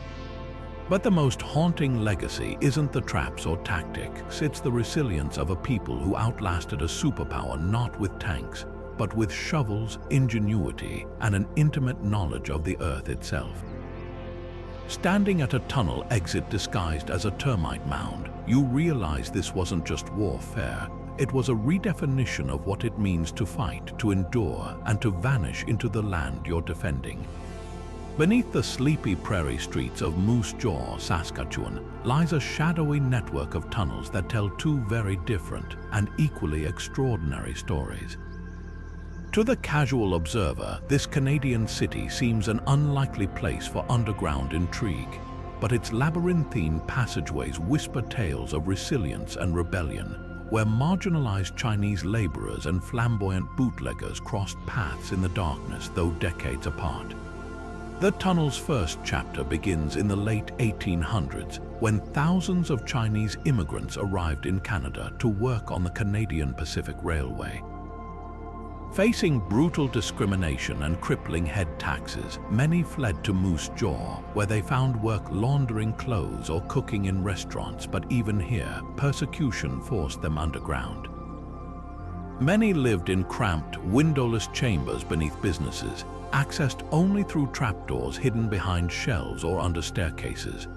But the most haunting legacy isn't the traps or tactics, it's the resilience of a people who outlasted a superpower not with tanks, but with shovels, ingenuity, and an intimate knowledge of the earth itself. Standing at a tunnel exit disguised as a termite mound, you realize this wasn't just warfare. It was a redefinition of what it means to fight, to endure, and to vanish into the land you're defending. Beneath the sleepy prairie streets of Moose Jaw, Saskatchewan, lies a shadowy network of tunnels that tell two very different and equally extraordinary stories. To the casual observer, this Canadian city seems an unlikely place for underground intrigue. but its labyrinthine passageways whisper tales of resilience and rebellion, where marginalized Chinese laborers and flamboyant bootleggers crossed paths in the darkness, though decades apart. The tunnel's first chapter begins in the late 1800s, when thousands of Chinese immigrants arrived in Canada to work on the Canadian Pacific Railway. Facing brutal discrimination and crippling head taxes, many fled to Moose Jaw, where they found work laundering clothes or cooking in restaurants, but even here, persecution forced them underground. Many lived in cramped, windowless chambers beneath businesses, accessed only through trapdoors hidden behind shelves or under staircases.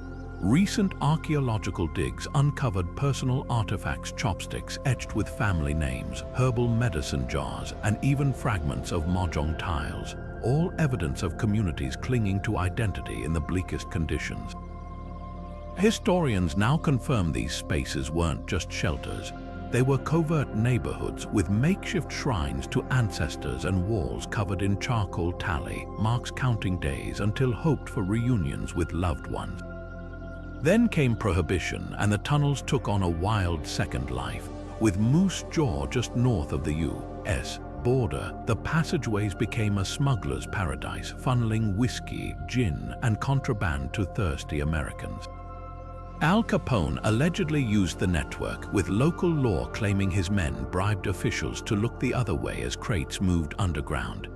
Recent archaeological digs uncovered personal artifacts, chopsticks etched with family names, herbal medicine jars, and even fragments of mahjong tiles, all evidence of communities clinging to identity in the bleakest conditions. Historians now confirm these spaces weren't just shelters. They were covert neighborhoods with makeshift shrines to ancestors and walls covered in charcoal tally, marks counting days until hoped for reunions with loved ones. Then came Prohibition, and the tunnels took on a wild second life. With Moose Jaw just north of the U.S. border, the passageways became a smuggler's paradise, funneling whiskey, gin, and contraband to thirsty Americans. Al Capone allegedly used the network, with local law claiming his men bribed officials to look the other way as crates moved underground.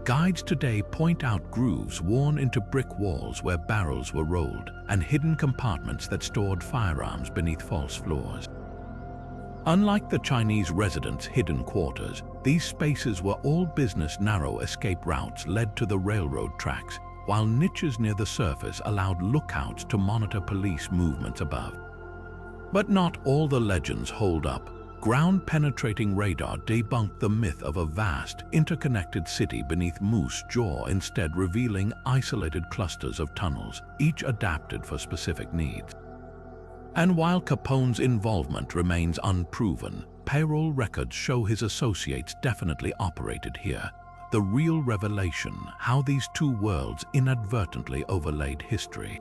Guides today point out grooves worn into brick walls where barrels were rolled, and hidden compartments that stored firearms beneath false floors. Unlike the Chinese residents' hidden quarters, these spaces were all business. Narrow escape routes led to the railroad tracks, while niches near the surface allowed lookouts to monitor police movements above. But not all the legends hold up. Ground-penetrating radar debunked the myth of a vast, interconnected city beneath Moose Jaw, instead revealing isolated clusters of tunnels, each adapted for specific needs. And while Capone's involvement remains unproven, payroll records show his associates definitely operated here. The real revelation: how these two worlds inadvertently overlaid history.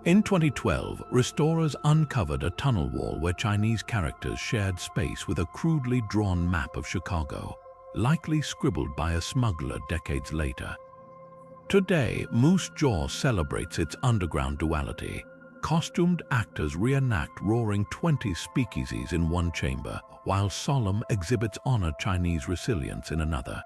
In 2012, restorers uncovered a tunnel wall where Chinese characters shared space with a crudely drawn map of Chicago, likely scribbled by a smuggler decades later. Today, Moose Jaw celebrates its underground duality. Costumed actors reenact roaring 20s speakeasies in one chamber, while solemn exhibits honor Chinese resilience in another.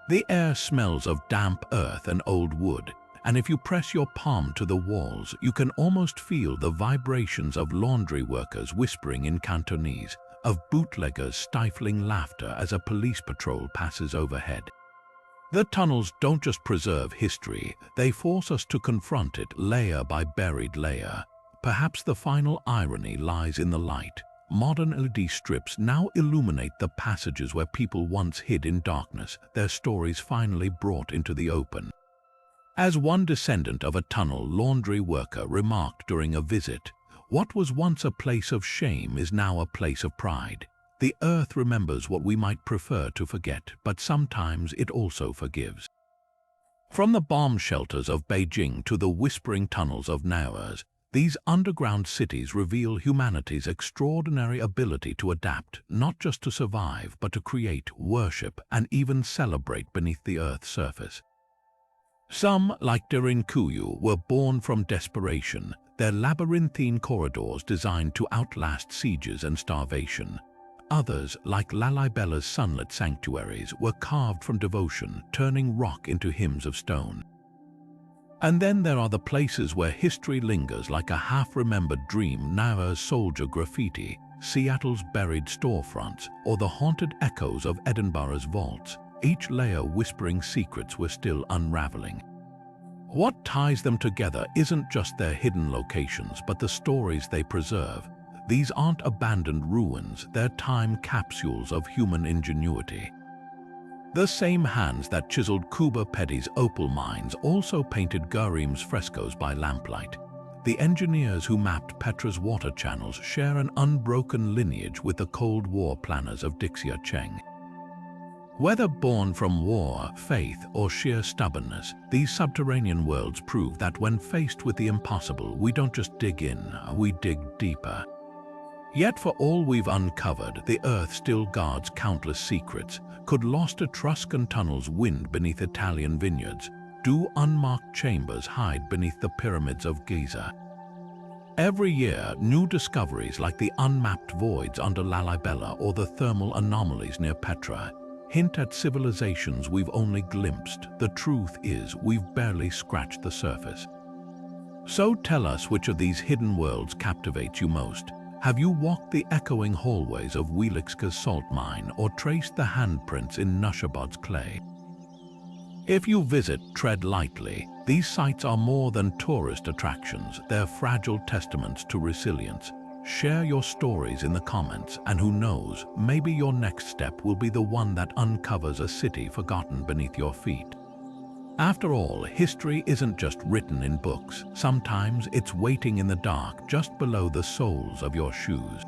The air smells of damp earth and old wood, and if you press your palm to the walls, you can almost feel the vibrations of laundry workers whispering in Cantonese, of bootleggers stifling laughter as a police patrol passes overhead. The tunnels don't just preserve history, they force us to confront it layer by buried layer. Perhaps the final irony lies in the light. Modern LED strips now illuminate the passages where people once hid in darkness, their stories finally brought into the open. As one descendant of a tunnel laundry worker remarked during a visit, "What was once a place of shame is now a place of pride. The earth remembers what we might prefer to forget, but sometimes it also forgives." From the bomb shelters of Beijing to the whispering tunnels of Naples, these underground cities reveal humanity's extraordinary ability to adapt, not just to survive, but to create, worship, and even celebrate beneath the Earth's surface. Some, like Derinkuyu, were born from desperation, their labyrinthine corridors designed to outlast sieges and starvation. Others, like Lalibela's sunlit sanctuaries, were carved from devotion, turning rock into hymns of stone. And then there are the places where history lingers like a half-remembered dream: Naira's soldier graffiti, Seattle's buried storefronts, or the haunted echoes of Edinburgh's vaults, each layer whispering secrets we're still unraveling. What ties them together isn't just their hidden locations, but the stories they preserve. These aren't abandoned ruins, they're time capsules of human ingenuity. The same hands that chiseled Kuba Petty's opal mines also painted Gurrim's frescoes by lamplight. The engineers who mapped Petra's water channels share an unbroken lineage with the Cold War planners of Dixia Cheng. Whether born from war, faith, or sheer stubbornness, these subterranean worlds prove that when faced with the impossible, we don't just dig in, we dig deeper. Yet for all we've uncovered, the Earth still guards countless secrets. Could lost Etruscan tunnels wind beneath Italian vineyards? Do unmarked chambers hide beneath the pyramids of Giza? Every year, new discoveries like the unmapped voids under Lalibela or the thermal anomalies near Petra hint at civilizations we've only glimpsed. The truth is, we've barely scratched the surface. So tell us, which of these hidden worlds captivates you most? Have you walked the echoing hallways of Wieliczka's salt mine or traced the handprints in Nushabad's clay? If you visit, tread lightly. These sites are more than tourist attractions. They're fragile testaments to resilience. Share your stories in the comments, and who knows, maybe your next step will be the one that uncovers a city forgotten beneath your feet. After all, history isn't just written in books. Sometimes it's waiting in the dark just below the soles of your shoes.